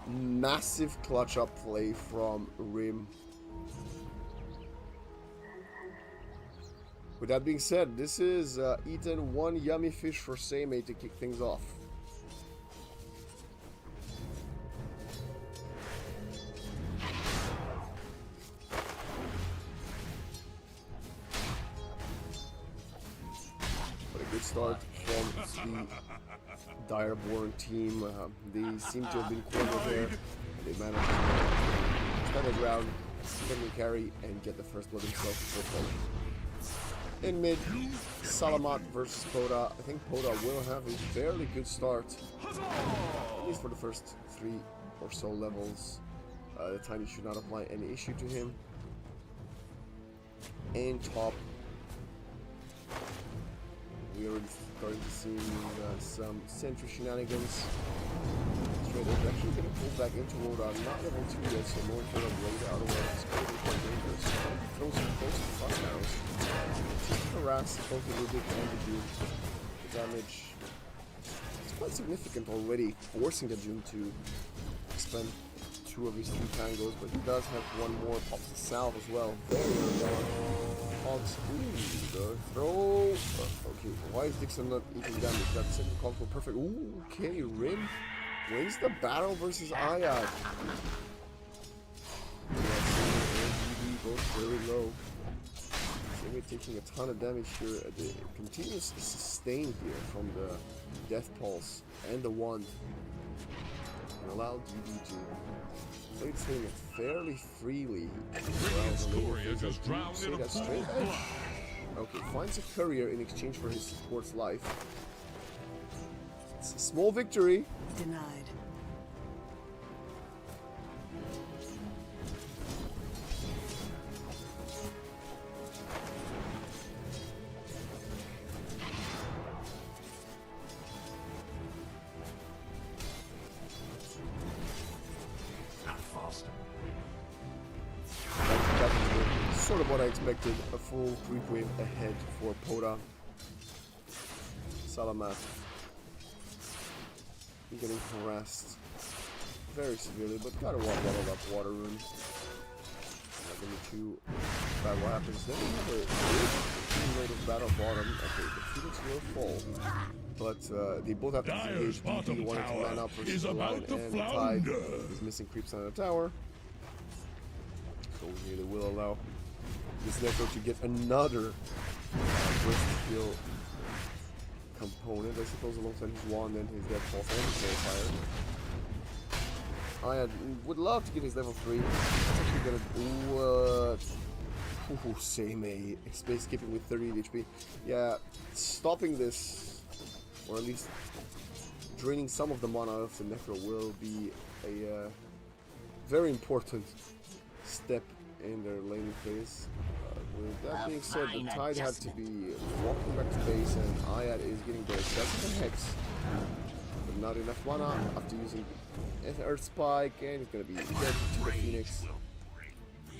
Massive clutch up play from Rim. With that being said, this is eaten one yummy fish for Seimei to kick things off. But a good start from the Direborn team. They seem to have been cornered there. They managed to stand their ground, defend carry, and get the first blood themselves before falling. In mid, Salamat versus Poda. I think Poda will have a fairly good start, at least for the first 3 or so levels. The Tiny should not apply any issue to him. And top, we already starting to see some sentry shenanigans. Straight up, actually getting pulled back into Roda, not level 2 yet, so more sort of laid out of it's going to be quite dangerous. Throw some close to fast arrows. Just harass both the Rubik and the Doom. The damage is quite significant already, forcing the Doom to expend 2 of his 3 tangos, but he does have one more, pops the salve as well. Very early on. Hogs, ooh, the throw. Okay, why is Dixon not eating damage? That second call for perfect. Ooh, okay, Rim wins the battle versus Ayad. Yeah, both very low. We're taking a ton of damage here. The continuous sustain here from the Death Pulse and the Wand and allow DD to play this thing fairly freely. Say that straight edge. Okay, finds a courier in exchange for his support's life. It's a small victory. Denied. Sort of what I expected, a full creep wave ahead for Poda. Salamat getting harassed very severely, but got a bottled up water rune. Not going to too bad what happens. Then we have a good rate of battle bottom. Okay, the Phoenix will fall, but they both have to engage. DD wanted to man up versus the line, and the Tide is missing creeps on the tower. So here they will allow this Necro to get another burst skill component, I suppose, alongside his wand and his Death Pulse and his Soulfire. I would love to get his level 3. It's actually gonna Seimei space skipping with 30 HP. Yeah, stopping this, or at least draining some of the mana of the Necro, will be a very important step in their laning phase. With that being said, the Tide had to be walking back to base, and Ayad is getting the Death Hex, but not enough mana after using an Earth Spike, and it's going to be dead to the Phoenix.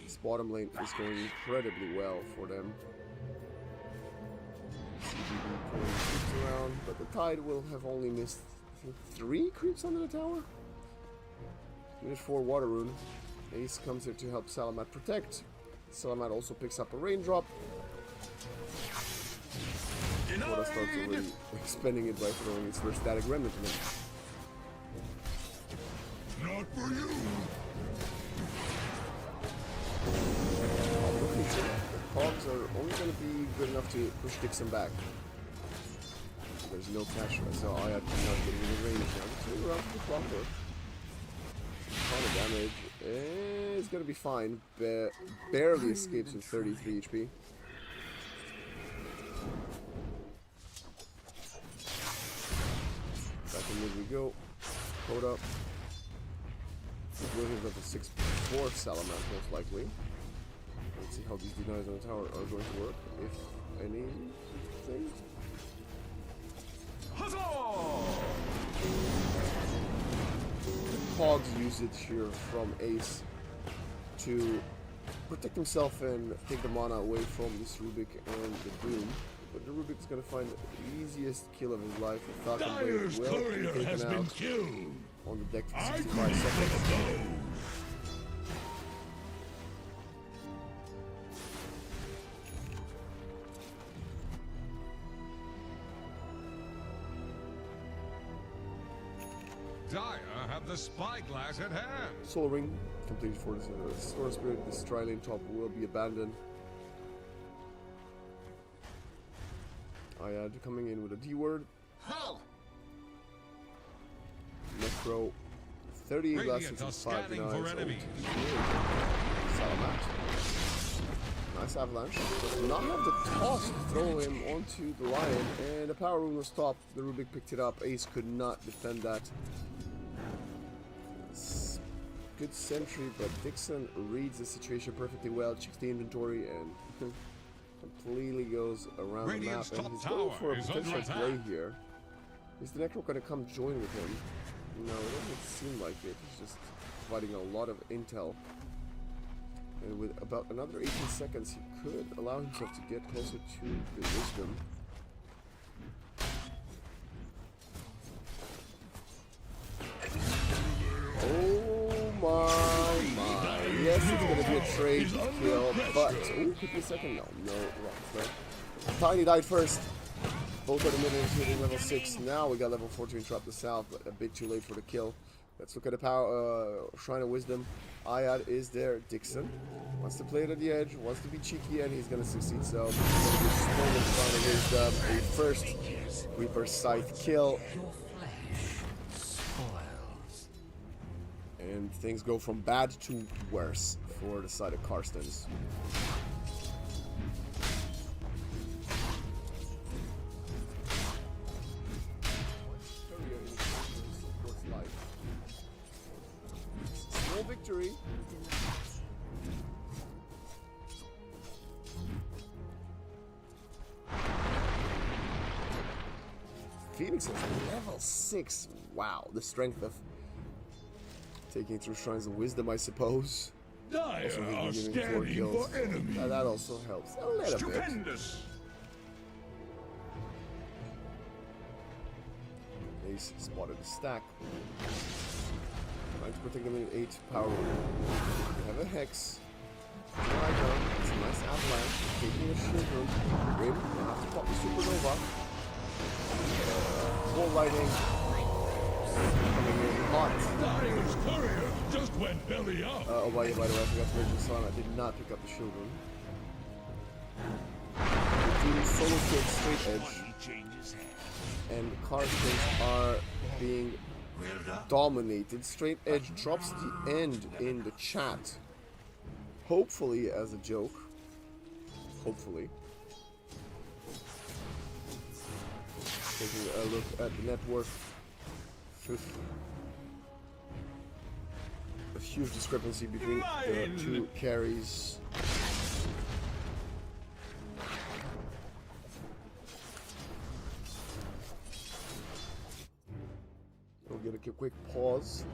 This bottom lane is going incredibly well for them. CGB pulling creeps around, but the Tide will have only missed, I think, 3 creeps under the tower. Minute 4 Water Rune. Ace comes here to help Salamat protect. Salamat also picks up a raindrop. Poda starts already expending it by throwing its first static remnant in it. Not for you. The Cogs are only going to be good enough to push Dixon back. There's no cash, so I have to not getting in the range now. Just move around to the clockwork. Ton of damage. It's gonna be fine. Barely escapes with 33 HP. Back in mid we go. Poda. Will hit up a 6-4 Salamat most likely. Let's see how these denies on the tower are going to work, if anything. Cogs use it here from Ace to protect himself and take the mana away from this Rubik and the Doom. But the Rubik's gonna find the easiest kill of his life. The Falcon Blade will be taken out. on the deck for 65 seconds. Dire have the spyglass at hand. Soul Ring completed for the Storm Spirit. This Trilane top will be abandoned. Ayad coming in with a D word. Hull. Necro 38 Radiant last are 5 scanning for enemies. Salamat. Nice avalanche. Does not have the toss to throw him onto the lion, and the power rune was stopped. The Rubik picked it up. Ace could not defend that. Good sentry, but Dixon reads the situation perfectly well, checks the inventory, and completely goes around Radiant's the map. And he's top going for a tower is potential under play attack. here. Is the Necro going to come join with him? No, it doesn't seem like it. He's just providing a lot of intel. And with about another 18 seconds, he could allow himself to get closer to the wisdom. Oh my. Yes, it's going to be a trade kill, but... Oh, could be a second. No, wrong. Tiny died first. Both of the minions hitting level 6. Now we got level 4 to interrupt the south, but a bit too late for the kill. Let's look at the power, Shrine of Wisdom. Ayad is there. Dixon wants to play it at the edge, wants to be cheeky, and he's going to succeed. So, he's going to be strong in Shrine of Wisdom. A first Reaper Scythe kill. And things go from bad to worse for the side of Karstens. Small victory. Phoenix is level 6. Wow, the strength of taking through Shrines of Wisdom, I suppose. Dire Also are giving 4 scanning kills. for enemies. That also helps a little bit. Stupendous. Ace spotted the stack. Trying to protect them in 8 power. We have a Hex. It's a nice avalanche. Taking a shield room. Rim. We'll have to pop the Supernova. Wall lighting. Coming in hot. Dire's courier just went belly up. Oh, by the way, I forgot to mention Sana. I did not pick up the shield room. The team solo killed straight edge. And Karstens are being dominated. Straight edge drops the end in the chat. Hopefully as a joke. Hopefully. Taking a look at the net worth. A huge discrepancy between the 2 carries. We'll get a quick pause.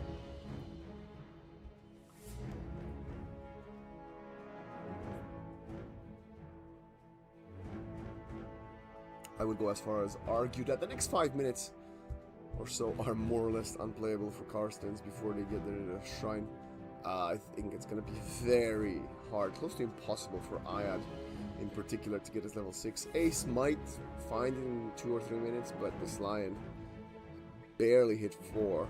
I would go as far as argue that the next 5 minutes or so are more or less unplayable for Karstens before they get their shrine. I think it's going to be very hard, close to impossible for Ayad in particular to get his level 6. Ace might find it in 2 or 3 minutes, but this Lion barely hit 4.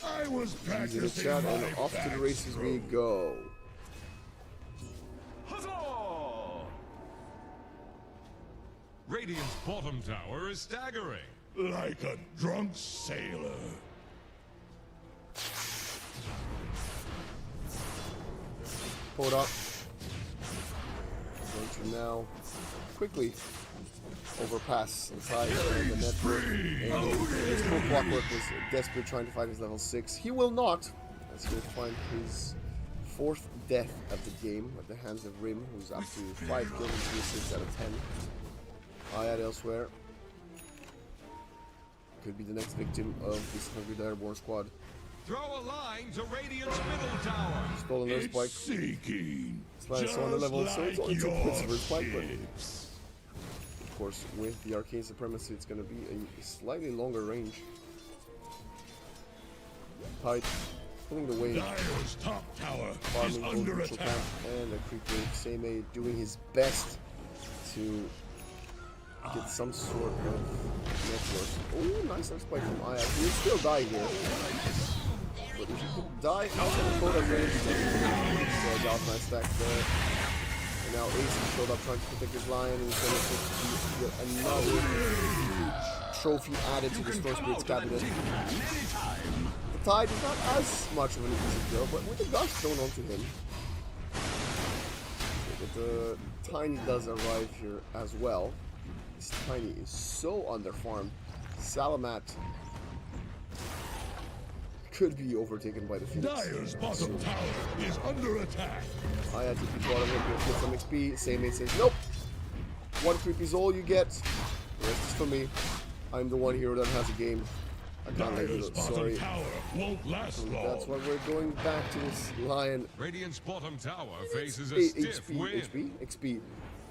I was Easy to practicing chat, my and off to the races we go. Huzzah! Radiant's bottom tower is staggering. like a drunk sailor. Pull it up. Going to now quickly overpass inside the network. And his full clockwork was desperate trying to find his level 6. He will not, as He's going to find his 4th death of the game at the hands of Rim, who's up to 5 kills and 6 out of 10. Ayad elsewhere. Could be the next victim of this Hungry Direborn squad. Throw a line to Radiant's middle tower. Stolen their spike. Seeking. Slice on the level, so it's only 2 points for a spike, but ships. of course, with the Arcane Supremacy, it's going to be a slightly longer range. Tide pulling the wave. Dire's top tower is Farming both under neutral attack. camp and a creep wave. Seimei doing his best to get some sort of network. Oh, nice spike from Ayat. He will still die here. But if he could die out of the quota range, so Galvanized stack there. And now Ace has showed up trying to protect his lion, and he's going to get another trophy added to the Store Spirit's cabinet. The Tide is not as much of an easy kill, but with the gush thrown onto him. But the Tiny does arrive here as well. This Tiny is so underfarmed. Salamat could be overtaken by the Phoenix. Dire's bottom tower is under attack. I had to keep bottom up here, get some XP. Seimei says, nope. 1 creep is all you get. The rest is for me. I'm the one hero that has a game. I can't let you Dire's look. bottom Sorry. tower won't last long. That's why we're going back to this lion. Radiant's bottom tower faces a XP, stiff wind. XP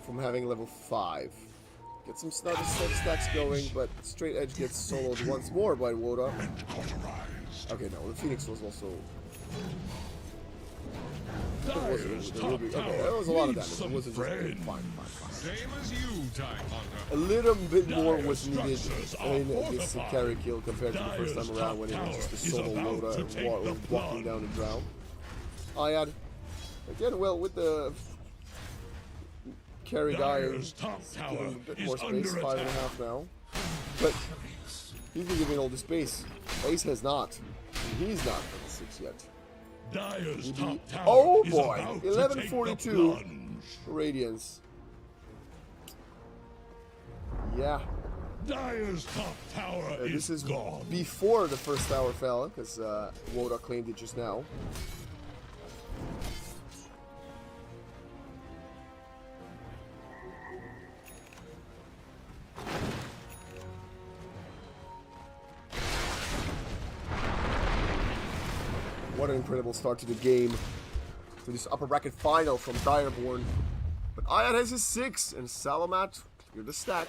from having level 5. Get some set stacks going, but Straight Edge gets soloed once more by Woda. And cauterized. Okay, no, the Phoenix was also... Dire's top Okay, tower that was a lot of needs damage. It some wasn't just... friends. Fine. Same as you, Time A Hunter. little bit more was Dire's needed structures are in this fortified. carry kill compared to the first Dire's time around top when it was just a tower solo is about Woda to take the walking plunge. down the drown. Ayad, again, well, with the carry guy Dire's top tower giving a bit is more space, under 5.5 now. But he's been giving all the space. Ace has not. And he's not at the 6 yet. Dire's top tower Oh is boy, about to 11:42. take the plunge. Radiance. Yeah. Dire's top tower This is gone. before the first tower fell, because Woda claimed it just now. What an incredible start to the game. To this upper bracket final from Direborn. But Ayad has his 6, and Salamat cleared the stack.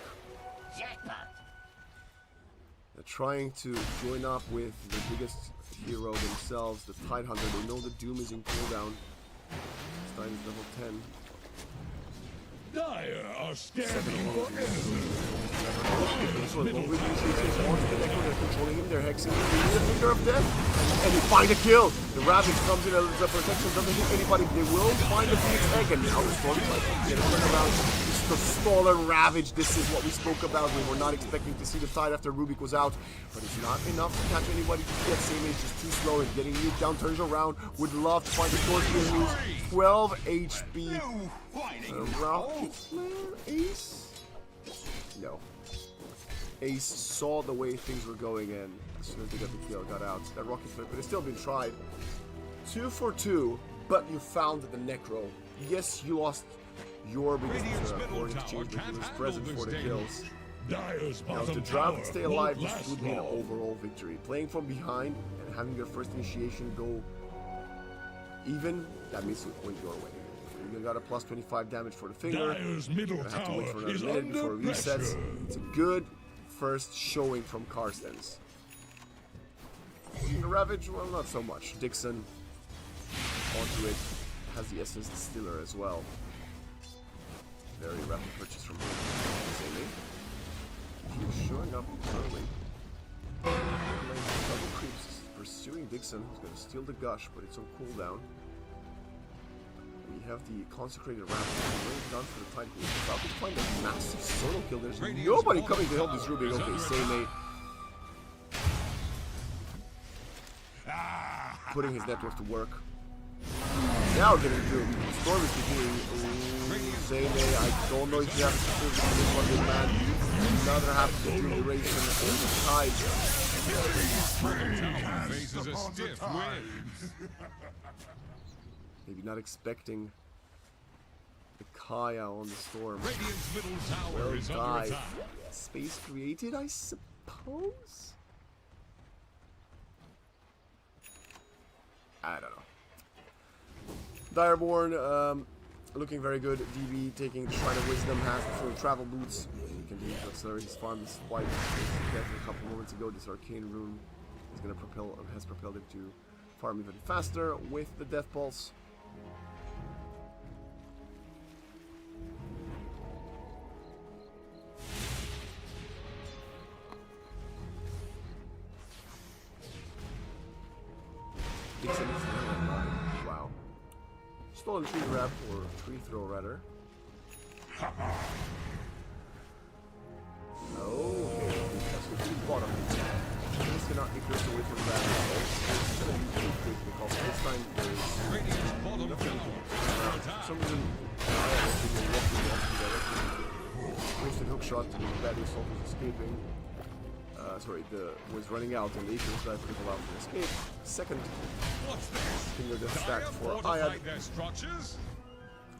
They're trying to join up with the biggest hero themselves, the Tide Hunter. They know the Doom is in cooldown. This time is level 10. Dire are scanning for enemies. This one, what we usually say is more to the Necro, they're controlling him, they're hexing him, he's a finger of death, and they find a kill. The Ravage comes in as a protection, doesn't hit anybody. They will find the Phoenix Egg, and now the Stormlight get a turnaround. It's the stolen Ravage. This is what we spoke about. We were not expecting to see the Tide after Rubik was out, but it's not enough to catch anybody. Yet Seimei is just too slow, and getting nuked down, turns around, would love to find the Scorpion use. 12 HP. Rocket Flare? Ace? No. Ace saw the way things were going, and as soon as they got the kill, got out. That Rocket Flare, but it's still been tried. 2 for 2, but you found the Necro. Yes, you lost your biggest war in exchange, but he was present for the kills. Dire's Now, if bottom the Drow tower can stay won't alive, this last would be an long. overall victory. Playing from behind and having your first initiation go even, that means it went your way. You got a plus 25 damage for the finger. Dire's middle You're gonna have to wait for tower another is minute before under it resets. pressure. It's a good first showing from Carstens. The Ravage, well, not so much. Dixon onto it, has the Essence Distiller as well. Very rapid purchase from him. He's showing up early. Double creeps pursuing Dixon, who's going to steal the Gush, but it's on cooldown. We have the Consecrated Raptor done for the Tide. He's about to find a massive solo kill. There's nobody coming to help this Rubik. Okay, Seimei putting his network to work. Now getting through. The storm is beginning. Seimei, I don't know if you have to do this one, man. Another half of the Doom duration and the Tide Tower faces a stiff wind. Maybe not expecting the Kaya on the storm. Radiant's middle tower Well, is under dive. attack. Space created, I suppose? I don't know. Direborn, looking very good. DB taking Shrine of Wisdom, has the travel boots. He continues to accelerate his farm despite a couple moments ago. This arcane rune is gonna has propelled him to farm even faster with the Death Pulse. Wow. Stolen tree grab, or tree throw rather. Okay, that's what we bought him. This cannot be pushed away from that level. It's gonna be big because this time there's Radiant's bottom tower under for attack. some reason I have people walking off the direction. Wasted hook shot, that is almost escaping. Sorry, was running out and the Aegis dive people out to escape. Second What's this? finger death stack Dire for fortified Ayad. their structures.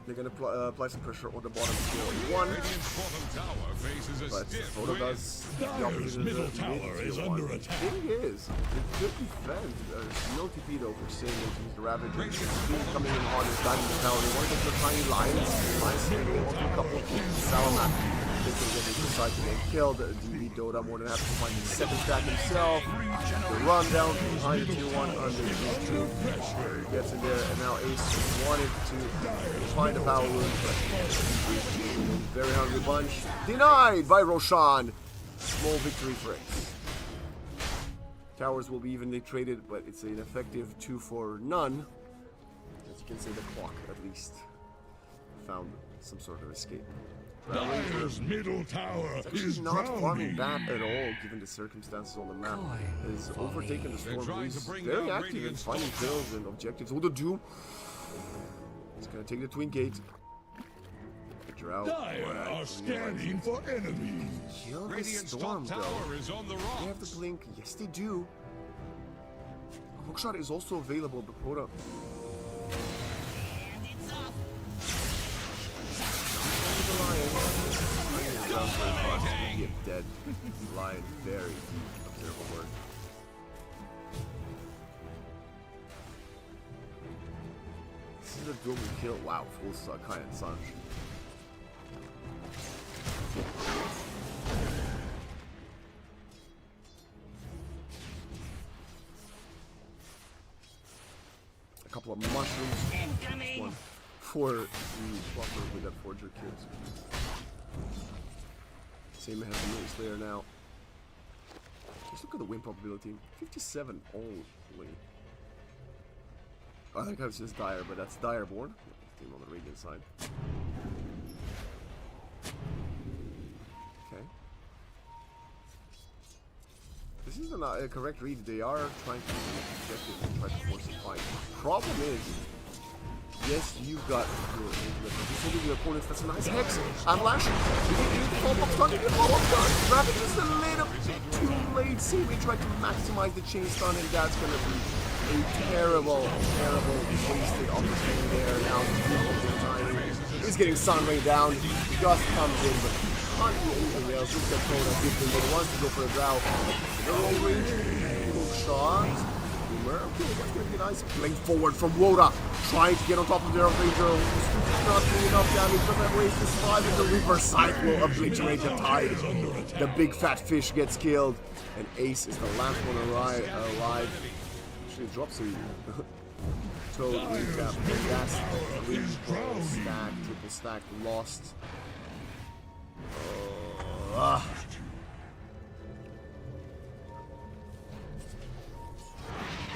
They're gonna apply some pressure on the bottom tier 1. Radiant's bottom tower faces a But stiff Photo wind. does the Dire's opposite of middle the tower mid is tier under 1. attack. It is. It could defend. There's no TP though for seeing it. He's the Ravage. He's coming in hard and diving the tower. They want to get the tiny lions. Lions maybe want to a couple of kills. Salaman. They can get inside to get killed. DB Dota more than happy to find the second stack himself. The run down behind the tier 1 under G2. Gets in there and now Ace wanted to find a power rune, but very hungry bunch. Denied by Roshan. Small victory for Ace. Towers will be evenly traded, but it's an effective 2 for none. As you can see, the clock at least found some sort of escape. Dire's middle tower It's actually is not farming drowning. back at all, given the circumstances on the map. Has overtaken the storm. trying He's to bring very down active in Radiant's finding top kills and objectives. What to do? He's gonna take the Twin Gate. Drow. Dire are scanning for enemies. Kill the Radiant's storm, top though. tower is on the They have rocks. the blink. Yes, they do. Hookshot is also available, but Proto. The lion. Down very fast. He get dead. Lion very deep. Observable word. This is a double kill. Wow, full suck, kind of Sanj. A couple of mushrooms. One for the fluffer with that forger kills. Same has a Moose Slayer now. Just look at the win probability. 57 only. I think I was just Dire, but that's Direborn. Team on the Radiant side. Okay. This is a correct read. They are trying to be objective and try to force a fight. Problem is, yes, you've got your opponents. That's a nice hex. I'm lashing. You get the follow-up stun. You get the follow-up stun. Rapid just a little bit too late. See, we tried to maximize the chain stun, and that's going to be a terrible, terrible wasted opportunity there. Now, he's getting sun rain down. Gust comes in, but can't do anything else. Looks at Coda, different, but wants to go for a drow. The long range, little shot. Okay, that's gonna be nice. Blink forward from Woda, trying to get on top of their Ranger. Not doing enough damage, but that race is 5 and the Reaper Cycle obliterate the tide. The big fat fish gets killed, and Ace is the last one alive. Actually drops a Toad recap, and that's stack, triple stack, lost.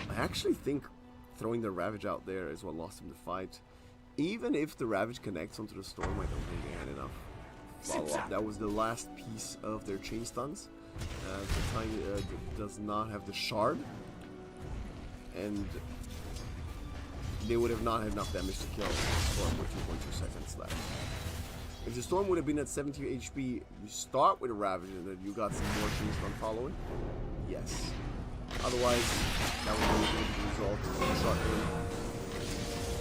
I actually think throwing the Ravage out there is what lost him the fight. Even if the Ravage connects onto the Storm, I don't think they had enough follow-up. That was the last piece of their chain stuns. The Tiny does not have the Shard. And they would have not had enough damage to kill the Storm with 2.2 seconds left. If the Storm would have been at 70 HP, you start with a Ravage and then you got some more chain stun following. Yes. Otherwise, that would be a good result. Shot in.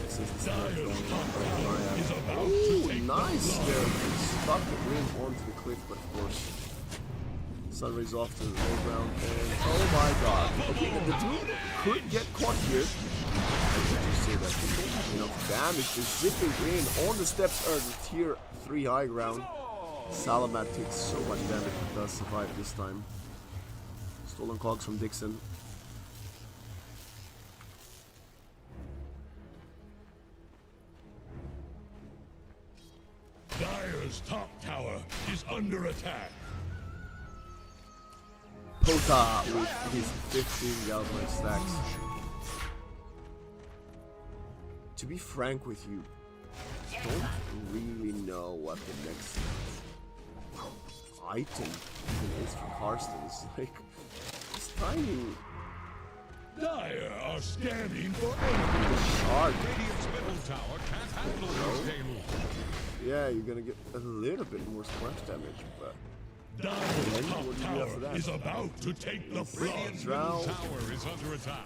This is the start going on. Ooh, nice there. Stuck the green onto the cliff, but of course, sun rays off to the low ground. And oh my god. Okay, the dude could get caught here. I should just say that he don't have enough damage. Just zipping in on the steps of the tier 3 high ground. Salamat takes so much damage but does survive this time. Stolen cogs from Dixon. Dire's top tower is under attack. Pota with his 15 galvanized stacks. To be frank with you, don't really know what the next item even is for Karstens. Like, it's tiny. Dire are scanning for The enemy. shard. Radiant's middle tower can't handle these payloads. Yeah, you're gonna get a little bit more splash damage, but Dire's top what do you do after tower that? is about to take the plunge. Radiant's Drow. middle tower is under attack.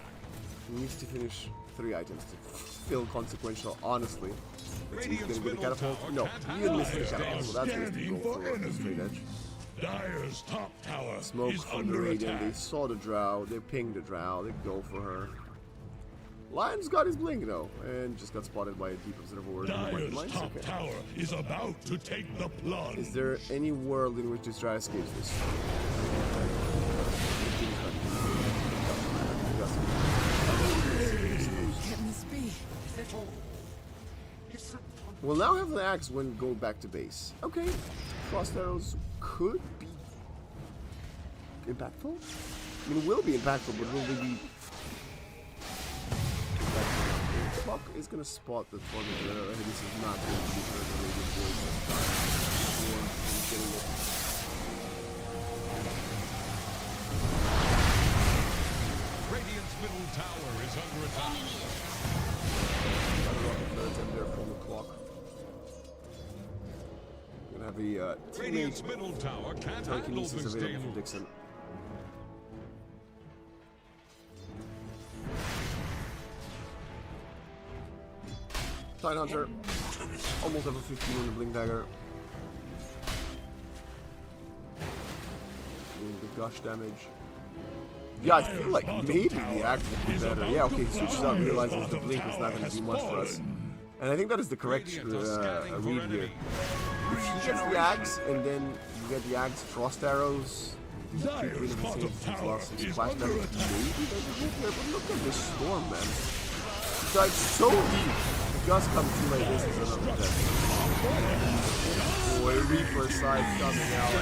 he needs to finish 3 items to feel consequential, honestly. But he's Radiant's gonna go to middle catapult. tower No, can't he handle missed the this catapult, so that's just to Scanning go for for a straight enemy. edge. Dire's top tower Smoke is from the under Radiant, attack. they saw the Drow, they pinged the Drow, they go for her. Lion's got his blink though, and just got spotted by a deep observer. Dire's top tower is about to take the plunge. Is there any world in which this Drow escapes this? Can this be? We'll now have the axe when go back to base. Okay, crossed arrows could be impactful. I mean, it will be impactful, but will they be? Clock is gonna spot the target there. This is not going to be hurt the Radiant Void this time. Getting it. Radiant's middle tower is under attack. Third attempt there from the clock. Gonna have a Radiant's teammate middle tower can't handle telekinesis this available from payload. Dixon. Tide Hunter, almost level 15 on the Blink Dagger. Doing the gush damage. Yeah, I feel like maybe the axe would be better. Yeah, okay, he switches out, realizes the Blink is not going to do much for us. And I think that is the correct read here. If he gets the axe, and then you get the axe frost arrows, Dire's bottom tower is splash under damage, attack. maybe there's a hit there, but look at this storm, man. He died so deep. If Gus comes too late, this is another death. Boy, Reaper side coming out.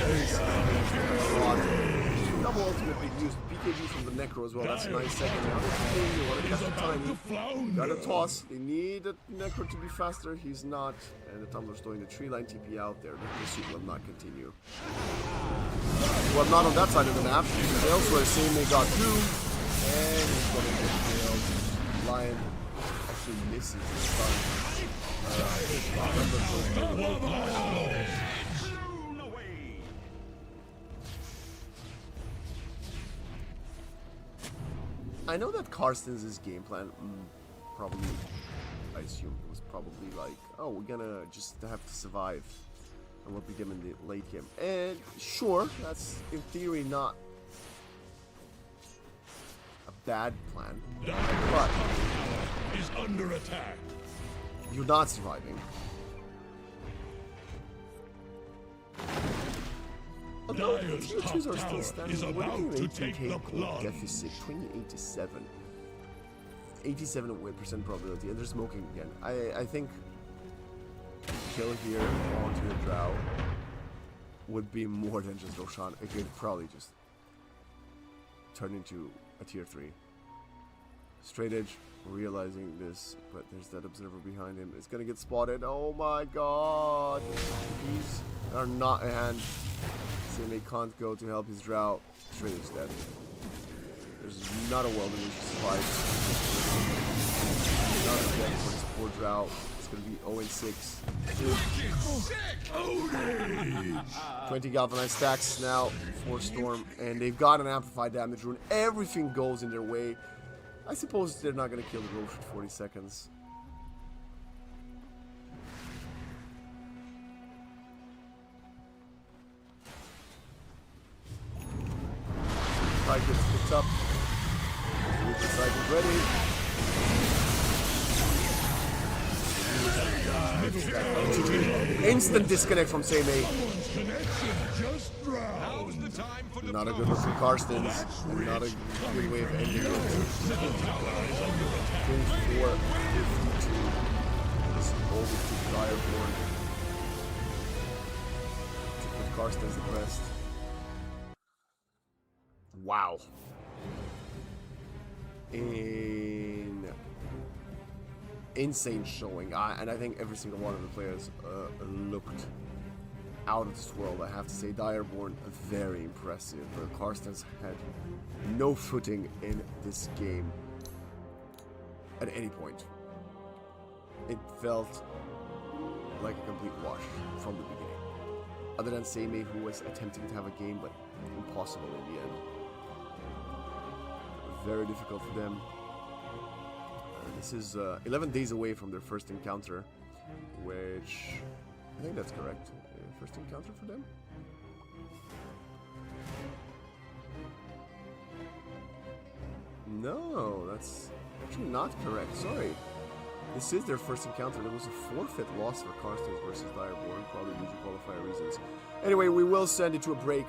Double ultimate being used. BKB from the Necro as well. That's a nice second. Now you want to catch the timing. Got a toss. They need the Necro to be faster. He's not. And the Tumbler's throwing the tree line TP out there. The pursuit will not continue. Well, not on that side of the map. Elsewhere, same they got two. And he's going to get killed. Lion actually misses the stun. I know that Karstens' game plan probably, I assume it was probably like, oh, we're gonna just have to survive and we'll beat them in the late game. And sure, that's in theory not a bad plan, but is under attack. you're not surviving. Although the tier 2s are still standing, we're looking at 18k gold deficit, 28 to 7. 87% probability, and they're smoking again. I think kill here onto the Drow would be more than just Roshan. It could probably just turn into a tier 3. Straight edge, realizing this, but there's that observer behind him. It's gonna get spotted. Oh my god! These are not a hand. They can't go to help his Drow. Straight edge dead. There's not a world in which he survives. Another death for his poor Drow. It's going to be 0-6. Wicked sick! 20 galvanized stacks now for Storm, and they've got an amplified damage rune. Everything goes in their way. I suppose they're not going to kill the Roche for 40 seconds. Fight gets picked up. The side is ready. Instant disconnect from Seimei. Now's the time for the Not a good look from Karstens, and not a good way of ending it. 24-52. This over to Direborn. To put Karstens at rest. Wow. Insane showing, and I think every single one of the players looked out of this world. I have to say, Direborn, very impressive. Karstens had no footing in this game at any point. It felt like a complete wash from the beginning. Other than Seimei, who was attempting to have a game, but impossible in the end. Very difficult for them. This is 11 days away from their first encounter, which I think that's correct. First encounter for them? No, that's actually not correct. Sorry. This is their first encounter. There was a forfeit loss for Karstens versus Direborn, probably due to qualifier reasons. Anyway, we will send it to a break,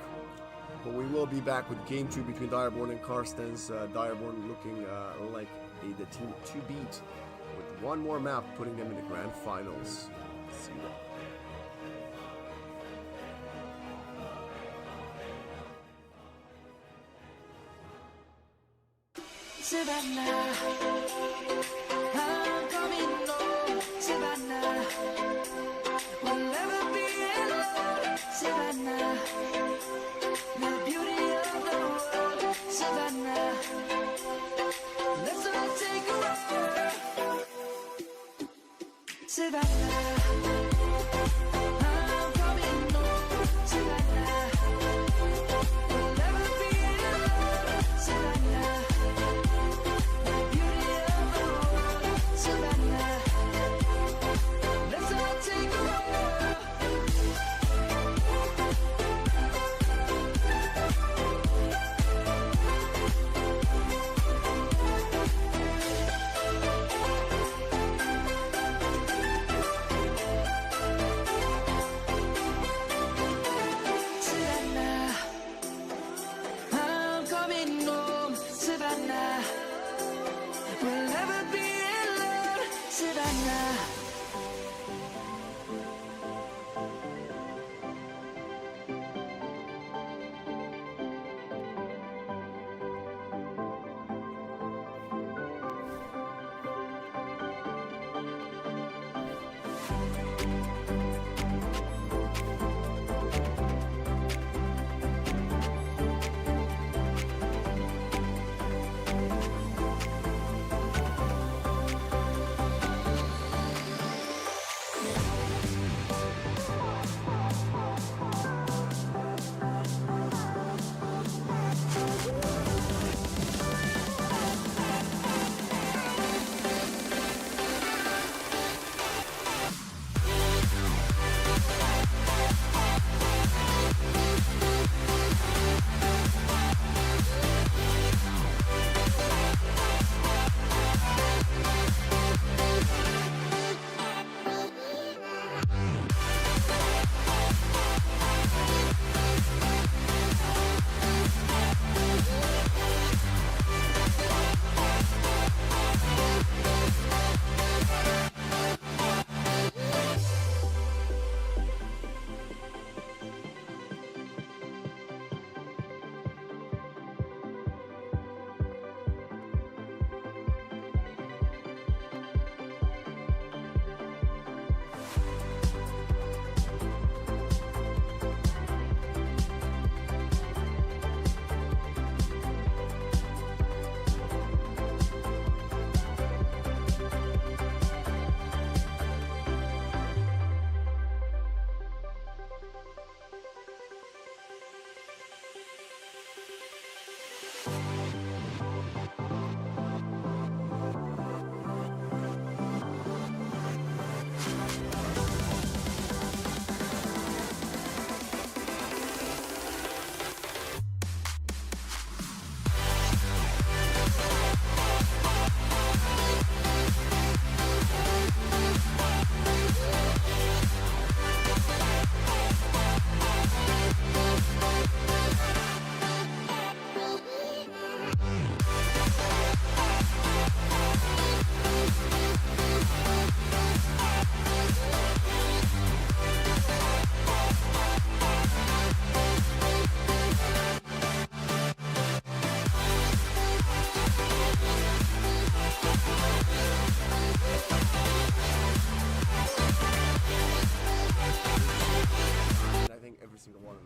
but we will be back with game 2 between Direborn and Karstens. Direborn looking like the team to beat, with one more map putting them in the grand finals. Let's see that. Savannah, I'm coming home. Savannah, we'll never be alone. Savannah, the beauty of the world. Savannah, let's all take a ride. Savannah, I'm coming home. Savannah, we'll never be alone. Savannah.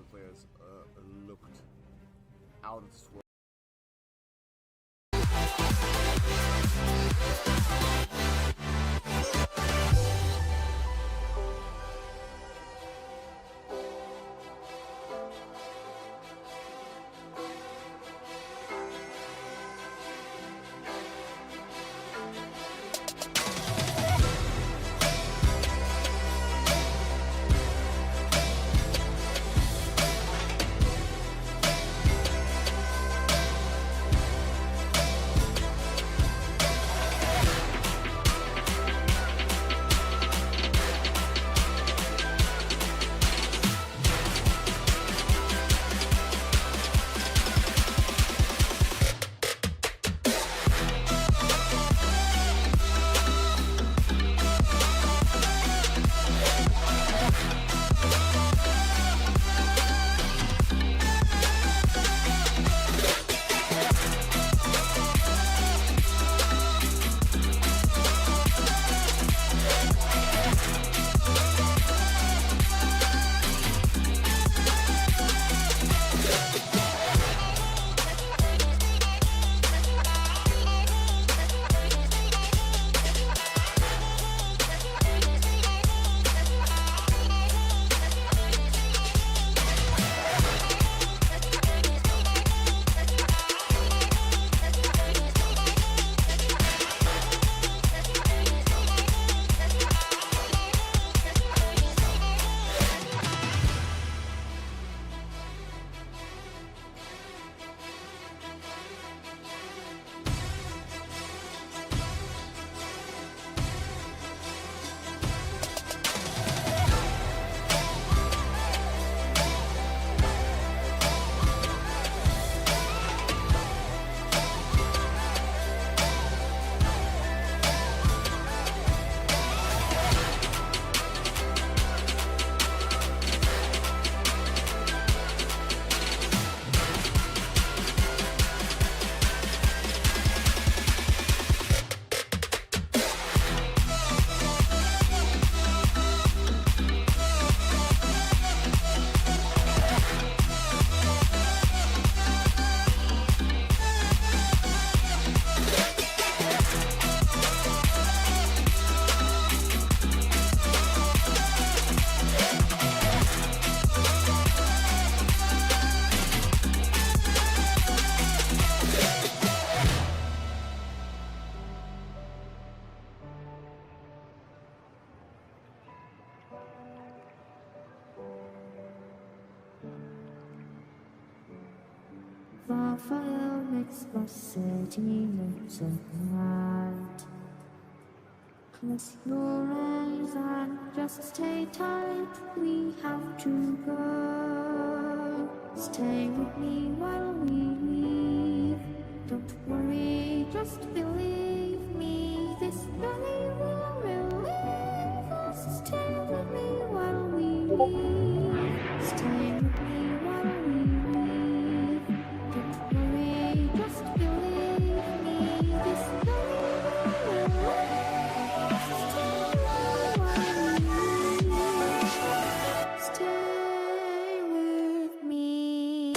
the players looked out of this world. Fire makes the city look so bright. Close your eyes and just stay tight. We have to go. Stay with me while we leave. Don't worry, just believe me. This journey will relieve us. Stay with me while we leave. Stay with me while we leave. Don't worry, just believe me. This journey will relieve us. Stay with me.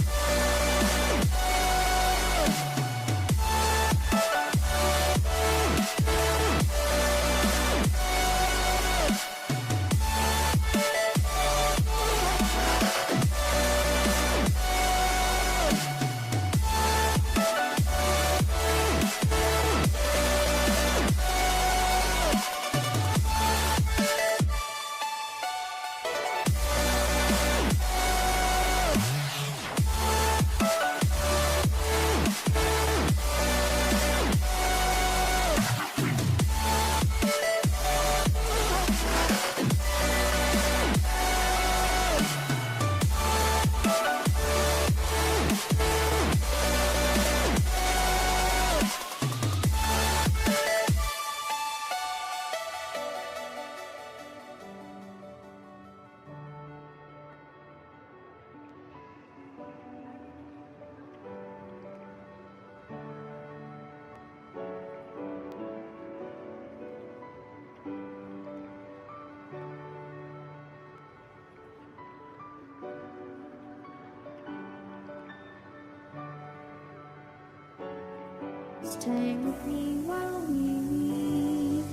Stay with me while we leave.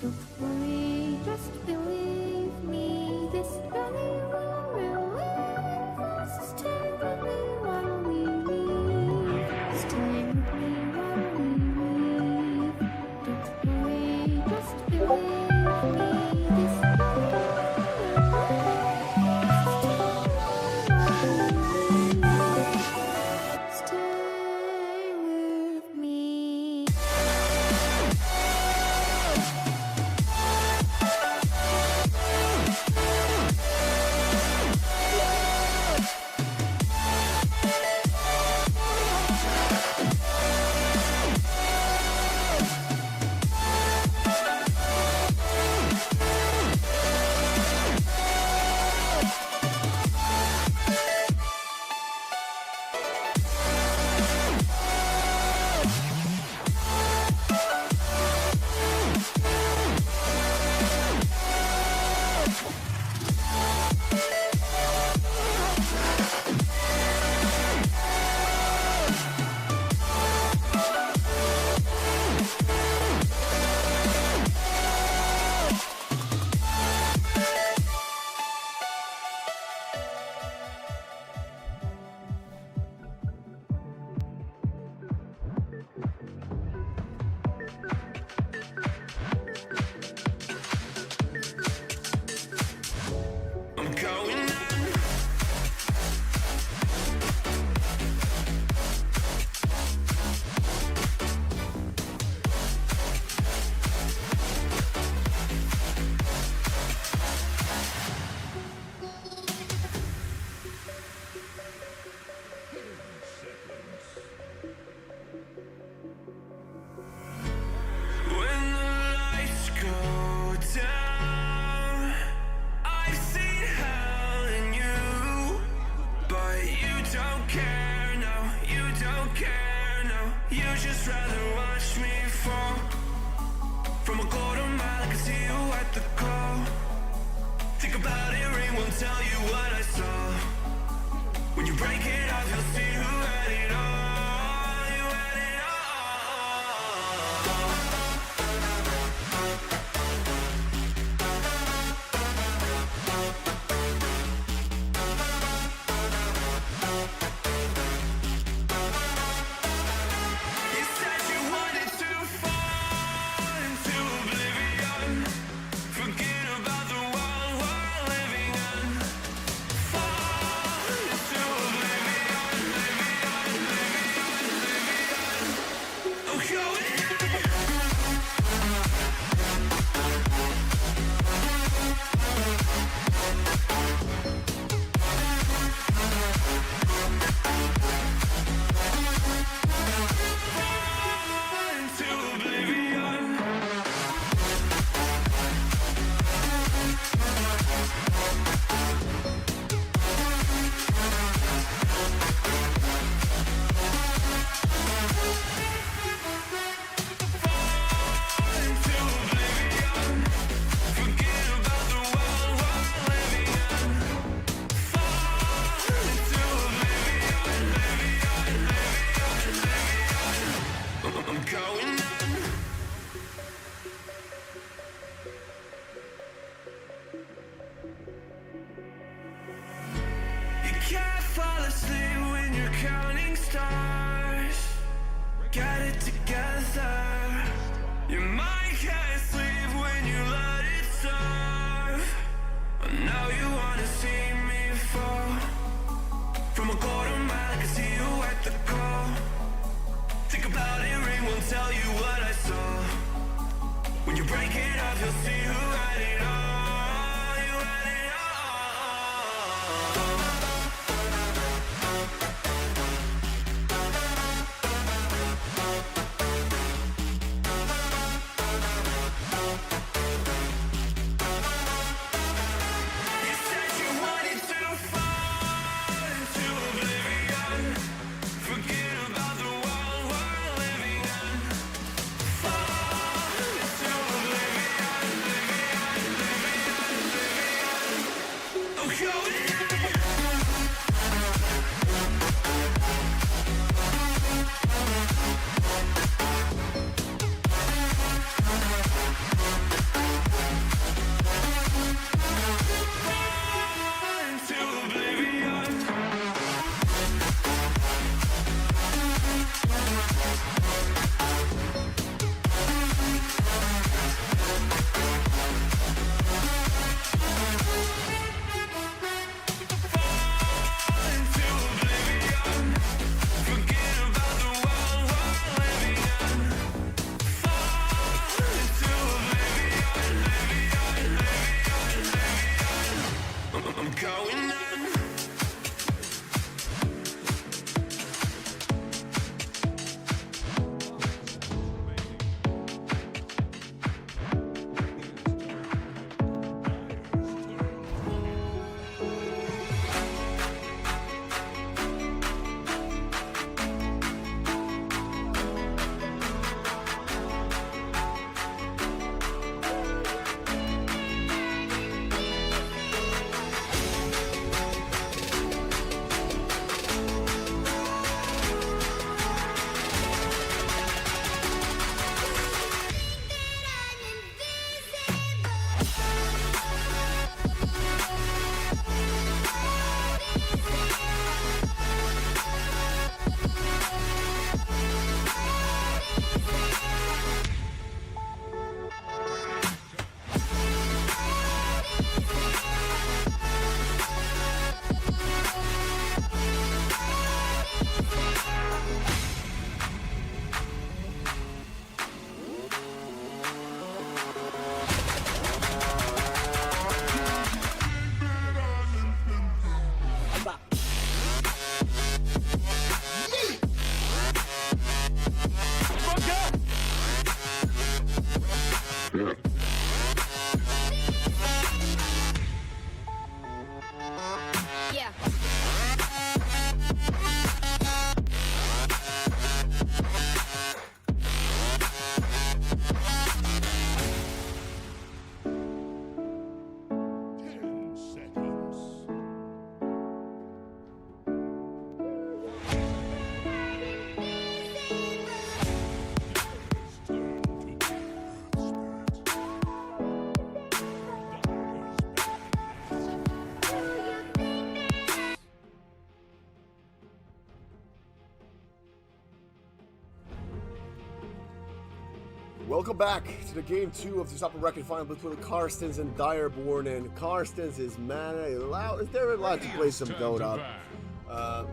Don't worry, just believe me. This journey will relieve us. Stay with me while we leave. Stay with me while we leave. Don't worry, just believe me. This journey will relieve us. Stay with me. I'm going on. When the lights go down, I've seen hell in you, but you don't care, no, you don't care, no. You just rather watch me fall from a quarter mile. I can see you at the call. Think about it, ring won't tell you what I saw. When you break it off, you'll see who had it all. You had it all. You said you wanted to fall into oblivion. Forget about the world we're living in. Fall into oblivion, oblivion. Oh, going into oblivion. Into oblivion. Forget about the world we're living in. Fall into oblivion, I'm going on. You can't fall asleep when you're counting stars. Get it together. Your mind can't sleep when you let it serve. And now you wanna see me fall from a quarter mile. I can see you at the call. Think about it, ring won't tell you what I saw. When you break it off, you'll see who had it all. You had it all. You said you wanted to fall into oblivion. Forget about the world we're living in. Fall into oblivion, oblivion. Oh, going on. Welcome back to the game 2 of this upper bracket final between Karstens and Direborn. And Karstens is they're allowed to play some Dota. I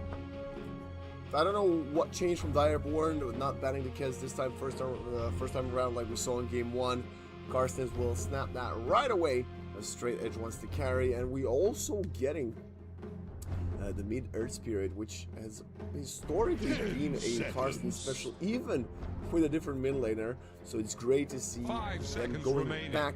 don't know what changed from Direborn with not banning the Kez this time. First time around, like we saw in game 1. Karstens will snap that right away. A straight edge wants to carry, and we also getting the mid Earth Spirit, which has historically been a Karstens special, even with a different mid laner. So it's great to see them going back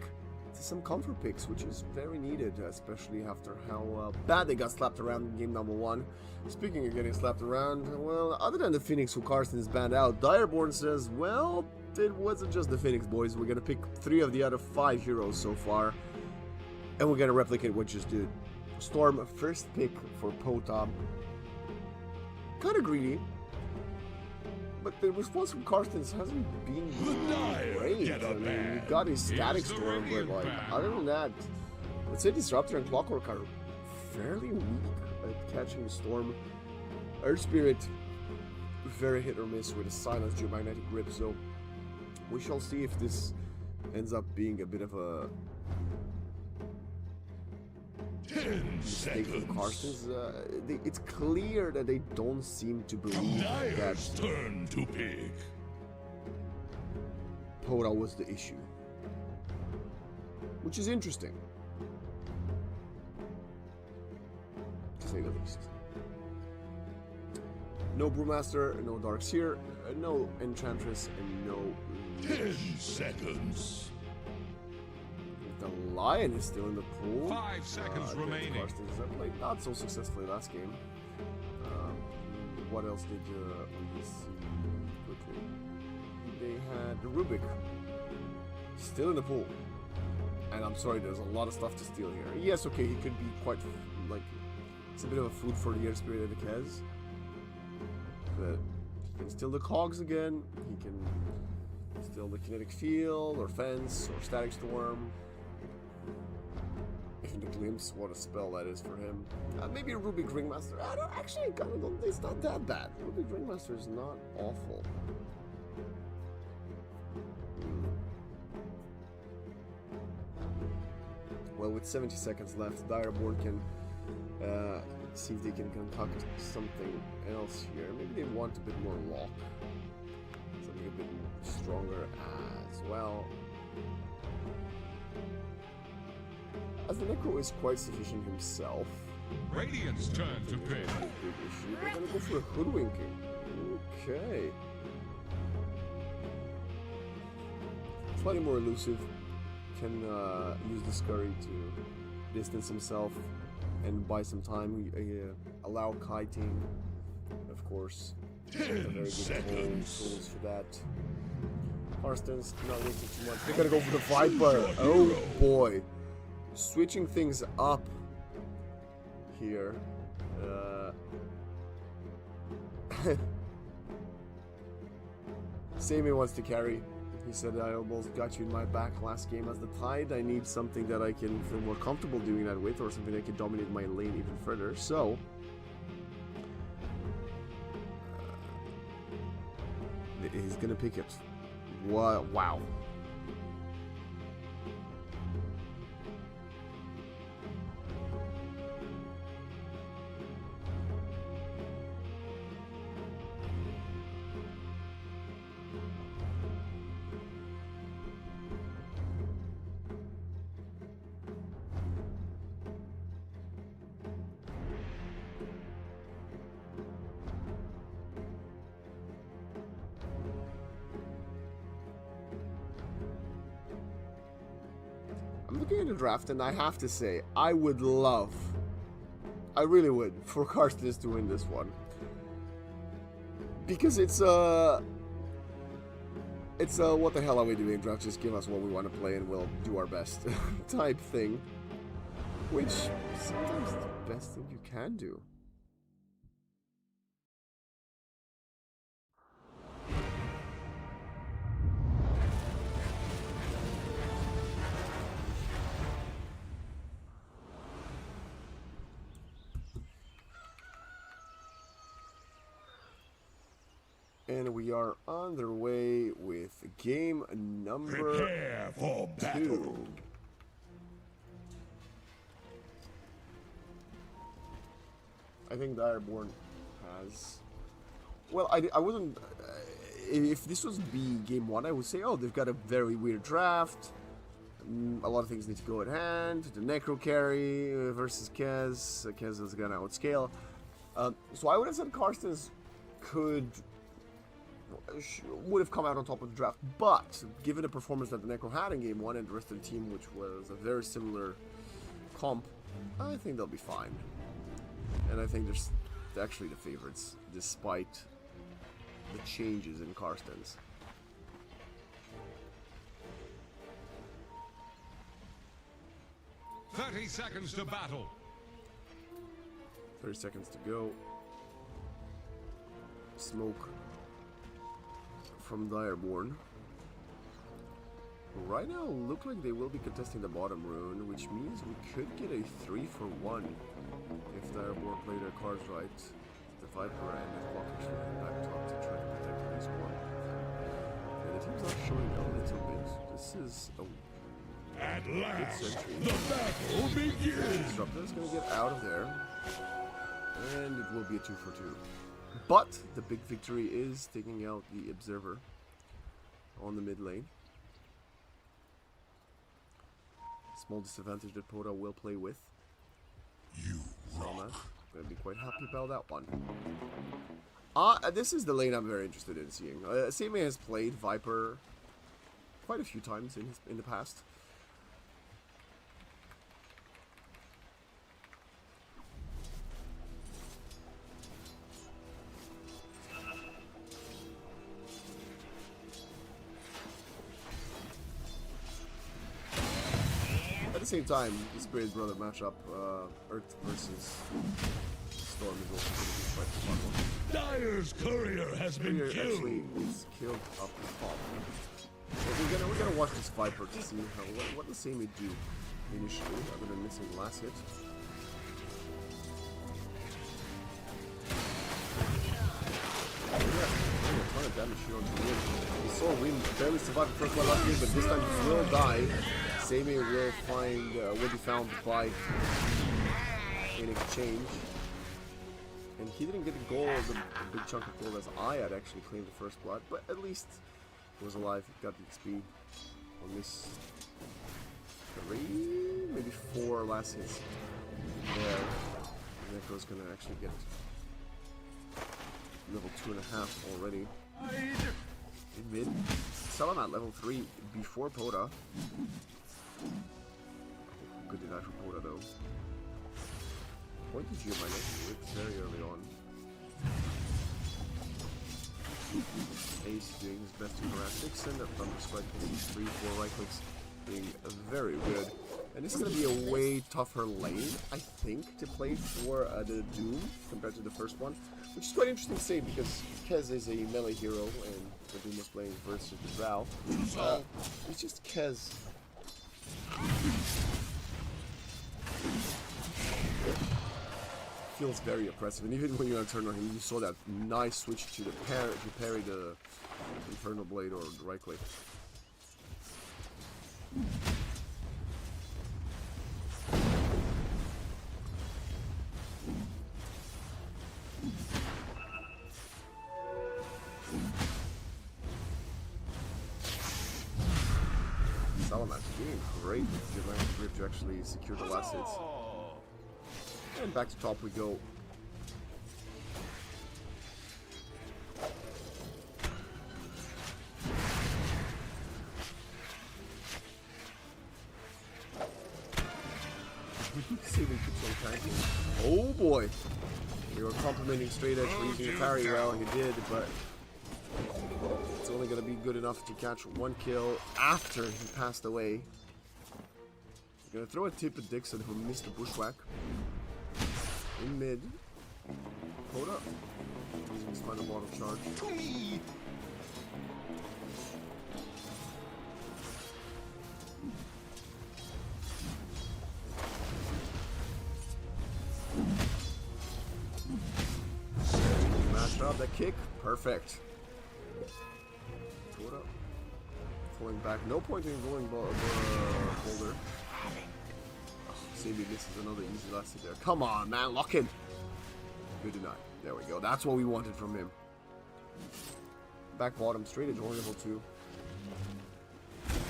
to some comfort picks, which is very needed, especially after how bad they got slapped around in game number 1. Speaking of getting slapped around, well, other than the Phoenix who Karstens banned out, Direborn says, well, it wasn't just the Phoenix, boys. We're gonna pick 3 of the other 5 heroes so far, and we're gonna replicate what just did. Storm, first pick for Pota. Kind of greedy, but the response from Karstens hasn't been great. I mean, he got his Static Storm, but like, other than that, let's say Disruptor and Clockwork are fairly weak at catching the Storm. Earth Spirit, very hit or miss with a Silence Geomagnetic Grip, so we shall see if this ends up being a bit of a 10 mistake from seconds. Karstens. It's clear that they don't seem to believe that Dire's turn to pick. Pota was the issue, which is interesting, to say the least. No Brewmaster, no Darks here, no Enchantress, and no 10 seconds. The Lion is still in the pool. 5 seconds remaining. Karstens played not so successfully last game. What else did we see quickly? They had the Rubik still in the pool. And I'm sorry, there's a lot of stuff to steal here. Yes, okay, he could be quite, like, it's a bit of a food for the Air Spirit and the Kez. But he can steal the cogs again. He can steal the Kinetic Field, or Fence, or Static Storm. Even the Glimpse, what a spell that is for him. Maybe a Rubik Ringmaster. I don't actually, it's not that bad. Rubik Ringmaster is not awful. Well, with 70 seconds left, Direborn can see if they can concoct something else here. Maybe they want a bit more lock. Something a bit stronger as well. As the Necro is quite sufficient himself. Radiant's turn to pick. Big issue. They're gonna go for a hoodwinking. Okay. Slightly more elusive. Can use the scurry to distance himself and buy some time. Allow kiting, of course. 10 seconds. Tools for that. Karstens not wasting too much. They're gonna go for the Viper. Oh boy. Switching things up here. Sammy wants to carry. He said, I almost got you in my back last game as the Tide. I need something that I can feel more comfortable doing that with, or something that can dominate my lane even further. So, he's gonna pick it. Wow. I'm looking at the draft, and I have to say, I really would, for Karstens to win this one. Because it's what the hell are we doing, draft? Just give us what we want to play and we'll do our best type thing. Which, sometimes is the best thing you can do. And we are on their way with game number Prepare for battle. 2. I think the Airborne has... Well, I wouldn't... if this was game 1, I would say, oh, they've got a very weird draft. A lot of things need to go at hand. The Necro carry versus Kez. Kez is going to outscale. So I would have said Karstens would have come out on top of the draft. But, given the performance that the Necro had in game 1 and the rest of the team, which was a very similar comp, I think they'll be fine. And I think they're actually the favorites, despite the changes in Karstens. "30 seconds to battle." 30 seconds to go. Smoke from Direborn. Right now, look like they will be contesting the bottom rune, which means we could get a 3-for-1 if Direborn play their cards right. The Viper and the Clock actually head back top to try to protect at least one. Yeah, the team's not showing a little bit. This is a At good last, sentry. the battle begins. Disruptor is going to get out of there, and it will be a 2-for-2. But the big victory is taking out the Observer on the mid lane. Small disadvantage that Poda will play with. Salma, gonna be quite happy about that one. This is the lane I'm very interested in seeing. Same has played Viper quite a few times in the past. At the same time, the Spirit Brother matchup, Earth versus Storm, is also going to be quite a fun one. Dyer's courier has been Courier killed. actually is killed up the top. So we're gonna watch this Viper to see what the same would do initially, other than missing the last hit. Yeah, a ton of damage here on Win. We saw Win barely survive the first one last game, but this time he will die. Same will be found by in exchange. And he didn't get the gold, the big chunk of gold as I had actually claimed the first blood, but at least he was alive, he got the XP on this 3, maybe 4 last hits. Yeah, Necro's gonna actually get level 2.5 already. In mid. Salam at level 3 before Poda. Good deny for Poda though. Point to my next very early on. Ace doing his best to harass 6 and a Thunder Strike can see 3-4 right clicks being very good. And this is going to be a way tougher lane, I think, to play for the Doom compared to the first one. Which is quite interesting to say because Kez is a melee hero and the Doom was playing versus the Drow. It's just Kez. Feels very oppressive, and even when you're on turn on him, you saw that nice switch to the parry the Infernal Blade or the right click. Salamat doing great with the grip to actually secure the last hits. And back to top we go. Saving keeps on tanking. Oh boy! We were complimenting Straight Edge for using the parry well, he did, but it's only going to be good enough to catch 1 kill after he passed away. We're going to throw a tip at Dixon who missed the bushwhack. In mid. Hold up. Using his final bottle charge. Smashed up that kick. Perfect. pulling back. No point in going boulder. Oh, Sammy misses another easy last hit there. Come on, man, lock in. Good deny. There we go. That's what we wanted from him. Back bottom, straight edge, only level 2.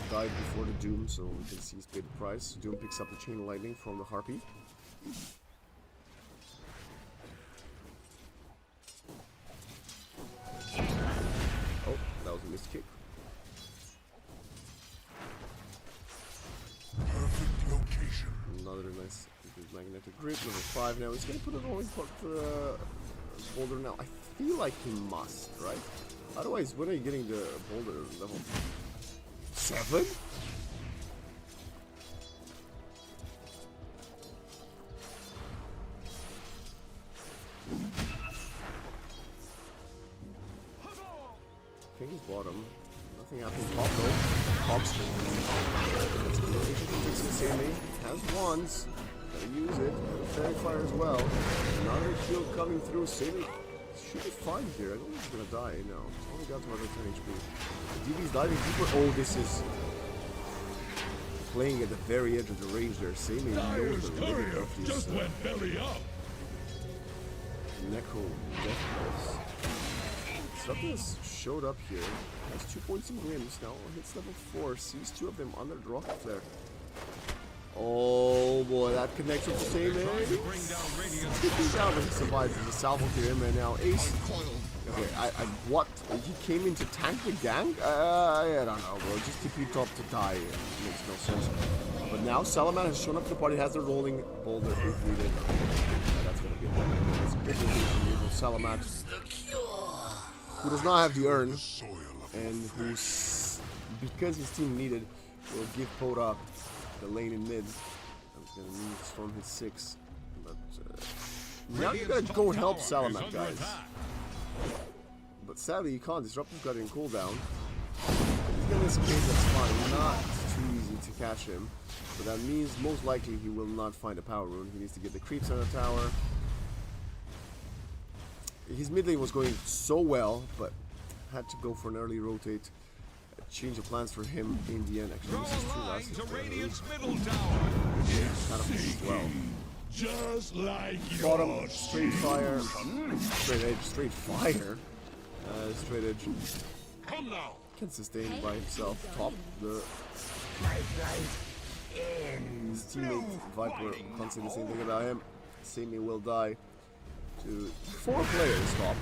Died before the Doom, so we can see he's paid the price. Doom picks up the Chain of Lightning from the Harpy. Oh, that was a missed kick. Perfect location. Another nice magnetic grip, level 5 now. He's gonna put a rolling boulder now. I feel like he must, right? Otherwise, when are you getting the boulder level 7? I think he's bottom. Nothing happened. Top though. Top still. Sammy has wands. Gotta use it. Fairy fire as well. Another shield coming through. Sammy should be fine here. I don't think he's gonna die. No. He's only got to another 10 HP. DB's diving deeper. Oh, this is playing at the very edge of the range there. Sammy knows Dyer's the limit courier of these just went belly up. Necro Death Pulse. Something's showed up here. Has 2 points in glimpse now. Hits level 4. Sees 2 of them under the rocket flare. Oh boy, that connects with the same Trying to ace. bring down Radiant's He's down, but he survives. There's a salvo to him, and now Ace. Okay, what? He came in to tank the gang? I don't know, bro. Just TP top to die. It makes no sense. But now Salaman has shown up to the party, has the rolling boulder if needed. That's gonna be a problem. That's a big relief from usual Salamat, who does not have the urn, and who's, because his team needed, will give Poda the lane in mid. I'm gonna need to storm his 6. But now you gotta go help Salamat, guys. But sadly you can't. Disruptor's got it in cooldown. He's gonna escape, that's fine. Not too easy to catch him. But that means most likely he will not find a power rune. He needs to get the creeps on the tower. His mid lane was going so well, but had to go for an early rotate. A change of plans for him in the end. Actually, Draw this is a true line last to hit. Radiant's middle tower. Kind of as well. Just like Bottom, your straight fire, straight edge, straight fire, straight edge. Come now. Can sustain by himself. Top the. His teammate Viper can't say the same thing about him. Sammy will die to 4 players top.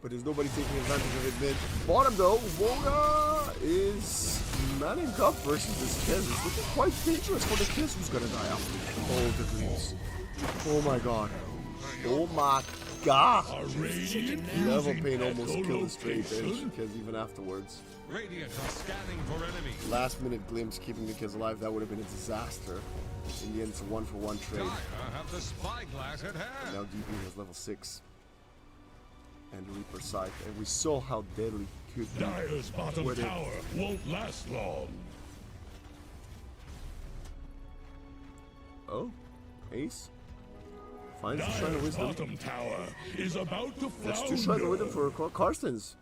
But there's nobody taking advantage of it mid. Bottom though, Voga is manning up versus this Kez. It's looking quite dangerous for the Kez, who's gonna die after. Oh, the greens. Oh my god. Oh my god. A radiant Level using pain almost killed the straight edge echolocation. Kez even afterwards. Radiant are scanning for enemies. Last minute glimpse keeping the Kez alive, that would have been a disaster. In the end, it's a 1-for-1 trade. Dire have the spyglass at hand. Now DB has level 6. And Reaper Scythe, and we saw how deadly he could be. Dyer's bottom With it. tower won't last long. Oh, Ace finds the Shrine of Dyer's Wisdom. bottom tower is about to That's flounder. 2 Shrine of Wisdom for Karstens.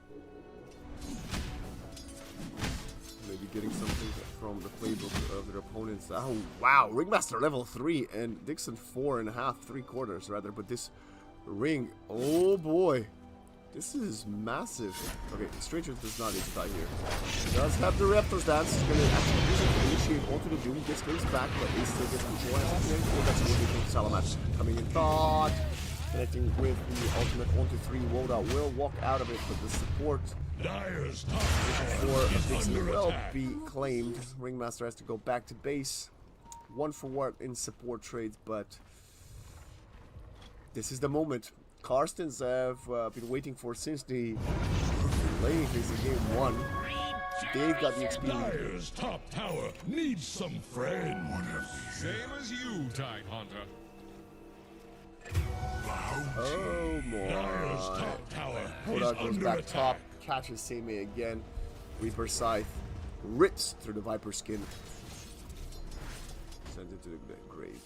Maybe getting something from the playbook of their opponents. Oh wow, Ringmaster level 3 and Dixon 4.5, 3/4 rather. But this ring, oh boy. This is massive. Okay, Stranger does not need to die here. He does have the Raptor's dance. He's going to actually use it to initiate onto the Doom. He gets things back, but he still gets control. That's a really good Salamat coming in. Thought. Connecting with the ultimate onto 3. Woda will walk out of it, but the support Dyer's top for tower is Dixon under will attack. be claimed. Ringmaster has to go back to base. 1-for-1 in support trades, but this is the moment. Karstens have been waiting for since the laning phase in game 1. They've got the experience. Dyer's top tower needs some friends. Same as you, Tide Hunter. Oh Dyer's my. top tower is Hoda goes under back attack. top, catches Same again. Reaper Scythe rips through the Viper skin. Sends it to the grave.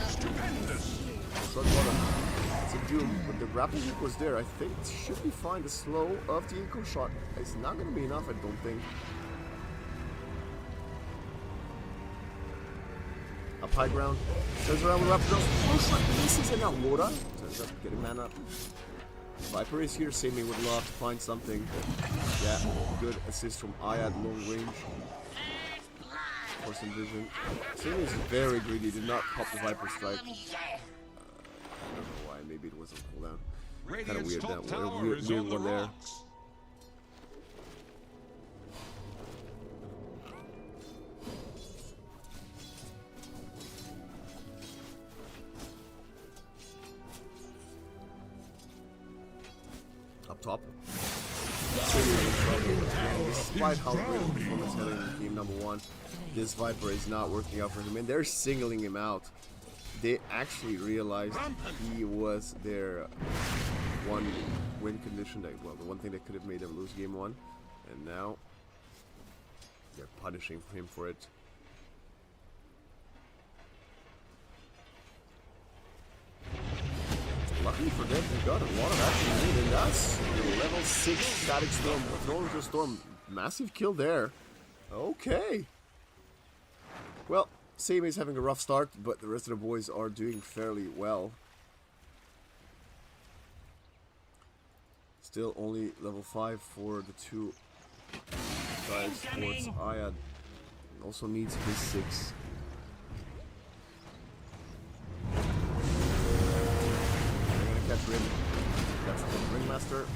Stupendous. Short bottom. It's a Doom, but the grappling hook was there. I think it should be fine. The slow of the eco shot is not going to be enough, I don't think. Up high ground. Turns around with Raptor. Full shot misses, and now Lora turns up getting man up. Viper is here. Sammy would love to find something. Yeah, good assist from Ayad, long range. For some vision. Sammy is very greedy. Did not pop the Viper strike. I don't know why. Maybe it wasn't cooldown. Kind of weird. That weird one there. Up top. Despite how great of a performance had in game number 1, this Viper is not working out for him, and they're singling him out. They actually realized he was their one win condition, that, well, the one thing that could have made them lose game 1, and now they're punishing him for it. Luckily for them, they got a lot of action in, and that's level 6 Static Storm. Throwing to Storm. Massive kill there. Okay. Well, Sammy is having a rough start, but the rest of the boys are doing fairly well. Still only level 5 for the two guys towards Ayad. Also needs his 6. Catch Rim. That's the Ringmaster.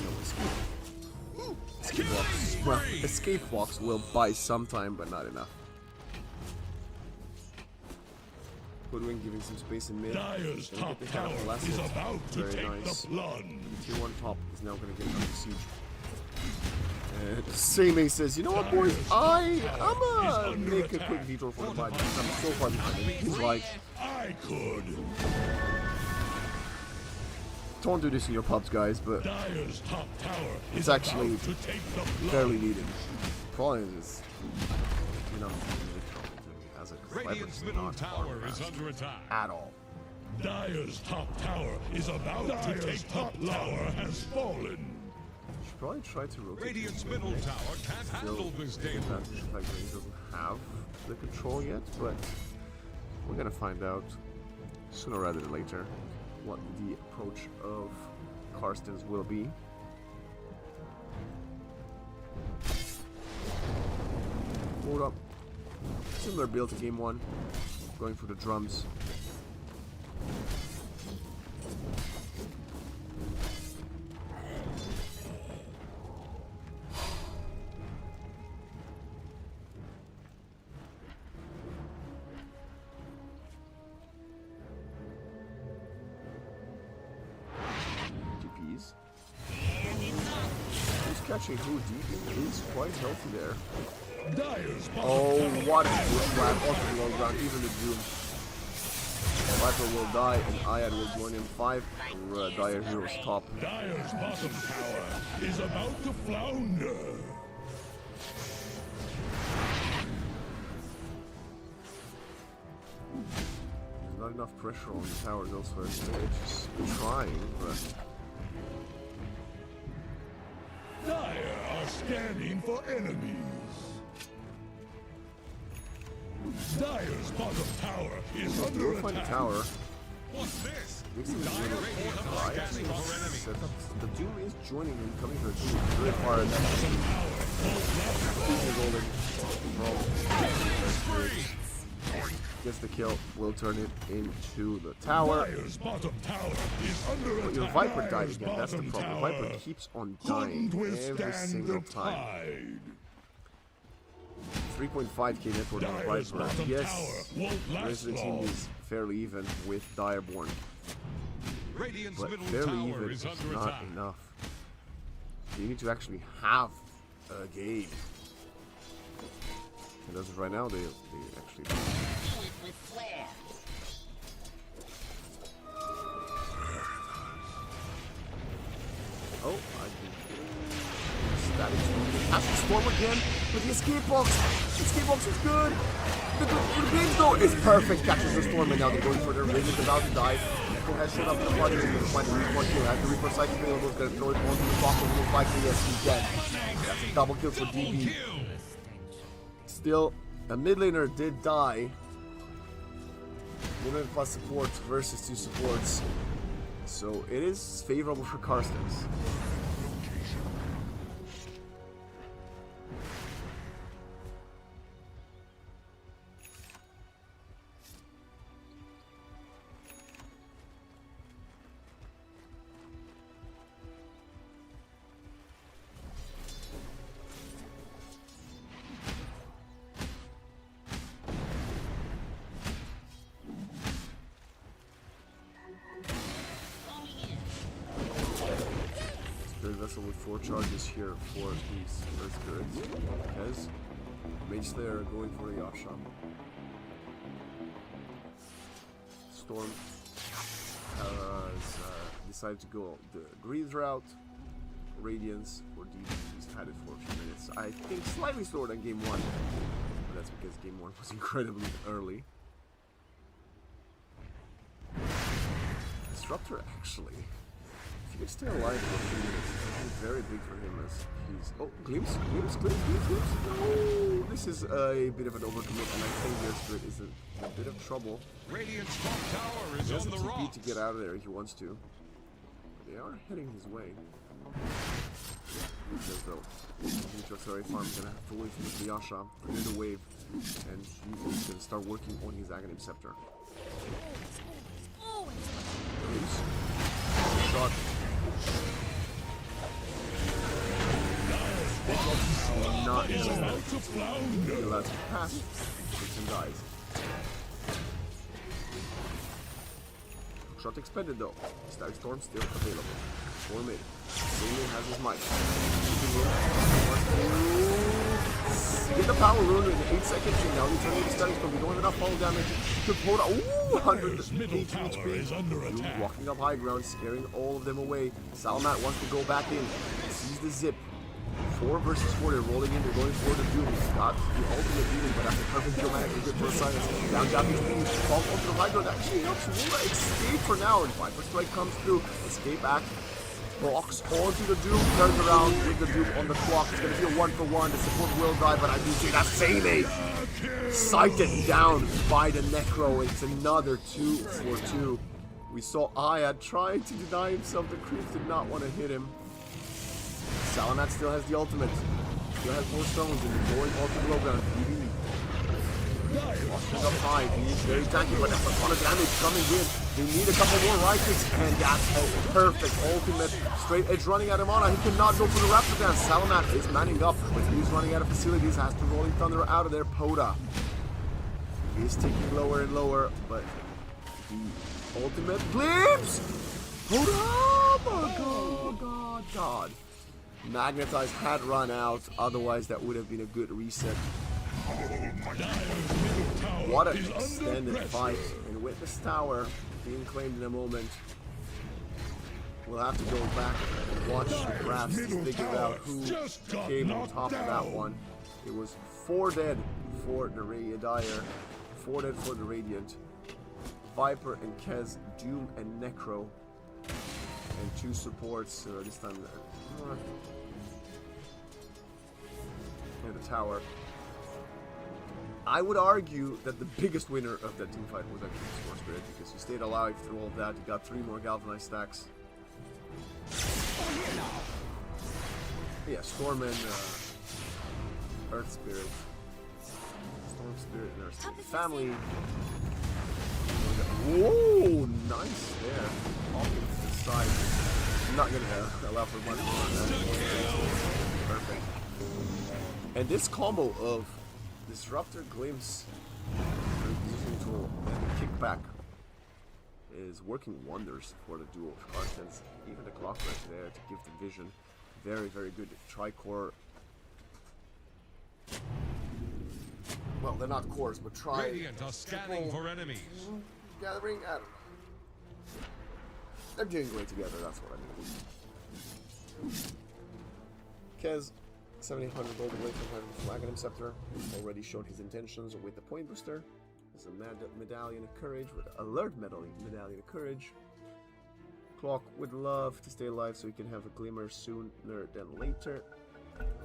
No escape. Escape box. Well, escape box will buy some time, but not enough. Hoodwink giving some space in mid. Dyer's top tower is about to take the plunge. Tier 1 top is now going to get under siege. And Sammy says, you know what, boys? I'm gonna make a quick detour for the bike. I'm so far behind him. He's like, I could. Don't do this in your pubs, guys, but Dyer's top tower it's actually to take the fairly needed. Problem is, you know, as a Radiant's middle tower is under attack. at all. Dyer's top tower is about to take the top tower has fallen. Should probably try to rotate. Radiant's middle tower can't handle this danger. damage. The fact that he doesn't have the control yet, but we're gonna find out sooner rather than later what the approach of Karstens will be. Hold up. Similar build to game 1. Going for the drums. Catching who deep is quite healthy there. Oh, what a flat off the low ground, even the Doom. Viper will die and Ayad will join in 5 Dire Heroes top. Dyer's bottom tower is about to flounder. There's not enough pressure on the towers elsewhere. They're just trying, but Dire are scanning for enemies. Dyer's bottom tower is under we'll find the attack. tower. What's this? Mixing the Dire unit Radiant are right. scanning for enemies. Set up. The Doom is joining him, coming to the Doom very far. Gets the kill, will turn it into the tower. Dyer's bottom tower is under But attack. your Viper died Dyer's again, that's the bottom problem. tower Viper keeps on couldn't dying every withstand single the time. tide. 3.5k net worth on Dyer's Viper. bottom Yes, tower won't the last rest of the team long. is fairly even with Direborn. Radiant's But middle fairly tower even is is under not attack. enough. You need to actually have a game. And as of right now, they actually don't. Oh, I think static storm. Has to storm again with the escape box. The escape box is good. The Gleams though is perfect. Catches the Storm, and now they're going for their Radiant about to die. Echo has showed up in the party. He's going to find the respawn kill. Has the Reaper cycle available. He's going to throw it onto the clock. Most likely, yes, he's dead. That's a double kill for DB. Still, a mid laner did die. 1 plus supports versus 2 supports. So it is favorable for Karstens. Vessel with 4 charges here for these Earth Spirits. As Mage Slayer going for the Yasha. Storm has decided to go the Grease route. Radiance for DB, he's had it for a few minutes. I think slightly slower than game 1. But that's because game 1 was incredibly early. Disruptor actually. If he can stay alive for a few minutes, it's very big for him as he's... Oh, glimpse. No! This is a bit of an overcommit, and I think their Spirit is in a bit of trouble. Radiant's top tower is He has on a the TP rocks. to get out of there if he wants to. But they are heading his way. Because though, Neutral Accelerate Farm is going to have to wait for the Yasha, put in the wave, and he's going to start working on his Aghanim Scepter. Glimpse. Shot. Not allowed to pass. Takes and dies. Shot expended though. Static Storm still available. 4 mid. Damien has his mic. Get the power rune in 8 seconds. And now he's turning the Static Storm. We don't have enough fall damage to pull out. Ooh, 100 middle tower is under attack. Walking up high ground, scaring all of them away. Salamat wants to go back in. Sees the zip. 4 versus 4, they're rolling in, they're going for the Doom. He's got the ultimate beating, but after perfect dramatic is good for a silence. Down Japanese beating, fall onto the high ground. Actually helps Wula escape for now, and Viper Strike comes through. Escape back, blocks onto the Doom, turns around with the Doom on the clock. It's going to be a 1-for-1. The support will die, but I do see that Seimei sighted down by the Necro. It's another 2 for 2. We saw Aya trying to deny himself. The creeps did not want to hit him. Salamat still has the ultimate. Still has 4 stones and he's going off the low ground. Washing up high. He's very tanky, but that's a ton of damage coming in. They need a couple more right kicks, and that's a perfect ultimate. Straight edge running out of mana. He cannot go for the Raptor Dance. Salamat is manning up, but he's running out of facilities. Has to Rolling Thunder out of there. Poda is ticking lower and lower, but the ultimate glimpse. Poda! Oh God. Magnetize had run out, otherwise that would have been a good reset. What an extended fight, and with this tower being claimed in a moment, we'll have to go back and watch the graphs to figure out who came on top of that one. It was 4 dead for the Dire, 4 dead for the Radiant, Viper and Kez, Doom and Necro, and 2 supports, this time and the tower. I would argue that the biggest winner of that team fight was actually the Storm Spirit, because he stayed alive through all of that. He got 3 more galvanized stacks. Yeah, Storm and Earth Spirit. Storm Spirit and Earth Spirit. Family. Whoa, nice there. Off to the side. I'm not gonna allow for much more on that. Perfect. And this combo of Disruptor, Glimpse, Repositioning Tool, and the Kickback is working wonders for the duo of Karstens. Even the clock right there to give the vision. Very, very good. Tri-core. Well, they're not cores, but Radiant are scanning for enemies. Gathering, I don't know. They're doing great together, that's what I mean. Kez 7,800 gold away from having the Flagon Scepter. Already showed his intentions with the point booster. There's a medallion of courage with alert medallion of courage. Clock would love to stay alive so he can have a glimmer sooner than later.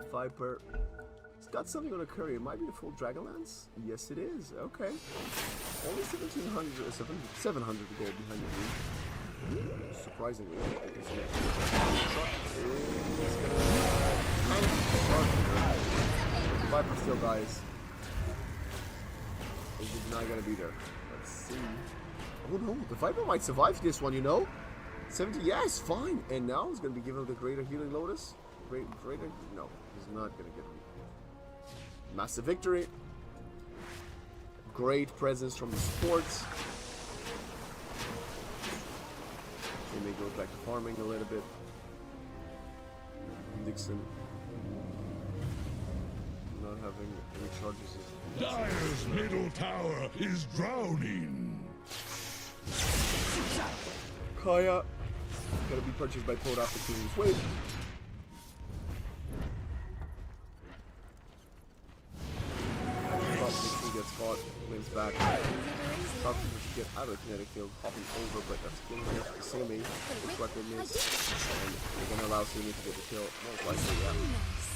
Viper. It's got something on a courier. It might be the full Dragonlance? Yes, it is. Okay. Only 1,700, 700 gold behind the lead. Surprisingly. The Viper still dies. Is not gonna be there. Let's see. Oh no, the Viper might survive this one, you know? 70, yes, fine. And now he's gonna be given the Greater Healing Lotus. Greater? No, he's not gonna get it. Massive victory. Great presence from the sports. He may go back to farming a little bit. Dixon not having any charges. Dire's middle tower is drowning. Kaya gonna be purchased by Pod after King's Wave. He gets caught, wins back. Top people should get out of the kinetic field, hopping over, but that's killing him. Simi, looks like they miss. And they're gonna allow Simi to get the kill. Most likely, yeah.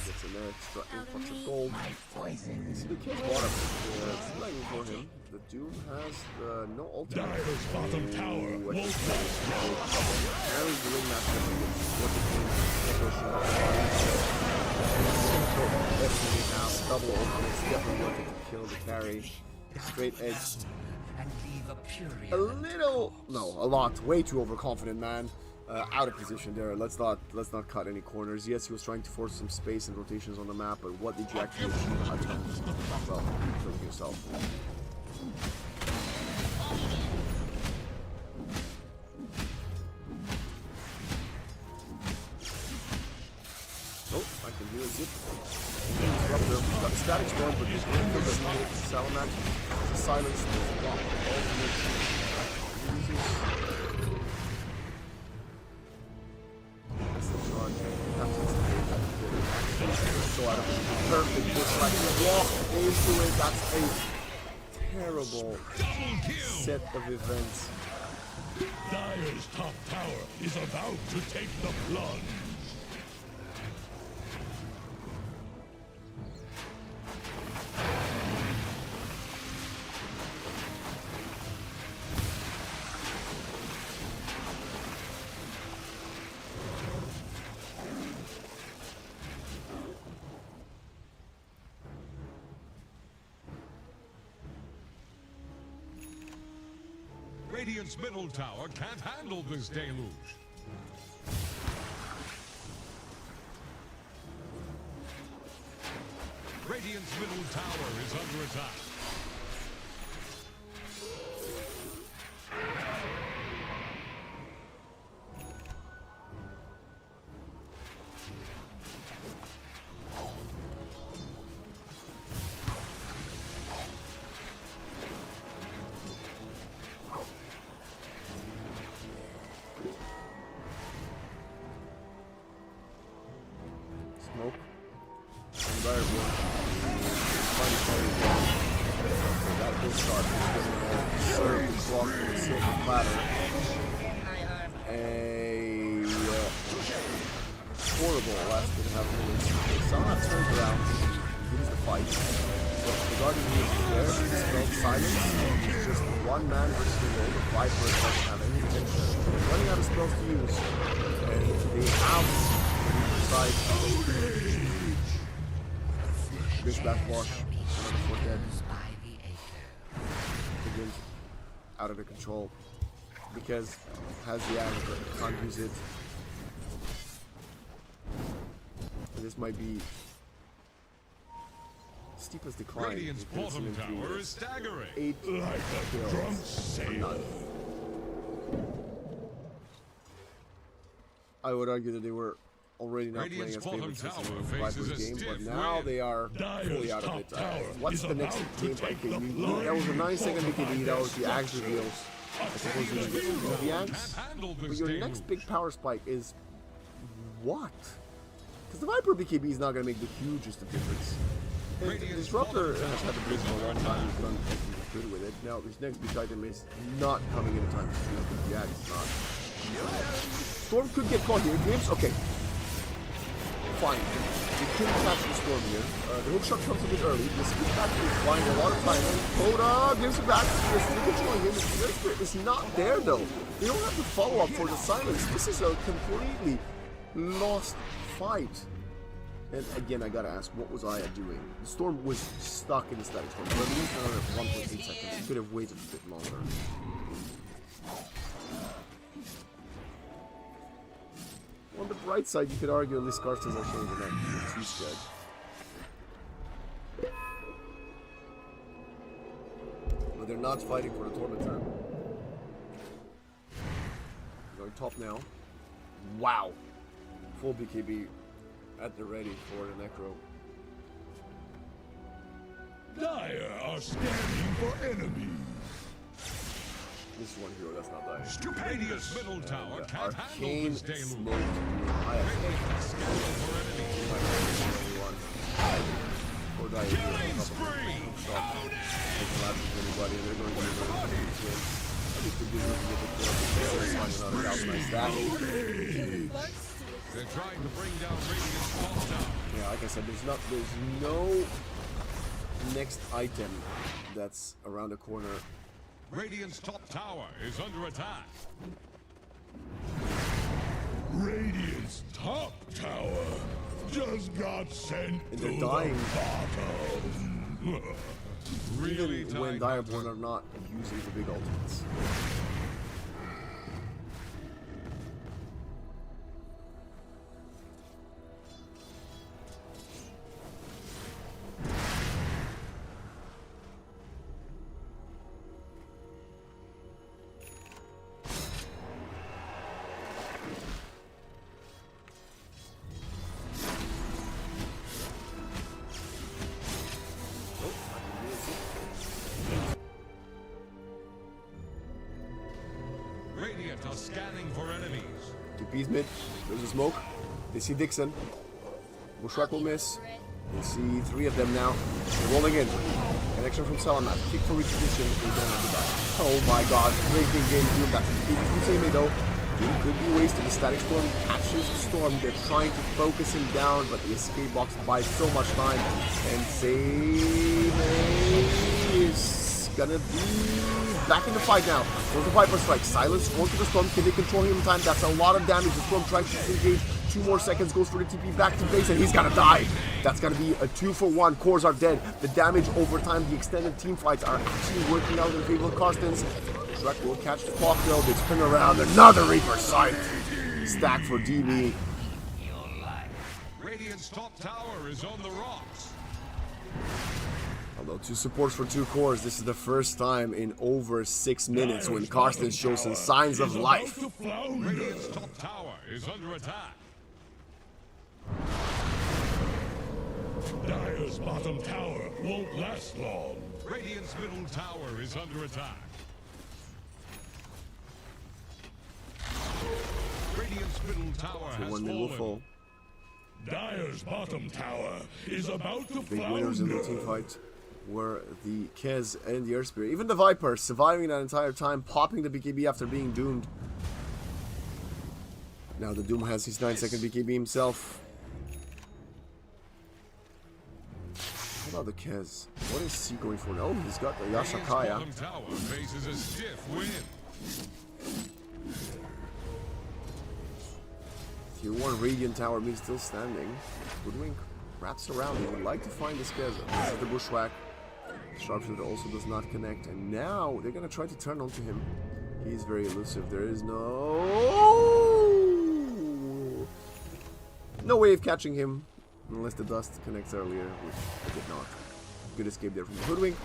Gets an extra influx of gold. You see the kill bottom. It's lagging for him. The Doom has no ultimate. Dire's bottom tower won't last. Now he's the ringmaster. What the team definitely now double ultimates. Definitely worth it to kill the carry. Straight edge. A little, no, a lot. Way too overconfident, man. Out of position there. Let's not cut any corners. Yes, he was trying to force some space and rotations on the map, but what did you actually achieve? Well, you killed yourself. Oh, I can hear a zip. Disruptor. Got a static storm, but he's going to kill the Salamander. It's a silence. So out of perfect, just like walk into it. That's a terrible set of events. Dire's top tower is about to take the plunge. Radiant's middle tower can't handle this deluge. Radiant's middle tower is under attack. Smoke. Fireball. That big start is going to serve the clock with a silver platter. A horrible last 2.5 minutes. Sana turns around, wins the fight. But the Guardian is there, he spelled silence. It's just one man versus the world. The Viper doesn't have any intention. They're running out of spells to use. And they have side. This backwash, another 4 dead. Begins out of the control because has the aggro, can't use it. This might be steepest decline. Radiant's bottom tower is staggering. 8 Like a drunk kills. sailor. I would argue that they were already not playing Radiant's as bottom favorites tower in the faces Viper's a game, but stiff now wind. they are fully out of Top it. tower What's is the next about to game? take Okay, the that was a 9-second plunge. BKB, that was the axe reveals. I suppose you get the axe. Can't handle But this your deluge. next big power spike is what? Because the Viper BKB is not going to make the hugest of difference. And Disruptor has had the blitz for a long time. He's done good with it. Now, his next big item is not coming in time to shoot. Yeah, it's not. Storm could get caught here. Glimpse, okay. Fine. They couldn't catch the Storm here. The hook shot comes a bit early. This is actually flying a lot of time. Coda gives it back. They're still controlling him. The Spirit is not there though. They don't have the follow-up for the silence. This is a completely lost fight. And again, I gotta ask, what was Aya doing? The Storm was stuck in the static storm. For at least another 1.8 seconds. He could have waited a bit longer. On the bright side, you could argue at least Karstens are showing the neck. He's scared. But they're not fighting for the Tormentor. Going top now. Wow. Full BKB at the ready for the Necro. Dire are scanning for enemies. This is one hero that's not dying. Radiant's middle tower can't handle Arcane this deluge. smoke. Scanning for enemies. Or die here. Anybody, and they're going to be very good. At least the dude can get the kill. They're trying to bring down Radiant's top tower. Yeah, like I said, there's no next item that's around the corner. Radiant's top tower is under attack. Radiant's top tower just got sent And to they're dying. the bottom. Really Even when Direborn are not using the big ultimates. Radiant are scanning for enemies. TP's mid. There's a smoke. They see Dixon. Bushwhack will miss. They see three of them now. They're rolling in. Connection from Salamat. Kick for reposition. They don't have to die. Oh my god. Great big game. Doom that. If you say me though, Doom could be wasted. The static storm catches the storm. They're trying to focus him down, but the escape box buys so much time. And Same is gonna be back in the fight now. Goes the Viper Strike. Silence. Going to the Storm. Can they control him in time? That's a lot of damage. The Storm tries to disengage. 2 more seconds. Goes for the TP back to base, and he's gonna die. That's gonna be a 2-for-1. Cores are dead. The damage over time. The extended team fights are actually working out in favor of Karstens. Shrek will catch the clock though. They spin around. Another Reaper Sight. Stack for DB. Radiant's top tower is on the rocks. Although 2 supports for 2 cores, this is the first time in over 6 minutes when Karstens shows some signs of life. Radiant's top tower is under attack. Dire's bottom tower won't last long. Radiant's middle tower is under attack. Radiant's middle tower has 1 mid will fallen. fall. Dire's bottom tower is about to Big winners in the flounder. team fight were the Kez and the Earth Spirit. Even the Viper surviving that entire time, popping the BKB after being doomed. Now the Doom has his 9-second BKB himself. How about the Kez? What is he going for now? Oh, he's got the Radiant's Yashakaya. bottom tower faces a stiff wind. Tier 1 Radiant Tower means still standing. Woodwink wraps around. He would like to find this Kez. This is the Bushwhack. Sharpshooter also does not connect. And now they're going to try to turn onto him. He's very elusive. There is no way of catching him. Unless the dust connects earlier, which it did not. Good escape there from the Hoodwink.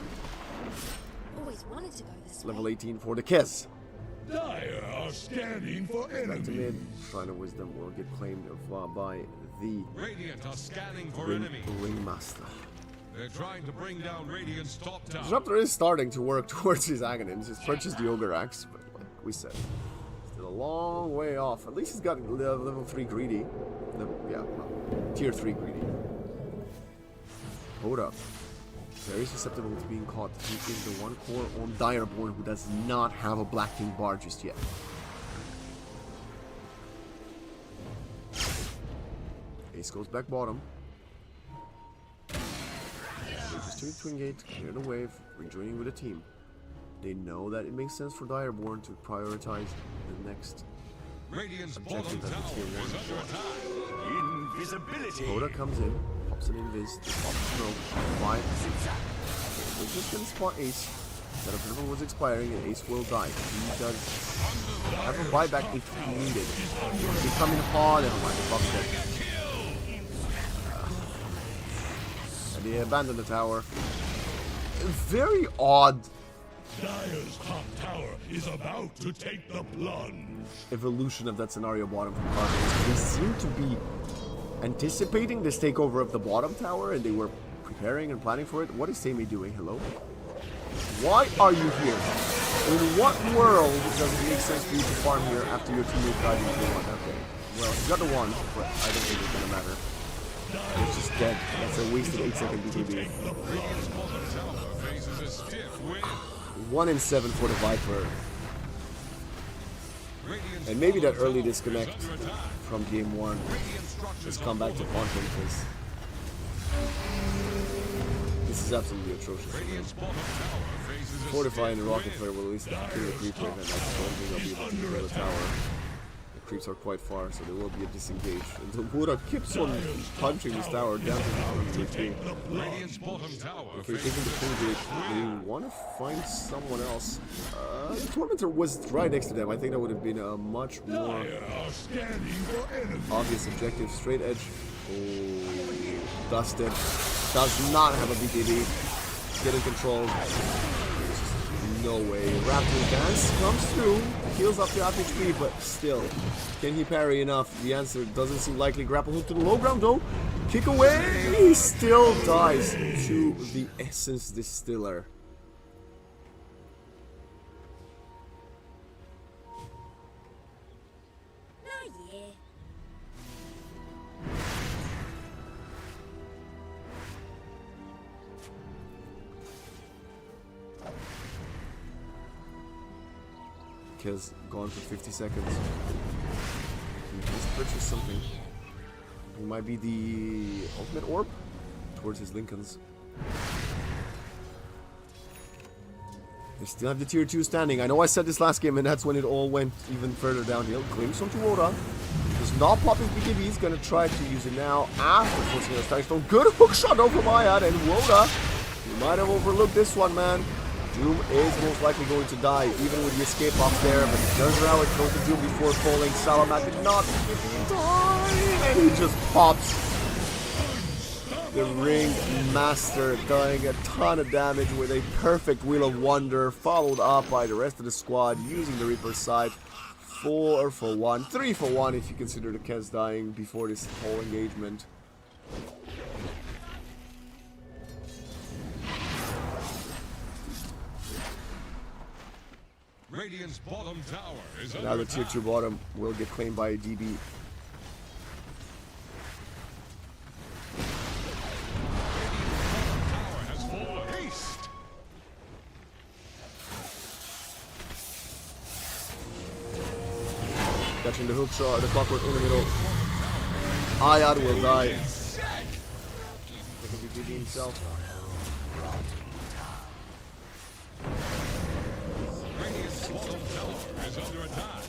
Always wanted to go this Level way. 18 for the Kez. Dire are scanning for Back to mid. enemies. Shrine of Wisdom will get claimed by the Radiant are scanning for enemies. Ringmaster. They're trying to bring down Radiant's top tower. Disruptor is starting to work towards his Aghanims. He's purchased the Ogre Axe, but like we said, still a long way off. At least he's got level 3 greedy. Yeah, well, Tier 3 greedy. Hold up. Very susceptible to being caught. He is the one core on Direborn who does not have a Black King bar just yet. Ace goes back bottom. Just to Twin Gate, clear the wave, rejoining with the team. They know that it makes sense for Direborn to prioritize the next Radiant's bottom objective tower as a tier is 1. under attack. Invisibility. Hoda comes in, pops an invis, pops smoke, 5. We're just gonna spot Ace. That observer was expiring and Ace will die. He does have a buyback if needed. He's coming hard and like fuck that. And they abandon the tower. Very odd Dire's top tower is about to take the plunge. evolution of that scenario bottom from Cardinals. They seem to be anticipating this takeover of the bottom tower and they were preparing and planning for it. What is Sammy doing? Hello? Why are you here? In what world does it make sense for you to farm here after your teammate died in tier 1? Okay. Well, you got the 1, but I don't think it's gonna matter. It's just dead. That's a wasted 8-second BKB. Radiant's bottom tower faces a stiff wind. 1 in 7 for the Viper. Radiant's And maybe that bottom early tower is disconnect under attack. from game 1 Radiant structures has are come back to haunt him because this is absolutely atrocious. Radiant's bottom tower faces a Fortify and stiff the Rocket wind. Flare will at least kill the creep wave, and I just don't think they'll be able to kill the tower. The creeps are quite far, so there will be a disengage. And the Buddha keeps on punching this tower down to the tier 2. Radiant's bottom tower If we're faces taking the Twin Gate, we want to find someone else. The Tormentor was right next to them. I think that would have been a much more Dire are scanning for enemies. obvious objective. Straight edge. Oh, dusted. Does not have a BKB. Getting controlled. No way. Raptor dance comes through. Heals up to half HP, but still. Can he parry enough? The answer doesn't seem likely. Grapple hook to the low ground though. Kick away. He still dies to the Essence Distiller. Oh, yeah. Because gone for 50 seconds. He just purchased something. It might be the ultimate orb towards his Lincolns. They still have the tier 2 standing. I know I said this last game and that's when it all went even further downhill. Glimpse onto Woda. Does not pop his BKB. He's going to try to use it now after forcing a Starry Stone. Good hook shot over Mayad and Woda. You might have overlooked this one, man. Doom is most likely going to die, even with the escape off there, but he turns around and throws the Doom before falling. Salamat did not give him time, and he just pops the Ring Master, doing a ton of damage with a perfect Wheel of Wonder, followed up by the rest of the squad using the Reaper's Sight. 4 for 1, 3 for 1 if you consider the Kez dying before this whole engagement. Radiant's bottom tower is Now under the tier attack. 2 bottom will get claimed by a DB. Tower has fallen. Haste. Catching the hook shot, the clockwork in the middle. Ayad will die. Taking BKB himself. Radiant's bottom tower is under attack.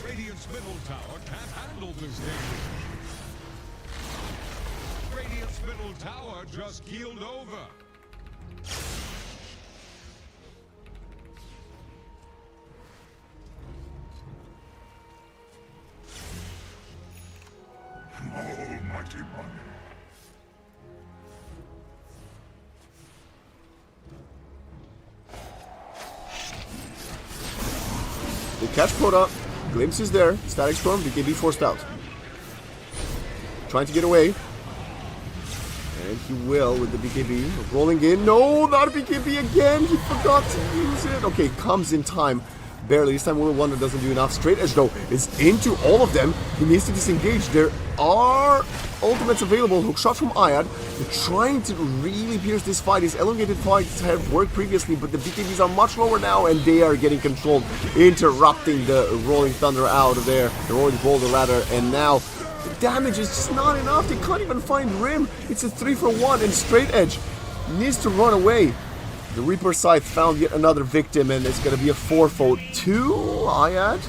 Radiant's middle tower can't handle this damage. Radiant's middle tower just keeled over. Almighty one. They catch Coda. Glimpse is there. Static Storm. BKB forced out. Trying to get away. And he will with the BKB. Rolling in. No, not a BKB again. He forgot to use it. Okay, comes in time. Barely. This time Will Wonder doesn't do enough. Straight Edge though is into all of them. He needs to disengage. There are ultimates available. Hook shot from Ayad. They're trying to really pierce this fight. These elongated fights have worked previously, but the BKBs are much lower now and they are getting controlled, interrupting the Rolling Thunder out of there. The Rolling Boulder rather, and now the damage is just not enough. They can't even find Rim. It's a 3-for-1 and Straight Edge needs to run away. The Reaper Scythe found yet another victim, and it's going to be a 4-fold to Ayad.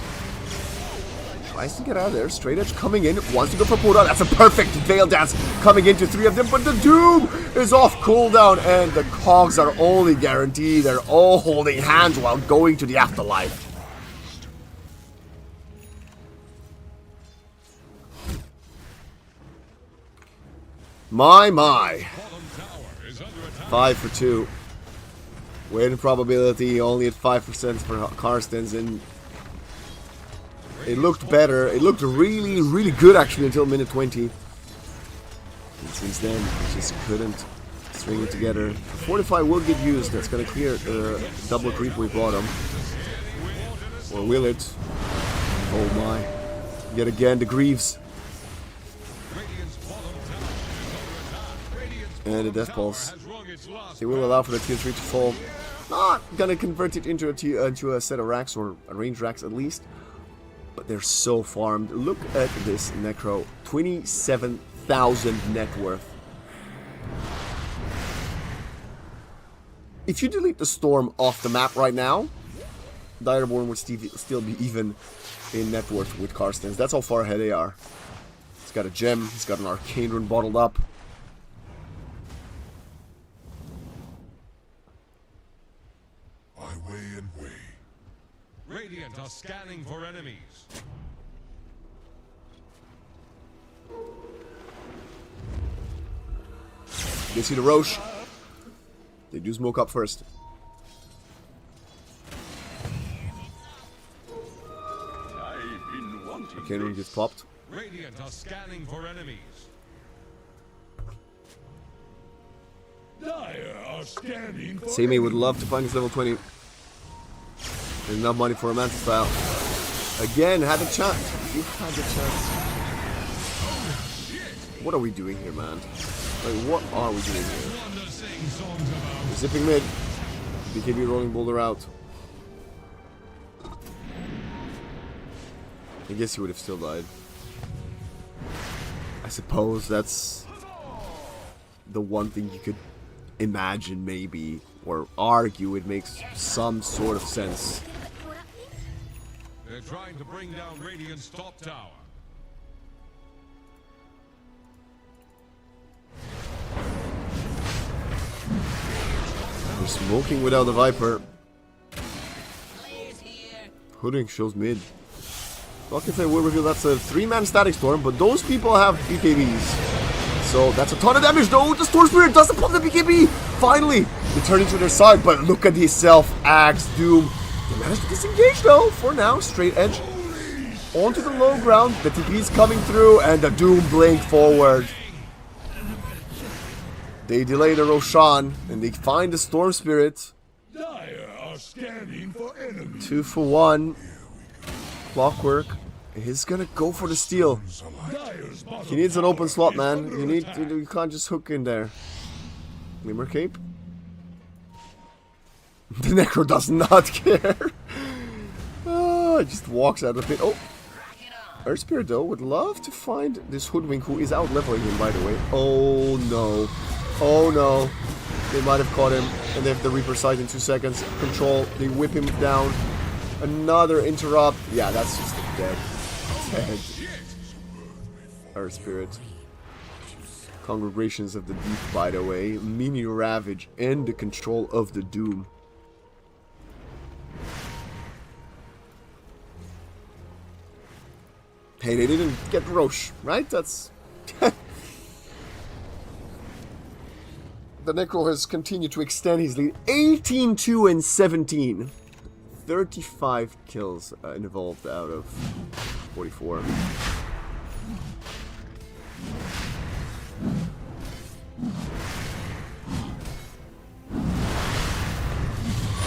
Tries to get out of there. Straight Edge coming in. Wants to go for Poda. That's a perfect Veil Dance coming into 3 of them, but the Doom is off cooldown, and the Cogs are only guaranteed. They're all holding hands while going to the afterlife. My. 5 for 2. Win probability only at 5% for Karstens, and it looked better. It looked really, really good actually until minute 20. And since then, we just couldn't string it together. 45 will get used. That's going to clear the double creep we brought him. Or will it? Oh my. Yet again, the Greaves. And the Death Pulse. They will allow for the tier 3 to fall. Not gonna convert it into a set of racks, or a range racks at least. But they're so farmed. Look at this Necro. 27,000 net worth. If you delete the Storm off the map right now, Direborn would still be even in net worth with Karstens. That's how far ahead they are. He's got a gem, he's got an Arcane Rune bottled up. Radiant are scanning for enemies. They see the Roche. They do smoke up first. Arcane Rune gets popped. Radiant are scanning for enemies. Dire are scanning for Seimei would love to find his level 20. There's enough money for a Manta style. Again, had a chance. You had a chance. What are we doing here, man? Like, what are we doing here? We're zipping mid. BKB rolling boulder out. I guess he would have still died. I suppose that's the one thing you could imagine, maybe, or argue it makes some sort of sense. They're trying to bring down Radiant's top tower. They're smoking without the Viper. Hooding shows mid. Rocketflare will reveal that's a 3-man static storm, but those people have BKBs. So that's a ton of damage though. The Storm Spirit doesn't pop the BKB. Finally, they turn into their side, but look at his self-axe Doom. They managed to disengage though, for now. Straight Edge onto the low ground. The TP is coming through, and the Doom blink forward. They delay the Roshan, and they find the Storm Spirit. Dire are scanning for enemies. 2 for 1. Clockwork. He's gonna go for the steal. He needs an open slot, man. You can't just hook in there. Glimmer Cape. The Necro does not care. It just walks out of it. Oh, Earth Spirit though would love to find this Hoodwink, who is out leveling him, by the way. Oh no. Oh no. They might have caught him, and they have the Reaper Sight in 2 seconds. Control. They whip him down. Another interrupt. Yeah, that's just dead. Dead. Earth Spirit. Congregations of the Deep, by the way. Mini Ravage and the control of the Doom. Hey, they didn't get Roche, right? That's... The Necro has continued to extend his lead. 18-2 and 17. 35 kills involved out of 44.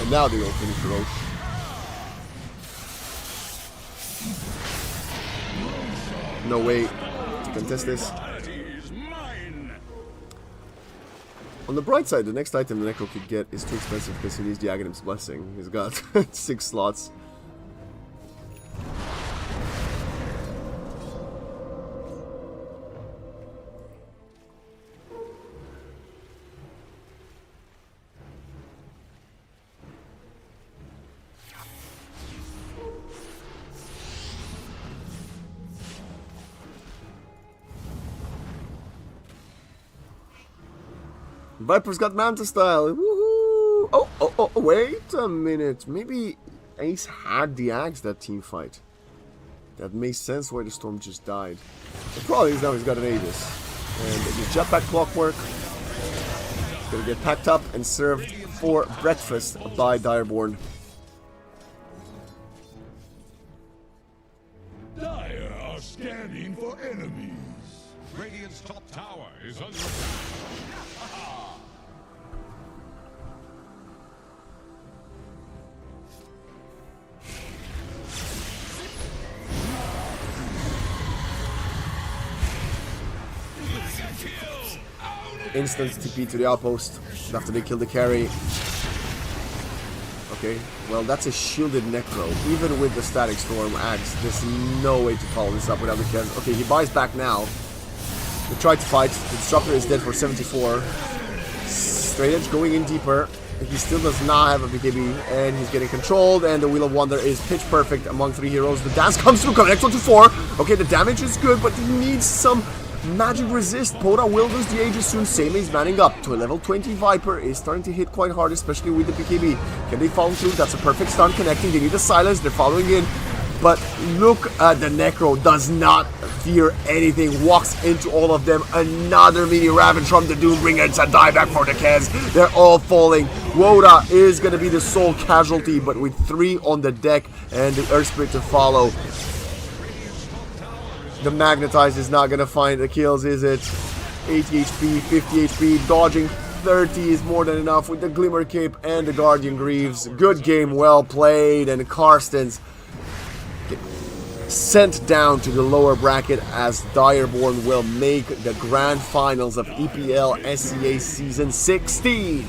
And now they will finish Roche. no way to contest this. Is mine. On the bright side, the next item the Necro could get is too expensive because he needs the Aghanim's Blessing. He's got 6 slots. Viper's got Manta style. Woohoo! Oh, wait a minute. Maybe Ace had the Axe that team fight. That makes sense why the Storm just died. The problem is now he's got an Aegis. And the jetpack clockwork is gonna get packed up and served for breakfast by Direborn. Dire are scanning for enemies. Radiant's top tower is under attack. Instant TP to the outpost after they kill the carry. Okay, well that's a shielded Necro. Even with the Static Storm Axe, there's no way to follow this up without the Ken. Okay, he buys back now. They tried to fight. The Disruptor is dead for 74. Straight Edge going in deeper. He still does not have a BKB, and he's getting controlled, and the Wheel of Wonder is pitch perfect among 3 heroes. The dance comes through, connects on to 4. Okay, the damage is good, but he needs some magic resist. Poda will lose the Aegis soon. Same is manning up to a level 20 Viper. Is starting to hit quite hard, especially with the BKB. Can they follow through? That's a perfect stun connecting. They need the silence. They're following in. But look at the Necro. Does not fear anything. Walks into all of them. Another mini Ravage from the Doombringer. It's a dieback for the Kez. They're all falling. Woda is going to be the sole casualty, but with 3 on the deck and the Earth Spirit to follow. The Magnetize is not going to find the kills, is it? 80 HP, 50 HP, dodging 30 is more than enough with the Glimmer Cape and the Guardian Greaves. Good game, well played, and Karstens sent down to the lower bracket as Direborn will make the grand finals of EPL SCA Season 16.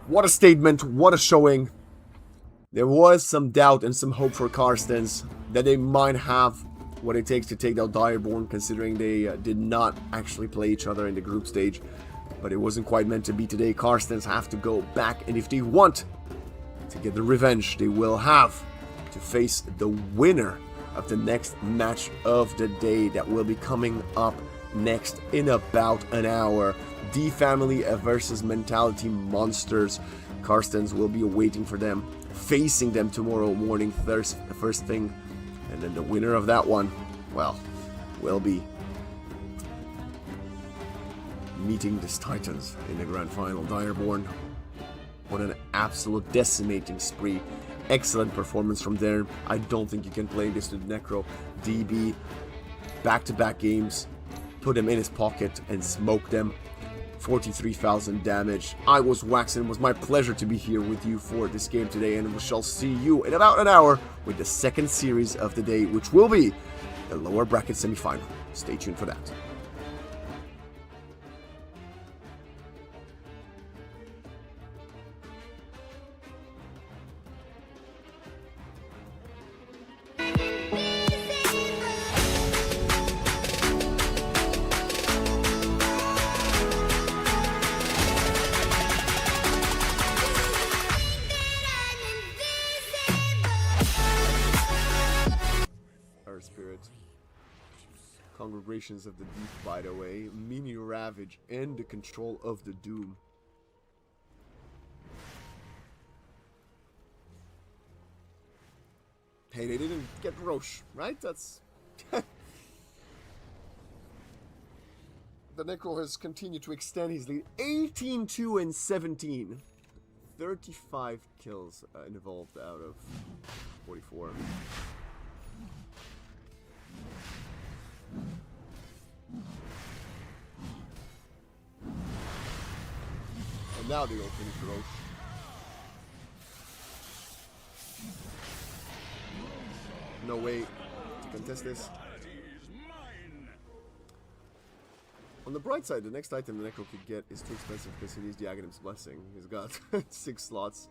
What a statement, what a showing. There was some doubt and some hope for Karstens that they might have what it takes to take down Direborn, considering they did not actually play each other in the group stage. But it wasn't quite meant to be today. Karstens have to go back, and if they want to get the revenge, they will have to face the winner of the next match of the day that will be coming up next in about an hour. D Family versus Mentality Monsters. Karstens will be waiting for them, facing them tomorrow morning, first thing. And then the winner of that one, well, will be meeting these Titans in the grand final. Direborn on an absolute decimating spree. Excellent performance from there. I don't think you can play this to Necro. DB, back-to-back games, put him in his pocket and smoke them. 43,000 damage. I was Waxen. It was my pleasure to be here with you for this game today, and we shall see you in about an hour with the second series of the day, which will be the lower bracket semifinal. Stay tuned for that. Congregations of the Deep, by the way, mini Ravage, and the control of the Doom. Hey, they didn't get Roche, right? That's... The Necro has continued to extend his lead. 18-2 and 17. 35 kills involved out of 44. And now they will finish Roche. no way to contest this. On the bright side, the next item the Necro could get is too expensive because he needs the Aghanim's Blessing. He's got 6 slots.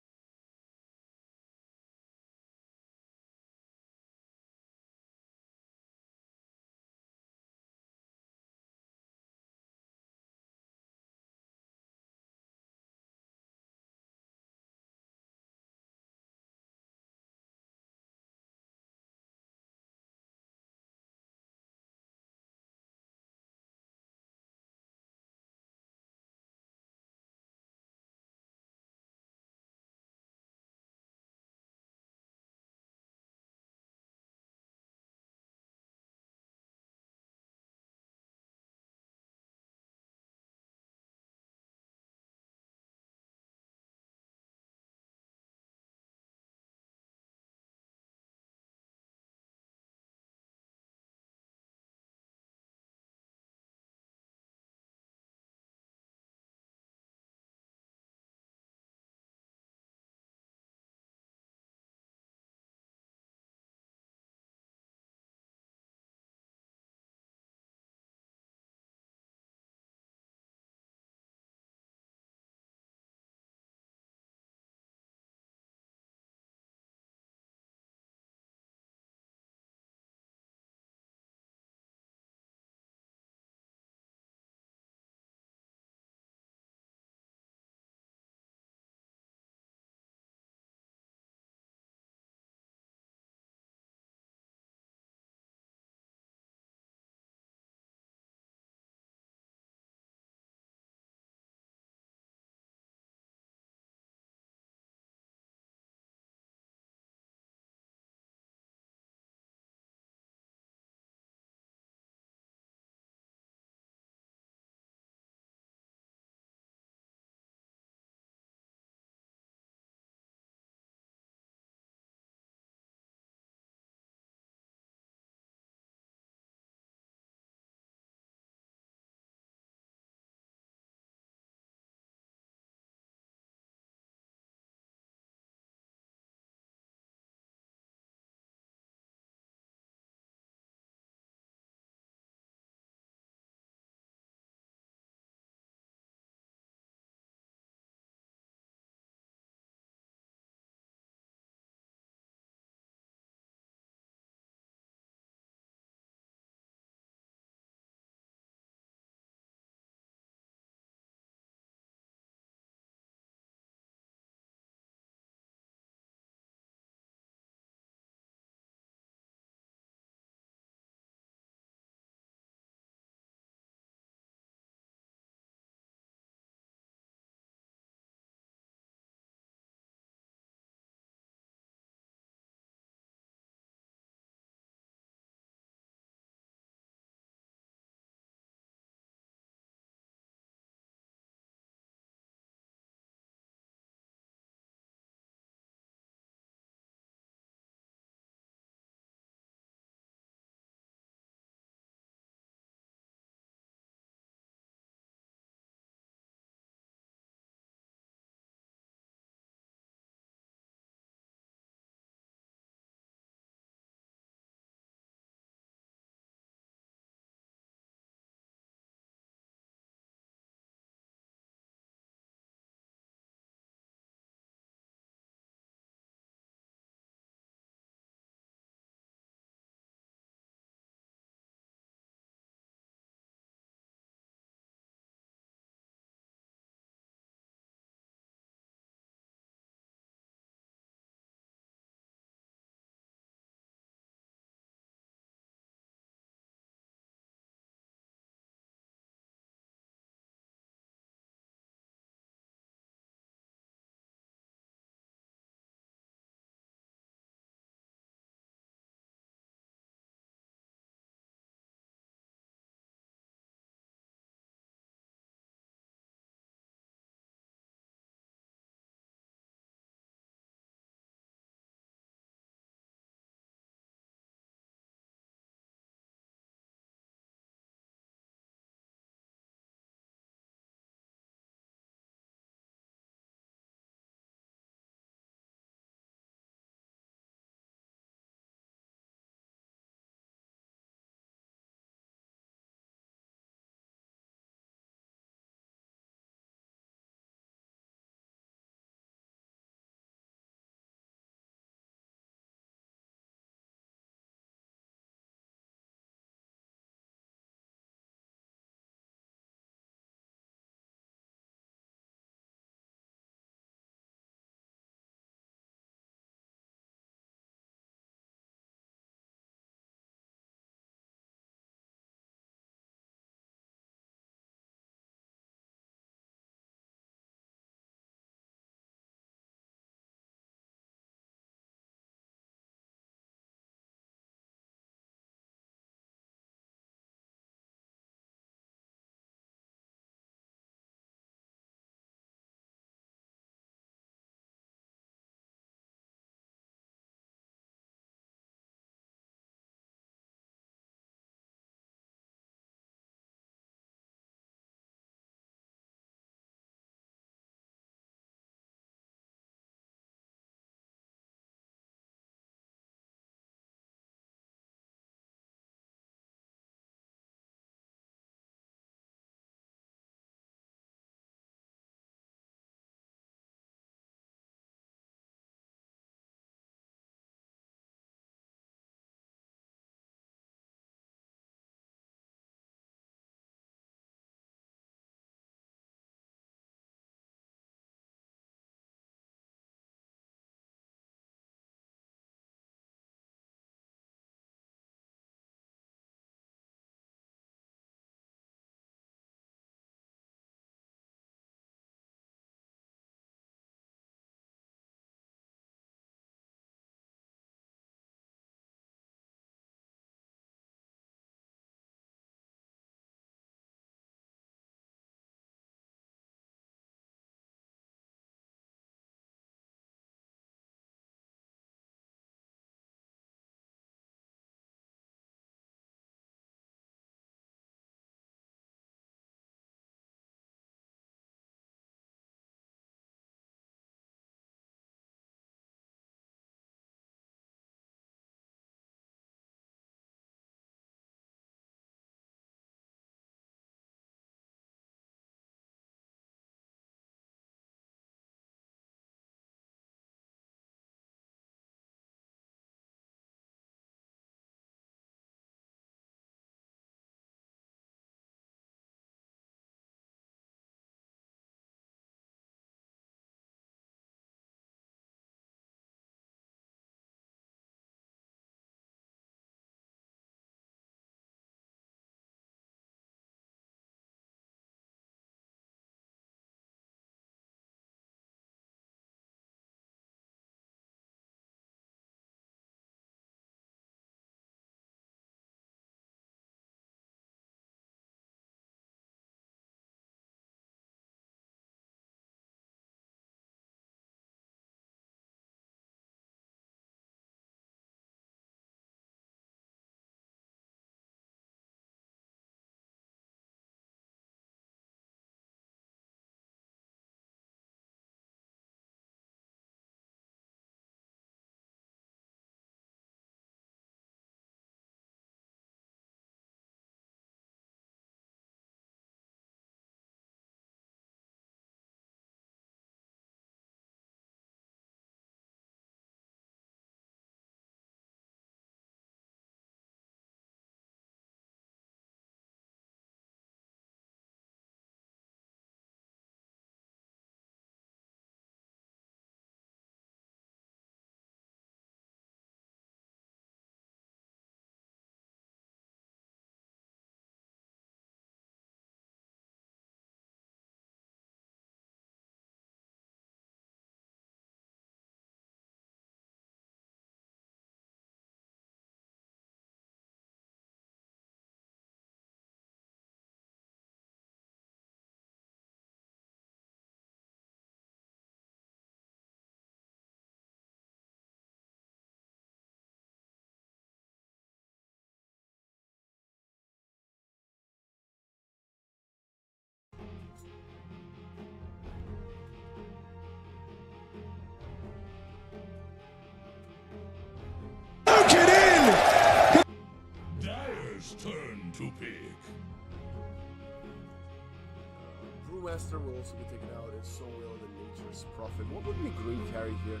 Master will also be taken out, and so will the Nature's Prophet. What would be a great carry here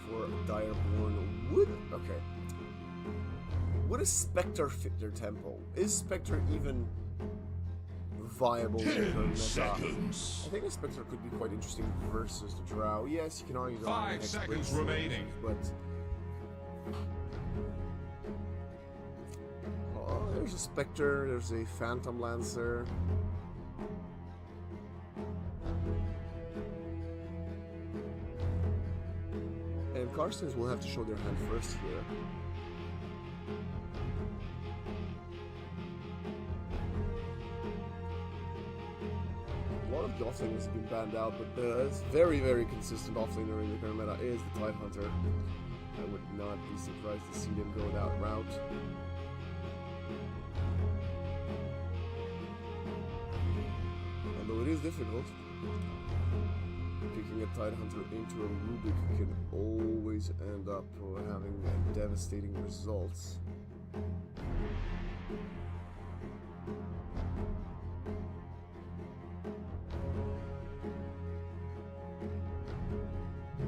for Direborn? Would a Spectre fit their tempo? Is Spectre even viable in the 10 meta? seconds. I think a Spectre could be quite interesting versus the Drow. Yes, you can argue that 5 seconds remaining. but there's a Spectre, there's a Phantom Lancer. And Carstens will have to show their hand first here. A lot of the offlaners have been banned out, but the very, very consistent offlaner in the current meta is the Tidehunter. I would not be surprised to see them go that route. Although it is difficult, picking a Tidehunter into a Rubik can always end up having devastating results.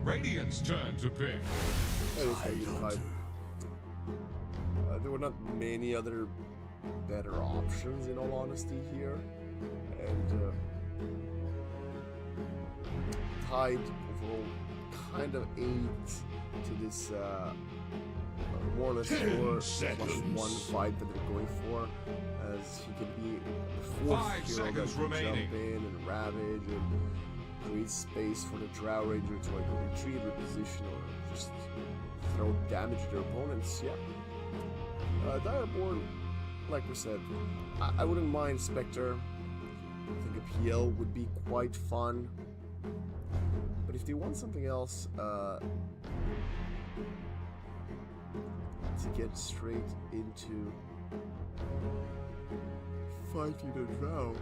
Radiant's turn to pick. That is how you decide. There were not many other better options, in all honesty, here. And Tide overall kind of aids to this more or less 4+1 fight that they're going for, as he can be the fourth 5 hero that seconds can remaining. jump in and ravage and create space for the Drow Ranger to like retreat, reposition, or just throw damage to their opponents. Yeah. Direborn, like we said, I wouldn't mind Spectre. I think a PL would be quite fun. But if they want something else to get straight into fighting the Drow,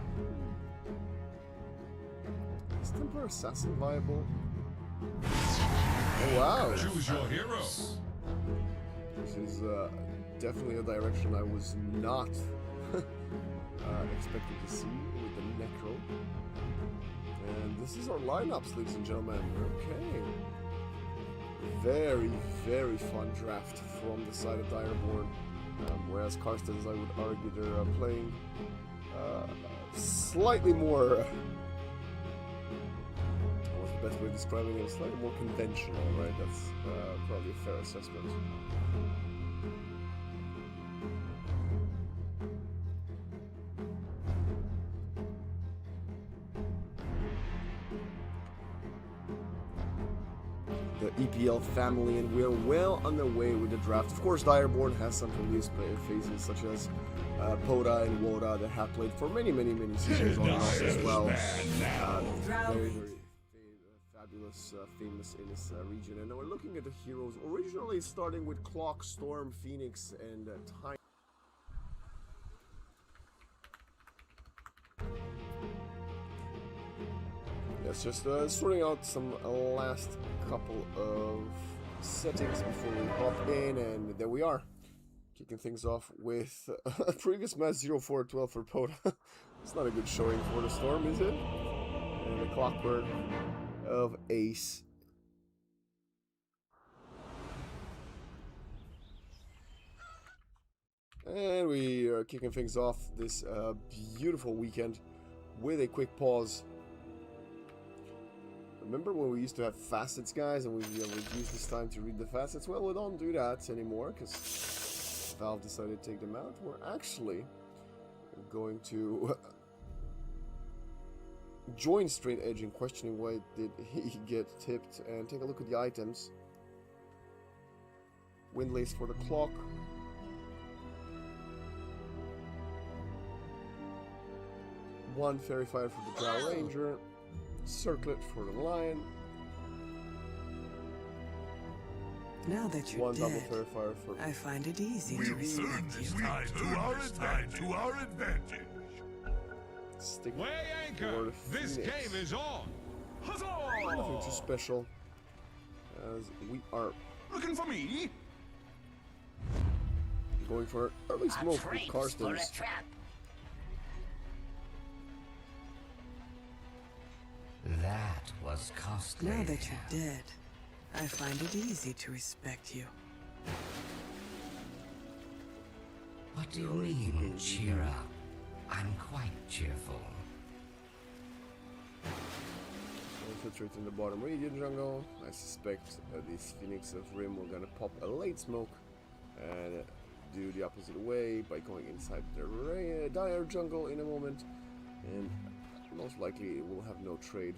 is Templar Assassin viable? Oh wow! Choose your hero. This is definitely a direction I was not expected to see with the Necro. And this is our lineups, ladies and gentlemen. Okay. Very, very fun draft from the side of Direborn. Whereas Carstens, I would argue, they're playing slightly more. What's the best way of describing it? Slightly more conventional, right? That's probably a fair assessment. The EPL family, and we're well on the way with the draft. Of course, Direborn has some familiar faces such as Poda and Woda that have played for many seasons on us as well. Very fabulous, famous in this region. And we're looking at the heroes, originally starting with Clock, Storm, Phoenix, and Time. Yes, just sorting out some last couple of settings before we hop in, and there we are. Kicking things off with a previous match 0-4-12 for Poda. It's not a good showing for the Storm, is it? And the Clockwork of Ace. And we are kicking things off this beautiful weekend with a quick pause. Remember when we used to have facets, guys, and we would use this time to read the facets? Well, we don't do that anymore because Valve decided to take them out. We're actually going to join Straight Edge in questioning why did he get tipped, and take a look at the items. Windlace for the clock. One Fairy Fire for the Drow Ranger. Circlet for the Lion. Now that you're One double dead, Fairy Fire for I find it easy to We'll respect turn this you. tide to our advantage. Stick Weigh for anchor. the This Phoenix. game is on. Nothing too special, as we are Looking for me? going for early smoke with For a Carstens. trap. That was costly. Now that you're dead, I find it easy to respect you. What do you mean, cheer up? I'm quite cheerful. Infiltrate in the bottom radiant jungle. I suspect these Phoenix of Rim were gonna pop a late smoke and do the opposite way by going inside the dire jungle in a moment, and most likely it will have no trade.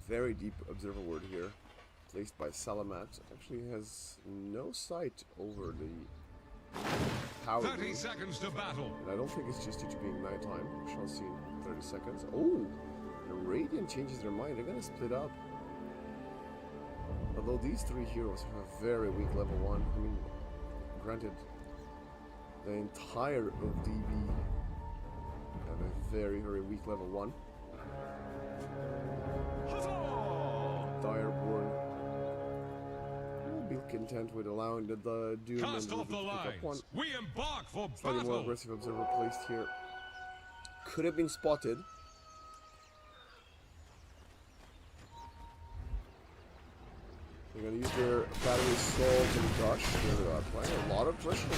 Very deep observer ward here, placed by Salamat. Actually has no sight over the power 30 room. seconds to battle. And I don't think it's just due to being nighttime. We shall see in 30 seconds. Oh! The Radiant changes their mind. They're gonna split up. Although these three heroes have very weak level 1. I mean, granted, the entire of DB have a very, very weak level 1. Direborn will be content with allowing the Doom Cast and off the pick up one. lines. We embark for Slightly more battle. aggressive observer placed here. Could have been spotted. They're going to use their battery assault and gush. They're applying a lot of pressure on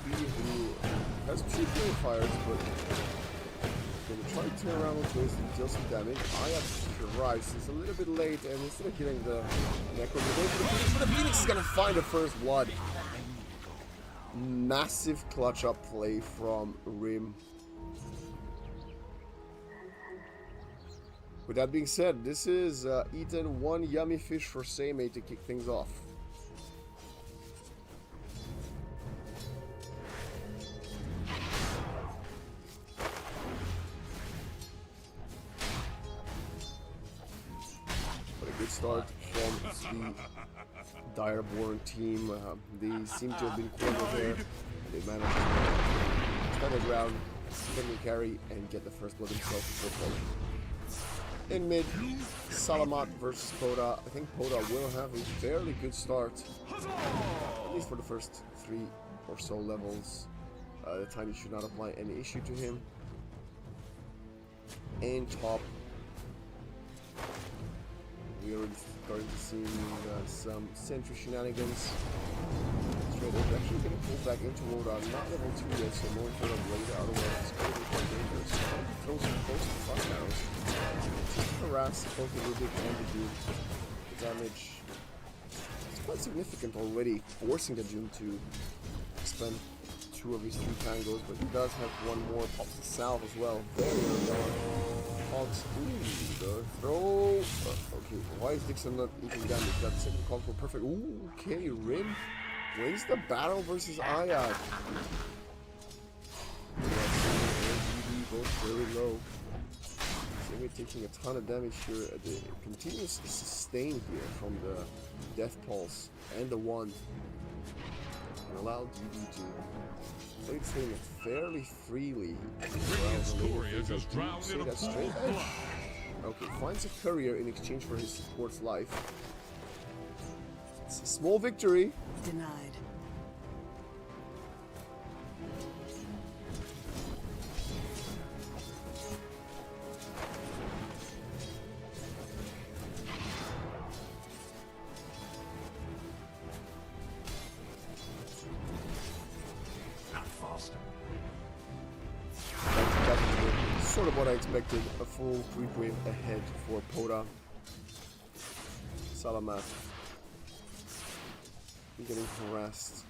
DB, who has 2 purifiers, but going to try to turn around with this and deal some damage. Ayat arrives. He's a little bit late, and instead of killing the Necro, the Phoenix is going to find the first blood. Massive clutch up play from Rim. With that being said, this is eaten one yummy fish for Seimei to kick things off. But a good start from the Direborn team. They seem to have been cornered there. They managed to stand their ground, secondary carry, and get the first blood themselves before falling. In mid, Salamat versus Poda. I think Poda will have a fairly good start, at least for the first 3 or so levels. The Tiny should not apply any issue to him. And top, we already starting to see some sentry shenanigans. Straight up, actually getting pulled back into Roda, not level 2 yet, so more in front of Blade out of the way. It's going to be quite dangerous. Throw some close to fast arrows. Just harass both the Rubik and the Doom. The damage is quite significant already, forcing the Doom to spend 2 of his 3 tangos, but he does have one more. Pops the salve as well. Very early on. Hogs, ooh, the throw. Okay, why is Dixon not eating damage? That second call for perfect. Ooh, okay, Rim wins the battle versus Ayat. Both very low. We're taking a ton of damage here. The continuous sustain here from the Death Pulse and the 1 and allow DB to play this thing fairly freely. Radiant's courier just drowned in a That pool straight of edge. blood. Okay, finds a courier in exchange for his support's life. It's a small victory. Denied. That's sort of what I expected. A full creep wave ahead for Poda. Salamat getting harassed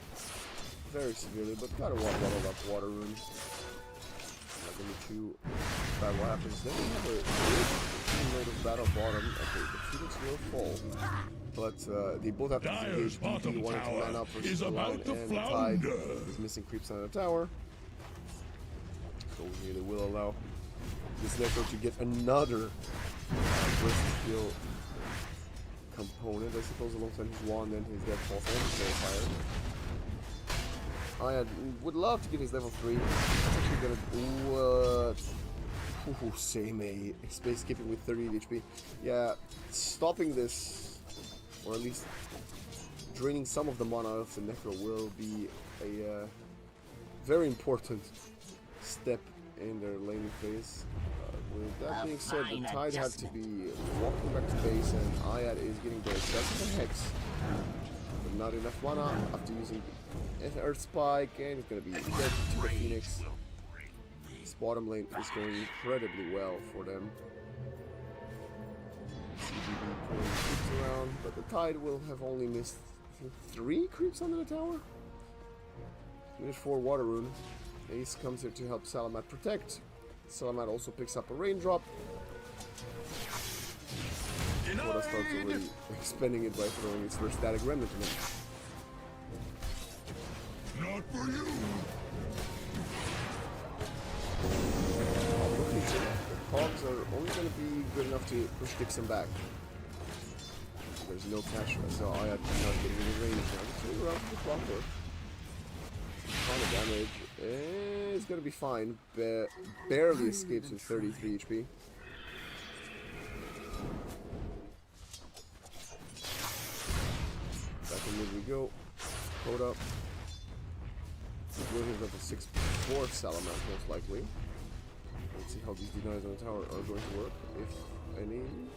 very severely, but got a bottled up water rune. Not gonna be too bad what happens. Then we have a good load of battle bottom. Okay, the Phoenix will fall. But they both have to Dire's disengage. DP bottom wanting to man tower up versus is the line, about to and the Tide flounder. is missing creeps on the tower. So here they will allow this Necro to get another burst skill component, I suppose, alongside his wand and his Death Pulse and his Soulfire. I would love to get his level 3. It's actually gonna do Seimei space skipping with 38 HP. Yeah, stopping this, or at least draining some of the mana of the Necro, will be a very important step in their laning phase. With that being said, the Tide had to be walking back to base, and Ayad is getting buried. That's the Hex. But not enough mana after using an Earth Spike, and it's going to be dead to the Phoenix. This bottom lane is going incredibly well for them. CBB pulling creeps around, but the Tide will have only missed, I think, 3 creeps under the tower. Unit 4 Water Rune. Ace comes here to help Salamat protect. Salamat also picks up a raindrop. Koda starts already expending it by throwing its first static remnant to him. Not for you. The Cogs are only going to be good enough to push Dixon back. There's no catch, so Ayad not getting any range now. Just swing around to the clockwork. Ton of damage. It's gonna be fine. Barely escapes with 33 HP. Back in mid we go. Koda. We'll hit up a 6-4 Salamat most likely. Let's see how these denies on the tower are going to work, if anything.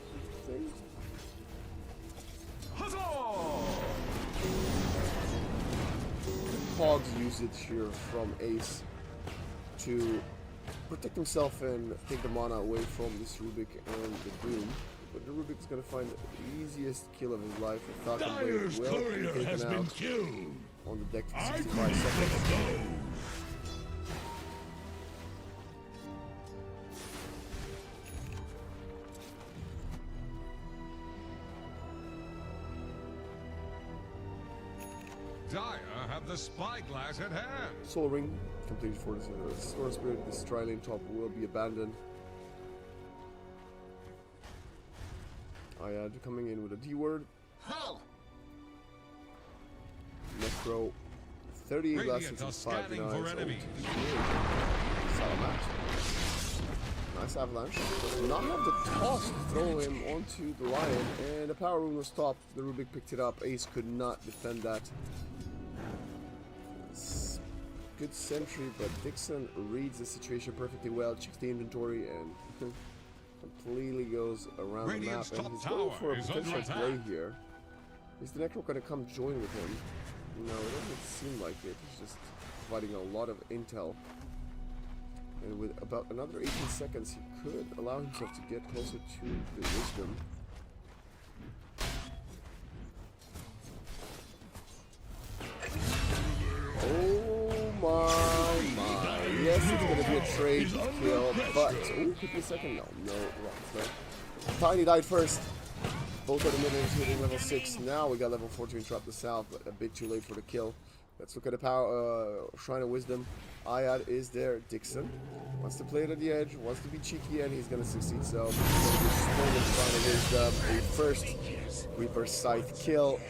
Cogs usage here from Ace to protect himself and take the mana away from this Rubik and the Doom. But the Rubik is going to find the easiest kill of his life. The Falcon Blade will be taken out on the deck for 65 seconds. Dire have the spyglass at hand. Soul Ring completed for the Storm Spirit. This Trilane top will be abandoned. Ayad coming in with a D word. Necro. 38 lessons and 5 denies. Salamat. Nice avalanche. Does not have the toss to throw him onto the Lion, and the power rune was stopped. The Rubik picked it up. Ace could not defend that. Good sentry, but Dixon reads the situation perfectly well, checks the inventory, and completely goes around the map. And he's going for a potential play here. Is the Necro going to come join with him? No, it doesn't seem like it. He's just providing a lot of intel. And with about another 18 seconds, he could allow himself to get closer to the Wisdom. Oh my. Yes, it's going to be a trade kill, but... Oh, could be a second. No, wrong. Tiny died first. Both of the minions hitting level 6. Now we got level 4 to interrupt the south, but a bit too late for the kill. Let's look at the power, Shrine of Wisdom. Ayad is there. Dixon wants to play it at the edge, wants to be cheeky, and he's going to succeed. So, Shrine of Wisdom, a first Reaper Scythe kill.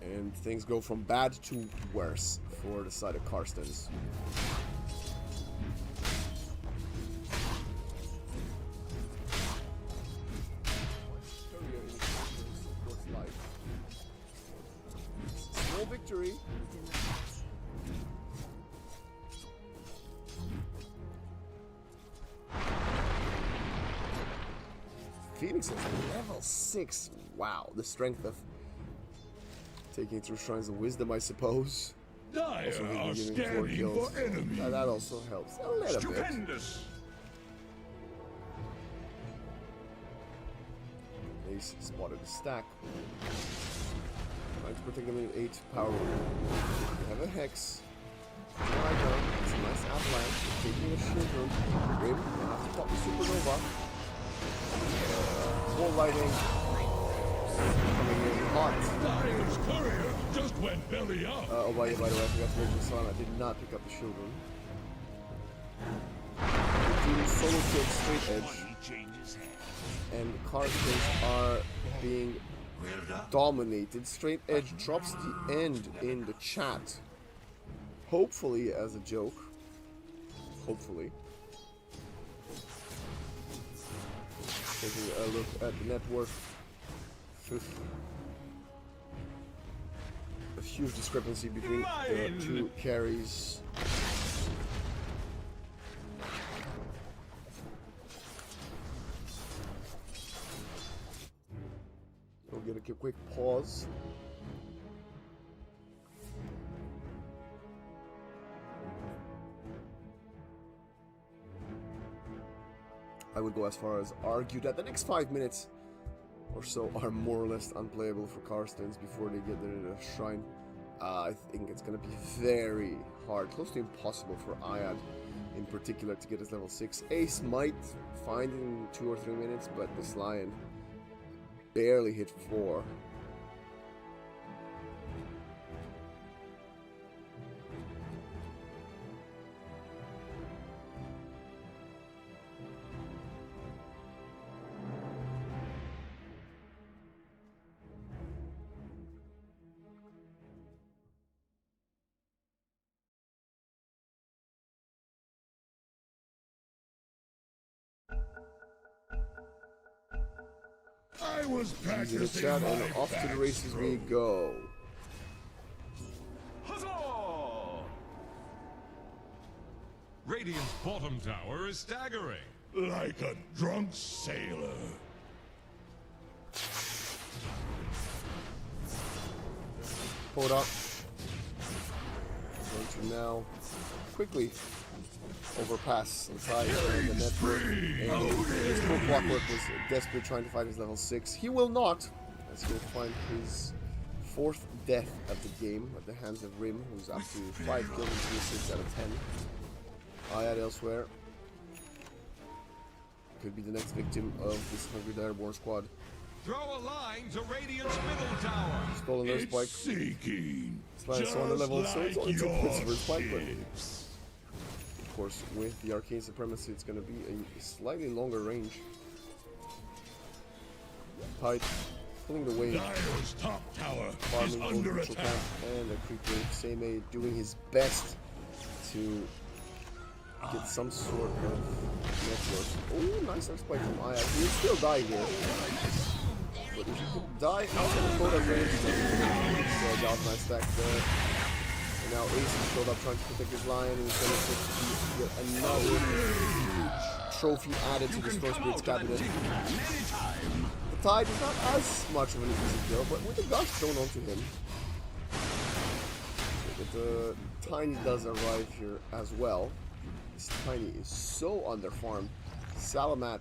And things go from bad to worse for the side of Karstens. Small victory. Phoenix is level 6. Wow, the strength of taking through Shrines of Wisdom, I suppose. Dire Also are giving scanning 4 kills. for enemies. That also helps a little bit. Ace spotted a stack. Trying to protect them with 8 power. We have a Hex. It's a nice avalanche. Taking a shield room. Rim. Have to pop the supernova. Wall lighting. Coming in hot. Dire's courier just went belly up. Oh, by the way, I forgot to mention Son. I did not pick up the shield room. The solo killed straight edge. And Karstens are being dominated. Straight edge drops the end in the chat. Hopefully as a joke. Hopefully. Taking a look at the net worth. A huge discrepancy between the two carries. Get a quick pause. I would go as far as argue that the next 5 minutes or so are more or less unplayable for Karstens before they get their shrine. I think it's going to be very hard, close to impossible for Ayad in particular to get his level 6. Ace might find in 2 or 3 minutes, but this Lion barely hit 4. I was Easy to practicing chat, my and off to the races we go. Huzzah! Radiant's bottom tower is staggering. like a drunk sailor. Hold up. Going to now quickly overpass the side and the network. And his full clockwork was desperate trying to find his level 6. He will not, as he'll find his 4th death of the game at the hands of Rim, who's up to 5 kills and 6 out of 10. Ayad elsewhere. Could be the next victim of this Hungry Airborne squad. Throw a line to Radiant's middle tower. Stolen their spike. Seeking. Slide on the level, so it's only 2 points for his spike, but ships. of course, with the Arcane Supremacy, it's going to be a slightly longer range. Tide pulling the wave, Dire's top tower is farming both under neutral attack. camp and a creep wave. Seimei doing his best to get some sort of network. Oh, nice air spike from Ayad. He will still die here. But if you could die out of the quota range, so Galvanized stack there. And now Ace has showed up trying to protect his lion, and he's going to get another trophy added to this First Spirit's cabinet. The Tide is not as much of an easy kill, but with the Gush thrown onto him, the Tiny does arrive here as well. This Tiny is so underfarmed. Salamat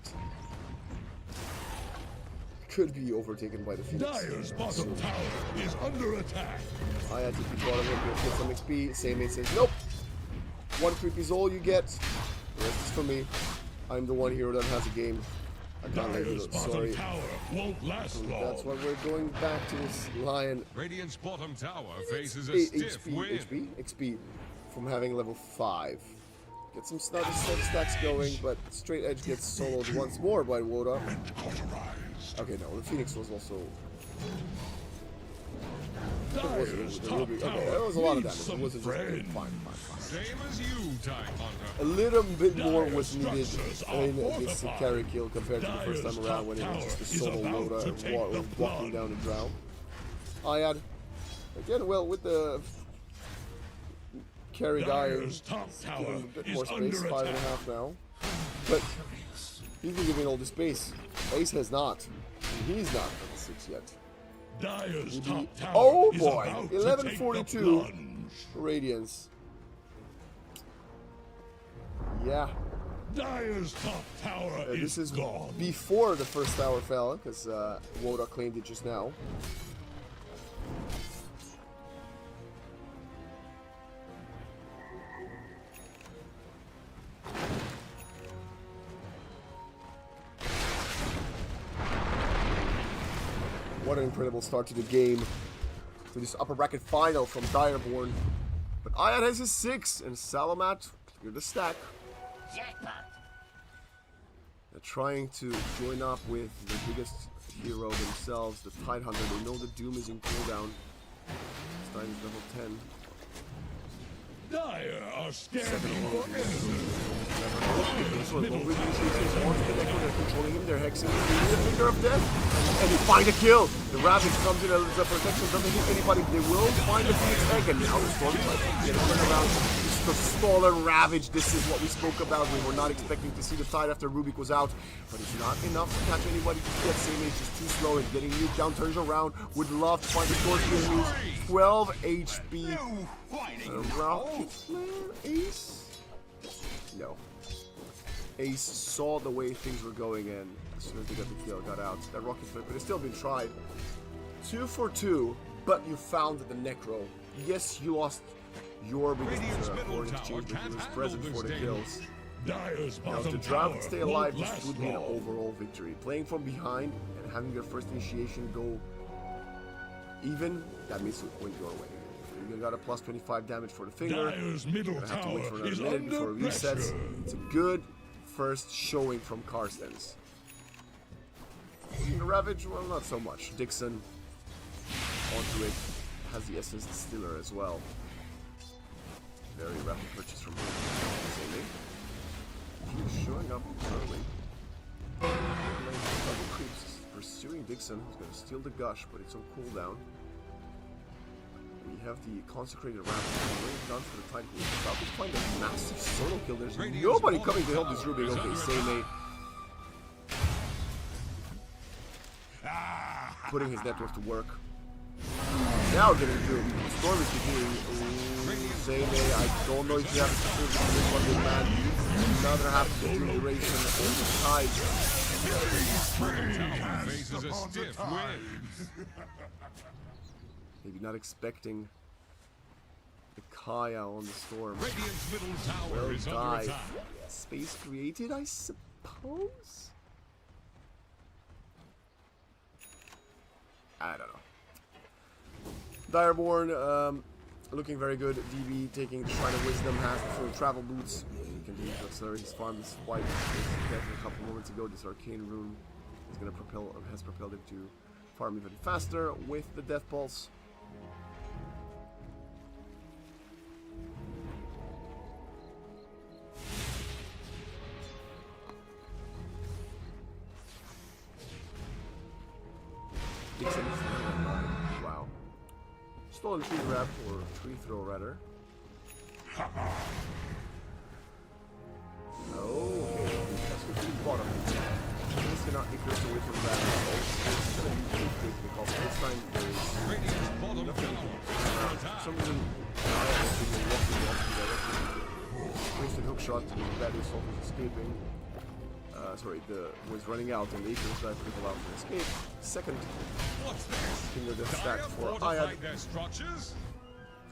could be overtaken by the Phoenix. Dire's bottom tower is under attack. I had to keep bottom up here, get some XP. Seimei says, nope. 1 creep is all you get. The rest is for me. I'm the one hero that has a game. I can't let you Dire's go. bottom Sorry. tower won't last long. That's why we're going back to this lion. Radiant's bottom tower faces a HP, stiff wind. XP from having level 5. Get some snug stacks going, but Straight Edge gets soloed once more by Woda. Okay, no, the Phoenix was also... Dire's top Okay, tower that was a lot of needs damage. It wasn't just friends. fine. Same as you, Time Hunter. A little bit more was Dire's needed structures are in this fortified. carry kill compared to the first Dire's time around when it was top just a tower solo is about to Woda take the walking plunge. down the drow. Ayad, again, well, with the carry guy, Dire's top tower giving a bit is more space, under 5.5 now. But he's been giving all the space. Ace has not. And he's not level 6 yet. Dire's top tower Oh is boy, about to 11:42 take the plunge. Radiance. Yeah, Dire's top tower this is gone. before the first tower fell, because Woda claimed it just now. What an incredible start to the game. To this upper bracket final from Direborn. But Ayad has his 6, and Salamat cleared the stack. They're trying to join up with the biggest hero themselves, the Tidehunter. They know the Doom is in cooldown. This time is level 10. Dire are scanning for enemies. So they're controlling him, they're hexing him, he's the finger of death. And they find a kill. The Ravage comes in as a protection, doesn't hit anybody. They will find the Phoenix egg, and now the Storm tries to get a turnaround. the stolen Ravage. This is what we spoke about. We were not expecting to see the tide after Rubik was out, but it's not enough to catch anybody. Yet Same is just too slow and getting nuked down, turns around. Would love to find the Scorpion lose. 12 HP. Rocket Flare, Ace? No. Ace saw the way things were going and as soon as they got the kill, got out. That Rocket Flare could have still been tried. 2 for 2, but you found the Necro. Yes, you lost your biggest board exchange, but he was present for the kills. Dyer's Now, if the bottom Drow tower could stay alive, won't this last would be an long. overall victory. Playing from behind and having your first initiation go even, that means it went your way. You got a plus 25 damage for the finger. Dyer's middle Gonna have to wait for tower another is minute before under it resets. pressure. It's a good first showing from Carstens. The Ravage, well, not so much. Dixon onto it, has the Essence Distiller as well. Very rapid purchase from him. He's showing up early. Double creeps pursuing Dixon, who's going to steal the Gush, but it's on cooldown. We have the Consecrated Rampage done for the Tide Queen. Falcons find a massive solo kill. There's nobody coming to help this Rubik. Okay, Same putting his network to work. Now getting through. Storm is beginning. Same, I don't know if you have to do this one, big man. Another half of the duration on the side. Faces a stiff wind. Maybe not expecting the Kaya on the Storm. Radiant's middle tower Well is under died. attack. Space created, I suppose? I don't know. Direborn, looking very good. DB taking the Shrine of Wisdom, has the full travel boots. He continues to accelerate his farm despite a couple moments ago. This Arcane Rune is going to has propelled him to farm even faster with the Death Pulse. Dixon is wow. Stolen tree grab or tree throw rather. Okay, that's good to the bottom. He's gonna increase away from that. It's gonna be pretty quick because this time there is Radiant's bottom tower is under attack. some reason I am thinking walking off together. Wasted hook shot, that is almost escaping. Sorry, was running out and the Eagles dive people out to escape. Second What's this? finger death stack Dire for Ayad. fortified their structures.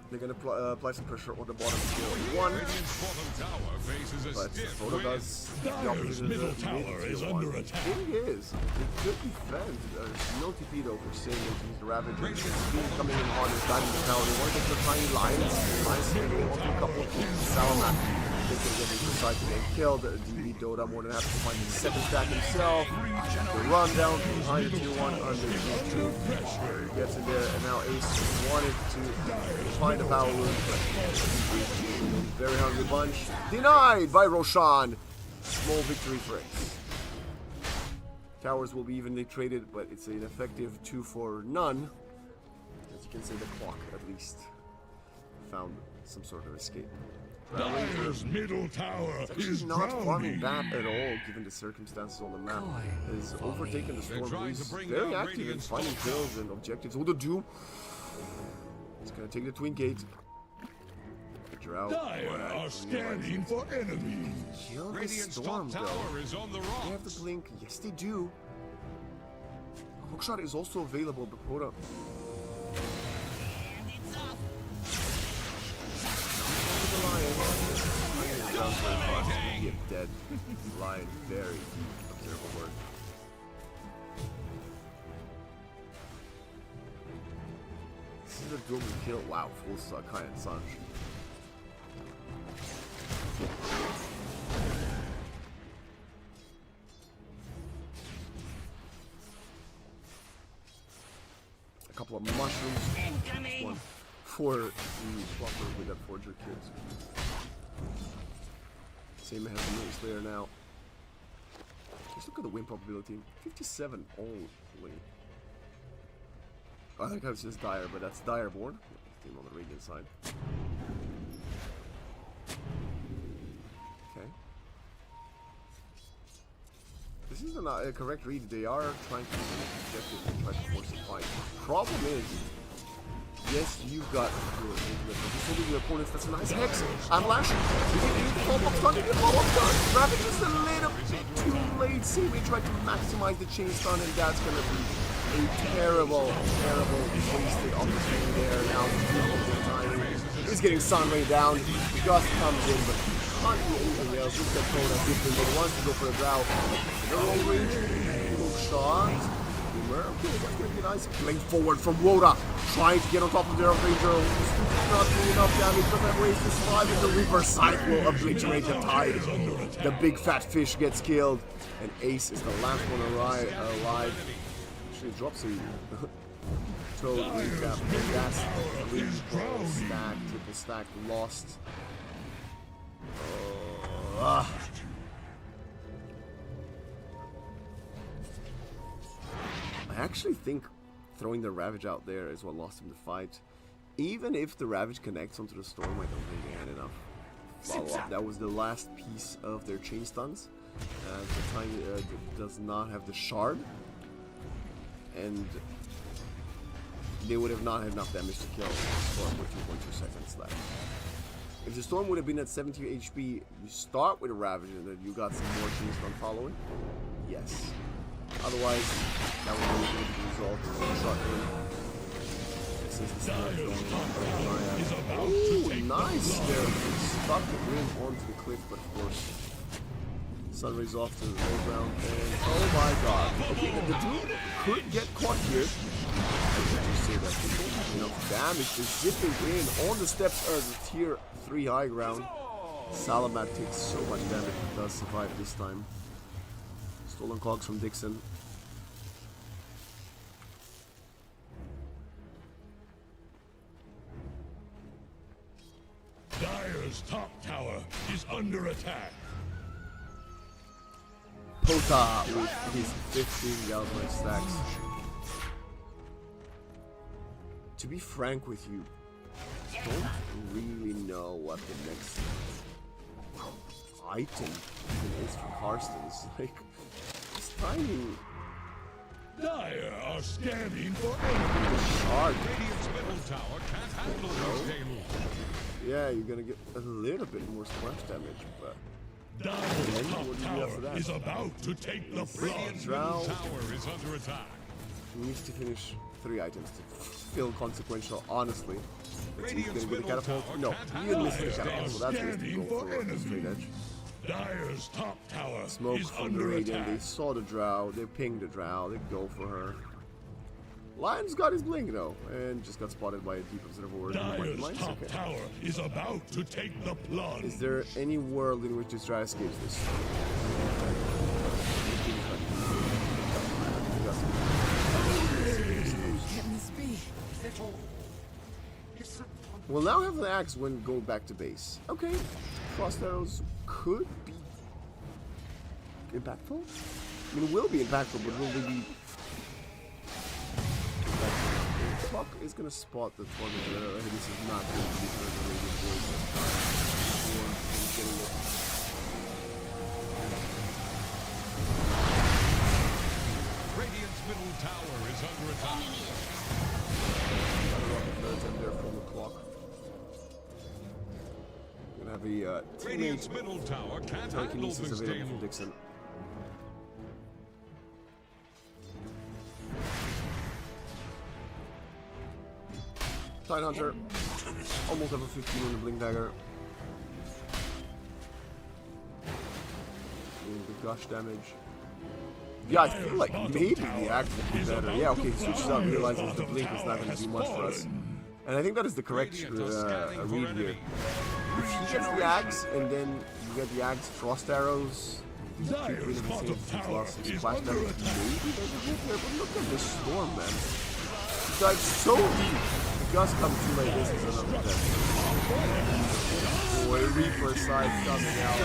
They're gonna apply some pressure on the bottom tier 1. Radiant's bottom tower faces a But stiff Photo wind. does the Dyer's opposite middle of the tower mid is tier under 1. attack. Thing is, they could defend. There's no TP though for Sing into the Ravager. Speed coming in hard is diving the tower. They want to get the tiny lions. Lions can go onto a couple of Salamat. They can get into the side to get killed. DB Dota more than happy to find the second stack himself. The run down behind the tier 1 under the 2. Gets in there, and now Ace wanted to find a power rune, but very hungry bunch. Denied by Roshan. Small victory for Ace. Towers will be evenly traded, but it's an effective 2 for none. As you can say, the clock at least found some sort of escape. Dyer's middle tower It's is actually not farming drowning. bad at all, given the circumstances on the map. Has overtaken the Storm, trying who's to bring very down active in Radiant's finding top kills and objectives. What to do? He's gonna take the Twin Gate. Picture out. Dyer are scanning for enemies. Kill the Radiant's Storm, top though. tower is on the They have rocks. the blink. Yes, they do. Hookshot is also available, but hold up. The Lion. Down very fast. Yep, dead. Lion, very observable word. This is a dual kill. Wow, full suck, Kai and Sanj. A couple of mushrooms. One for the flopper with that forger kids. Same has the Moon Slayer now. Let's look at the win probability. 57 only. I think I was just Dire, but that's Direborn. Team on the Radiant side. is a correct read. They are trying to do objective and try to force a fight. Problem is, yes, you've got your opponents. That's a nice hex. And Lash, you need the follow-up stun. You need the follow-up stun. Ravage is a little bit too late. Sammy tried to maximize the chain stun, and that's going to be a terrible, terrible wasted opportunity there. Now, the timing is getting sun rain down. Gust comes in, but can't do anything else. Look at Coda different, but wants to go for a drow. The long range, little shot. Okay, that's gonna be nice. Blink forward from Woda, trying to get on top of their Ranger. Not doing enough damage, but that ways to survive, and the Reaper Sight will obliterate the tide. The big fat fish gets killed, and Ace is the last one alive. Actually drops a total recap. That's triple stack, lost. I actually think throwing the Ravage out there is what lost him the fight. Even if the Ravage connects onto the Storm, I don't think they had enough follow-up. That was the last piece of their chain stuns. The time does not have the shard, and they would have not had enough damage to kill the Storm with 2.2 seconds left. If the Storm would have been at 70 HP, you start with a Ravage and then you got some more chain stun following. Yes. Otherwise, that would really be the result of a shot in. Nice there. Stuck the Grim onto the cliff, but of course, Sunray's off to the low ground. And oh my god. Okay, the dude could get caught here. I did say that. Enough damage is zipping in on the steps of the tier 3 high ground. Salamat takes so much damage, but does survive this time. Stolen cogs from Dixon. Dire's top tower is under attack. Pota with his 15 galvanized stacks. To be frank with you, don't really know what the next item even is for Karstens. Like, it's timing. Dire are scanning for Hard. Radiant's middle tower can't handle this deluge. Yeah, you're gonna get a little bit more splash damage, but Dire's top tower is about to take the flood. Radiant's middle tower is under attack. He needs to finish 3 items to feel consequential, honestly. Let's see, he's gonna get a catapult. No, he didn't miss the catapult, so that's where he's going for the straight edge. Dire's top tower Smoke is from the under Radiant. attack. They saw the drow, they pinged the drow, they go for her. Lion's got his blink though, and just got spotted by a deep observer. Dire's top tower is about to take the plunge. Is there any world in which this drow escapes this? Can this be? We'll now have an axe when going back to base. Okay, frost arrows could be impactful. I mean, it will be impactful, but will they be? Clock is gonna spot the target there. This is not going to be for the Radiant Void. Radiant's middle tower is under attack. There from the clock. We're gonna have a Radiant's middle tower can't handle telekinesis this available from deluge. Dixon. Tidehunter, almost level 15 on the Blink Dagger. Doing the gush damage. Yeah, I feel like maybe the axe would be better. Yeah, okay, he switches out, realizes the Blink is not going to do much for us. And I think that is the correct read here. If he gets the axe, and then you get the axe frost arrows, Dire's bottom tower is splash under damage, attack. maybe there's a hit there, but look at this storm, man. He dives so deep. The gust comes too late. This is another death. Boy, Reaper side coming out.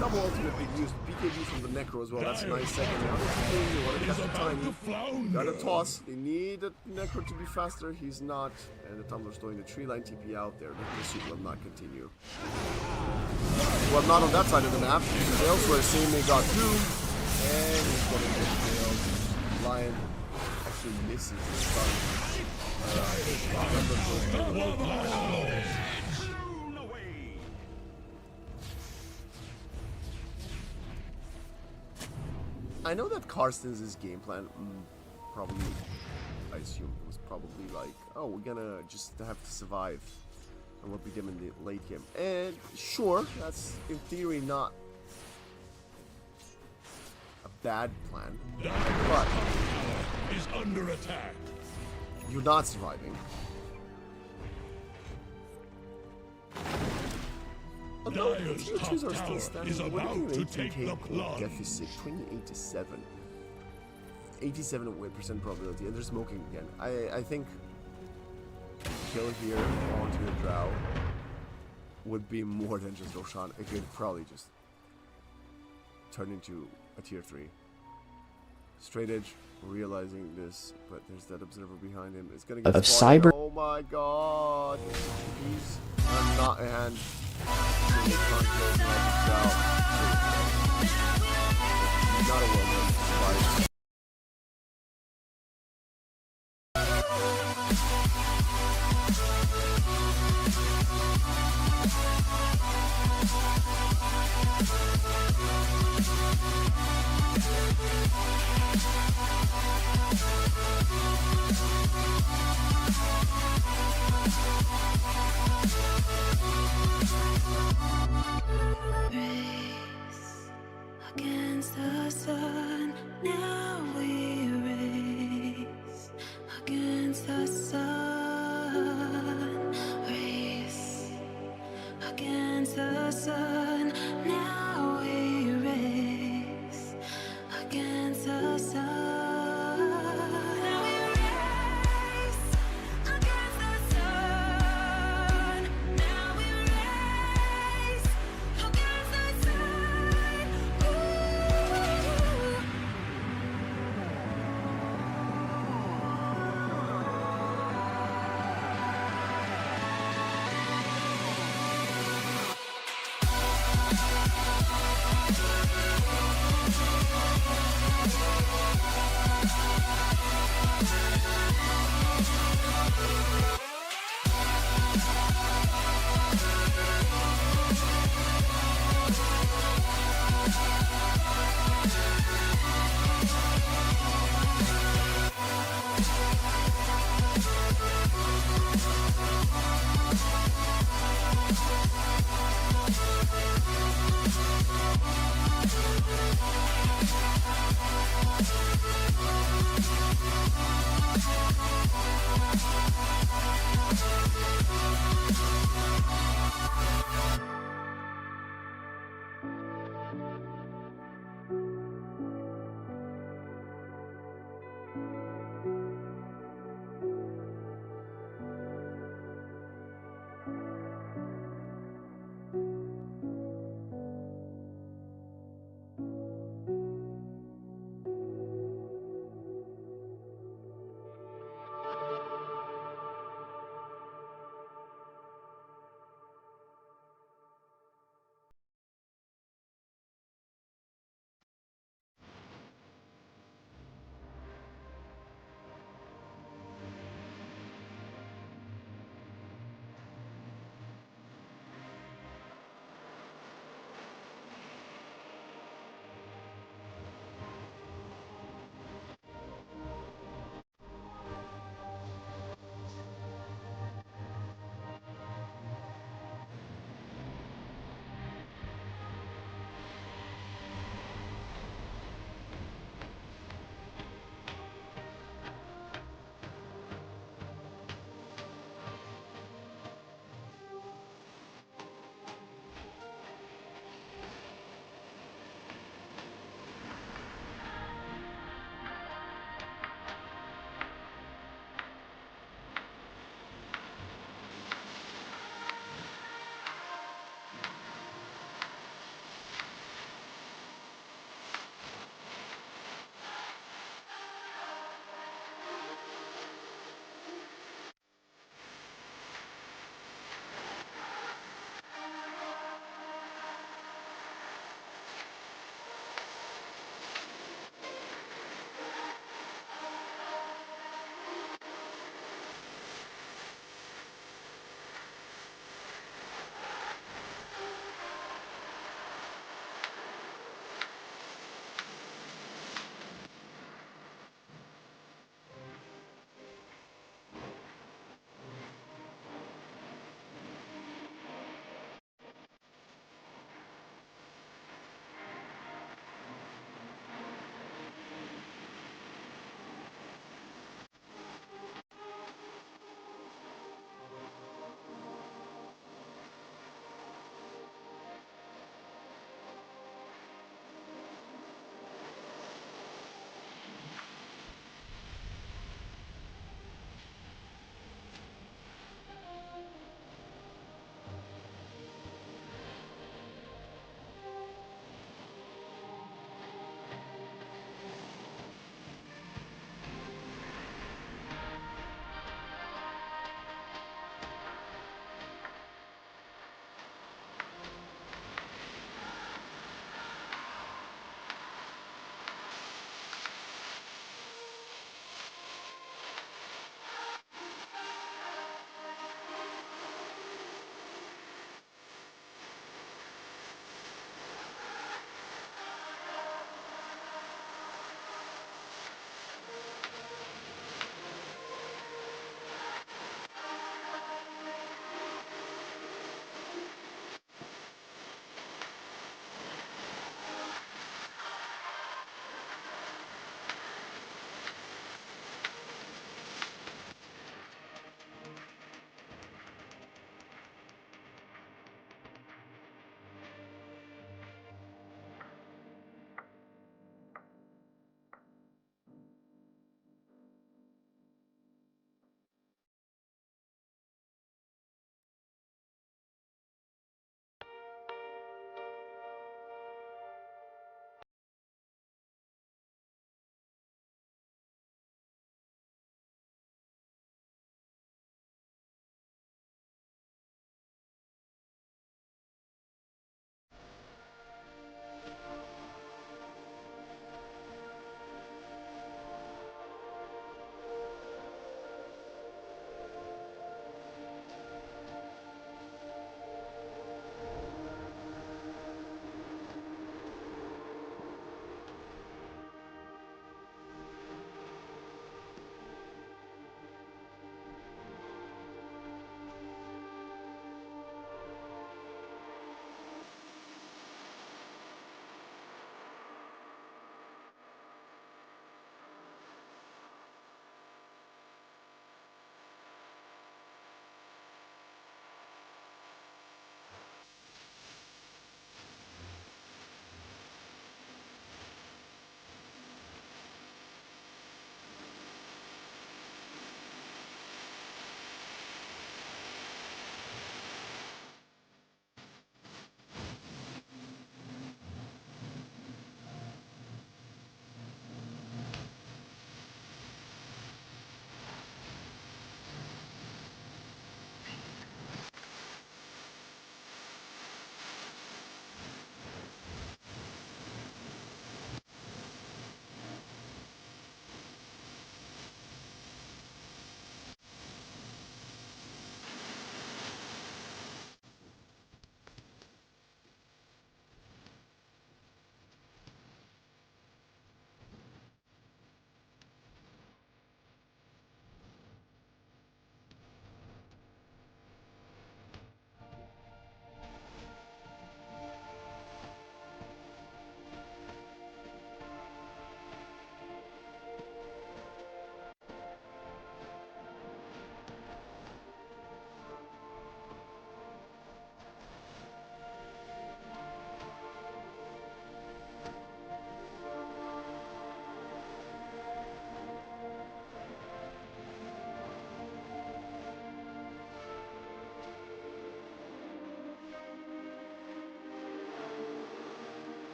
Double ultimate being used. BKB from the Necro as well. That's a nice second. Now, what a is about tiny. to flounder. Got a toss. They need the Necro to be faster. He's not. And the Tumbler's doing the tree line TP out there. The pursuit will not continue. Well, not on that side of the map. Elsewhere, Same got two. And he's going to get killed. Lion actually misses the stun. I know that Karsten's game plan probably, I assume, was probably like, oh, we're gonna just have to survive and we'll beat them in the late game. And sure, that's in theory not a bad plan, but is under attack. you're not surviving. Although the Dire's tier 2s top are still tower standing, is we're about looking at to 18k take the gold plunge. deficit, 28-7. 87% probability, and they're smoking again. I think kill here onto the Drow would be more than just Roshan. It could probably just turn into a tier 3. Straight Edge realizing this, but there's that observer behind him. It's gonna get Of spotted. cyber. Oh my god. He's not a hand. He's not a well-known. Race against the sun now.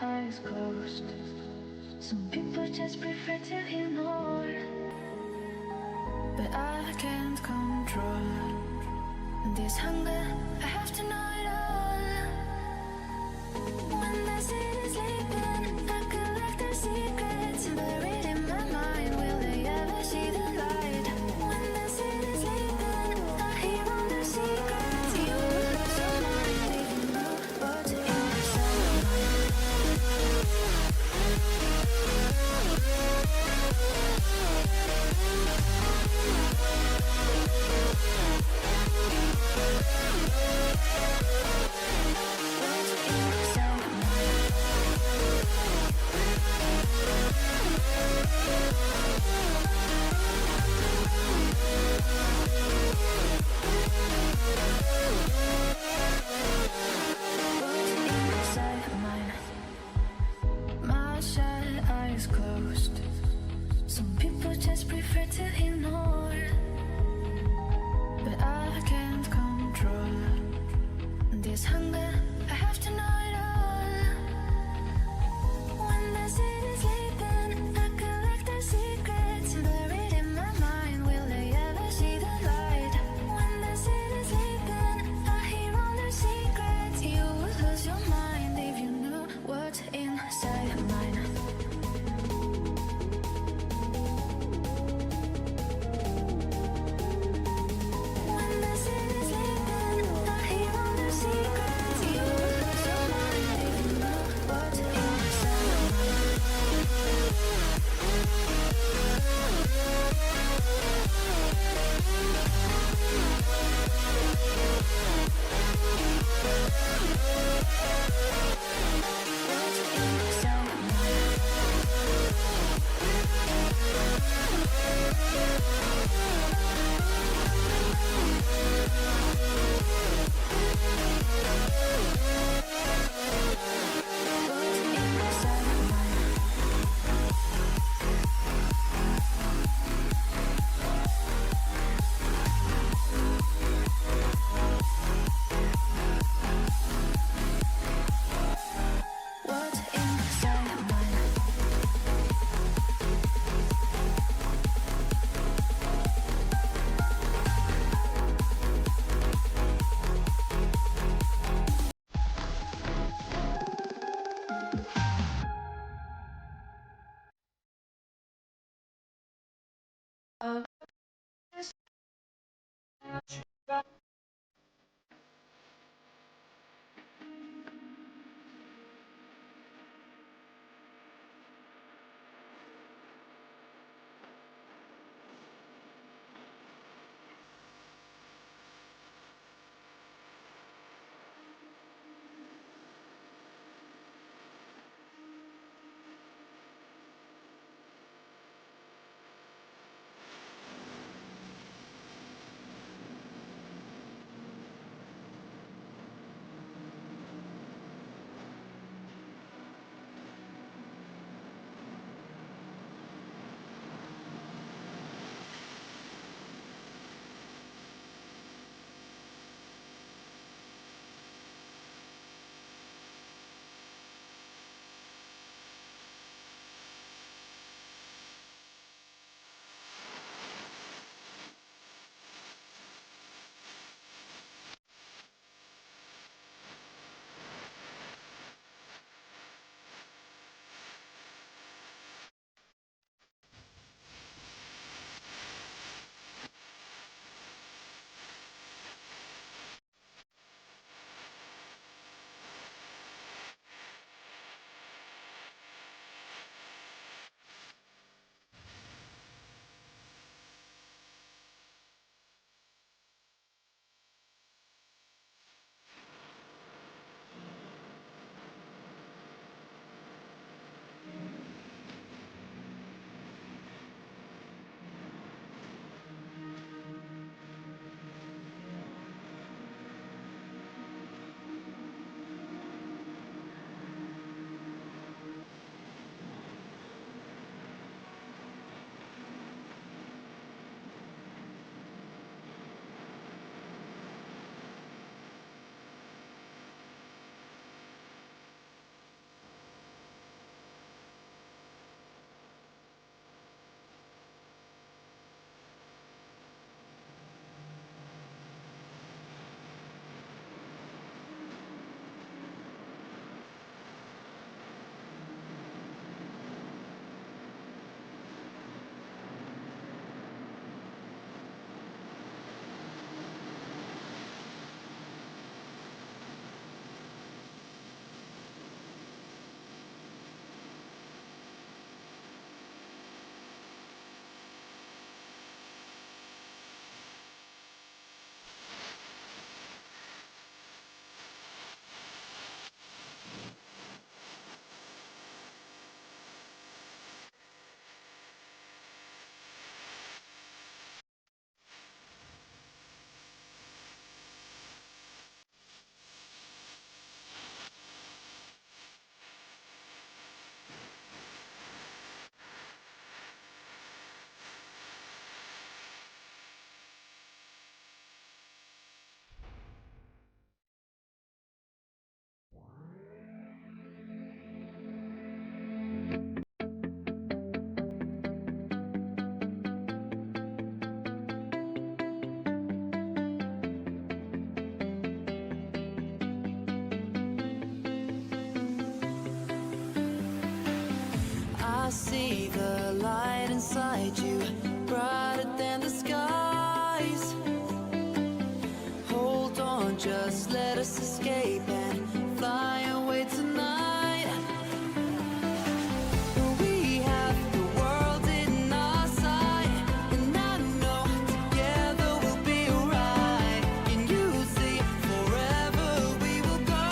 eyes closed. Some people just prefer to ignore, but I can't control this hunger. I have to know it all. When the city's sleeping, I collect their secrets buried in my mind. Will they ever see the light? When the city's sleeping, I hear all their secrets. You will lose your mind if you know what's inside your mind. My shut eyes closed. Some people just prefer to ignore, but I can't control this hunger. I have to know it all. When the city's sleeping, I collect their secrets buried in my mind. Will they ever see the light? When the city's sleeping, I hear all their secrets. You would lose your mind if you knew what's inside mine. When the city's sleeping, I hear all their secrets. You would lose your mind if you knew what's inside mine. What's inside mine? beside you, brighter than the skies. Hold on, just let us escape and fly away tonight. We have the world in our sight, and I know together we'll be alright. Can you see forever we will go?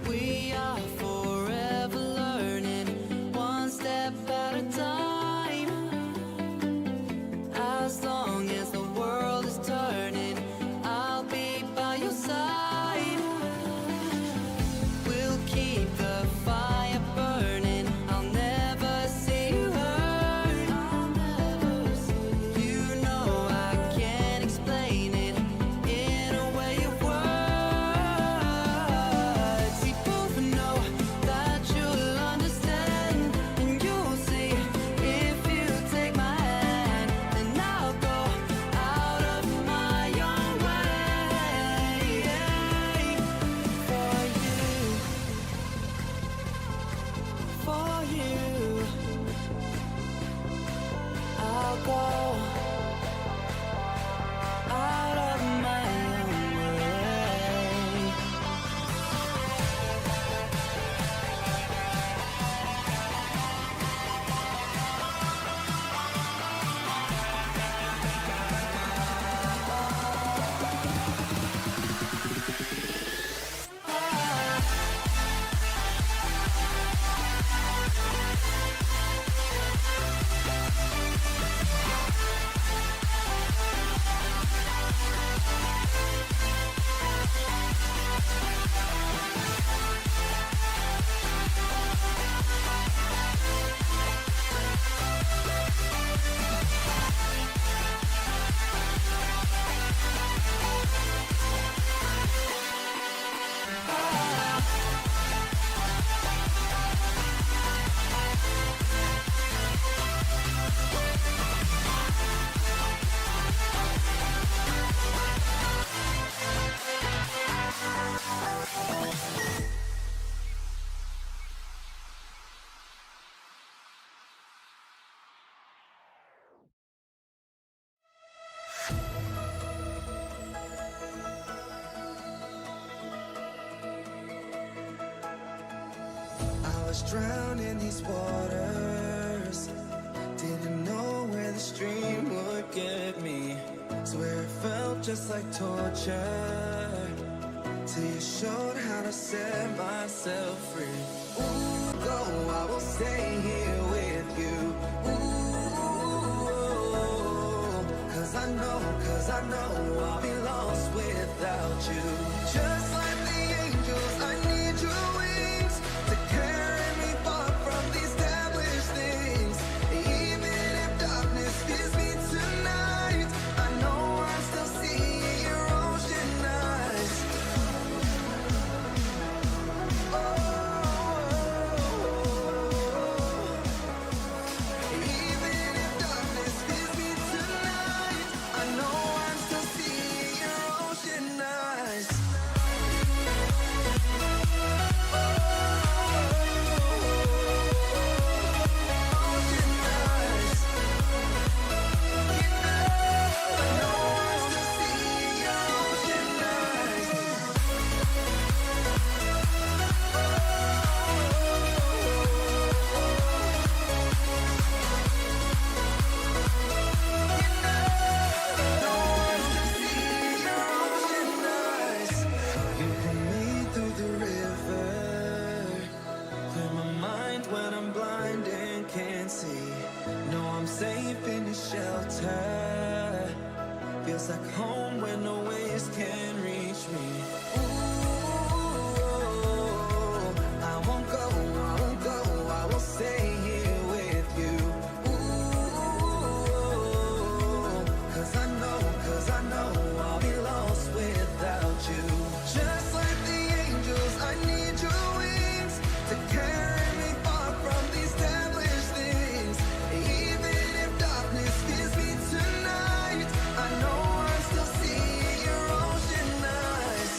We are forever learning, one step at a time. As long as the world is turning, I'll be by your side. We'll keep the fire burning, I'll never see you hurt. You know I can't explain it in a way of words. We both know that you'll understand, and you'll see if you take my hand. Then I'll go out of my own way for you, for you. I'll go out of my own way. I was drowned in these waters, didn't know where the stream would get me. Swear it felt just like torture, till you showed how to set myself free. Ooh, go, I will stay here with you. Ooh, cause I know I'll be lost without you. Just like the angels, I need your wings to carry me far from these established things. Even if darkness fills me tonight, I know I'm still seeing your ocean eyes. Even if darkness fills me tonight, I know I'm still seeing your ocean eyes. when I'm blind and can't see. No, I'm safe in the shelter. Feels like home when no waves can reach me. Ooh, I won't go, I won't go, I will stay here with you. Ooh, cause I know I'll be lost without you. Just like the angels, I need your wings to carry me far from these devilish things. Even if darkness fears me tonight, I know I'm still seeing your ocean eyes.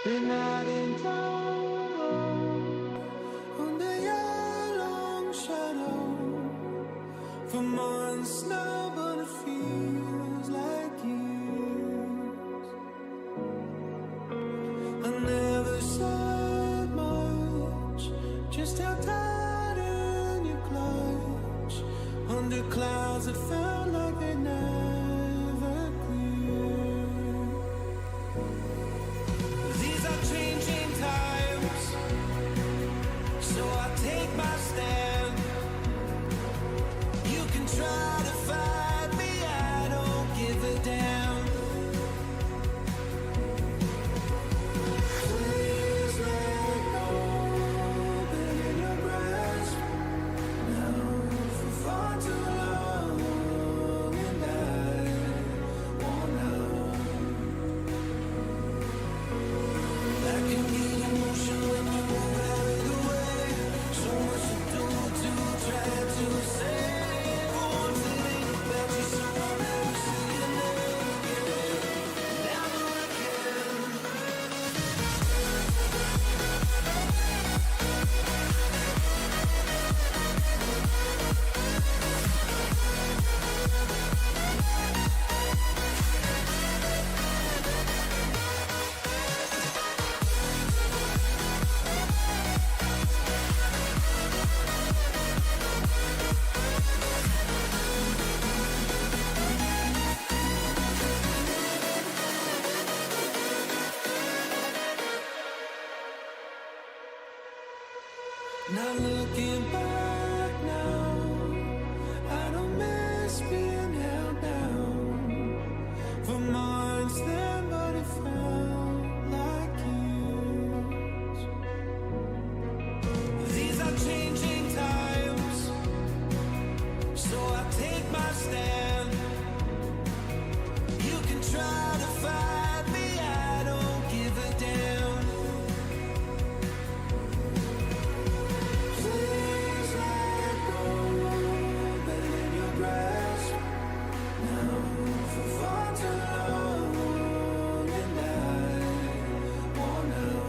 Been hiding down under your long shadow for months now, but it feels like years. I never said much, just how tight in your clutch under clouds that felt like they never clear. These are changing times, so I take my stand. You can try to fight me, I don't give a damn. Please let go, been in your grasp now for far too long, and I won't know. I can get emotion when you move out of the way. So much to do to try to save. Once it ain't about you, so I'll never see your name again. Now that I can. Not looking back now, I don't miss being held down for months then, but it felt like years. These are changing times, so I take my stand. You can try to fight me, I don't give a damn. Please let go, been in your grasp now for far too long, and I won't know.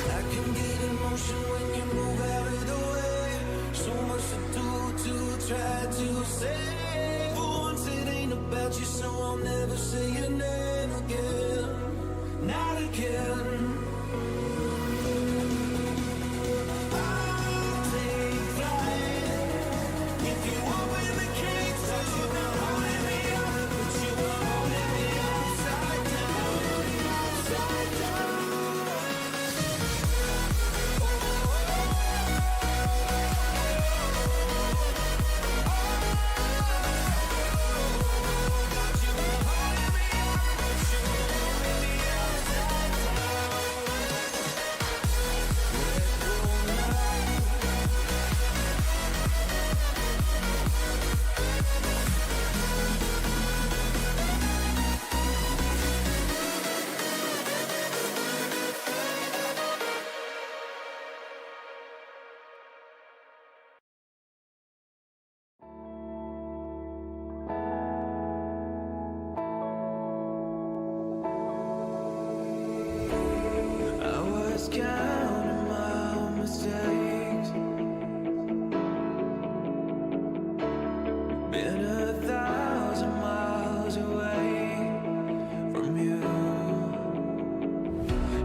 I can get emotion when you move out of the way. So much to do to try to save. For once it ain't about you, so I'll never say your name again. Not again. I'll take flight. If you open the gates, touch you now, holding me up, but you were holding me upside down, upside down. I was counting my mistakes. Been 1,000 miles away from you.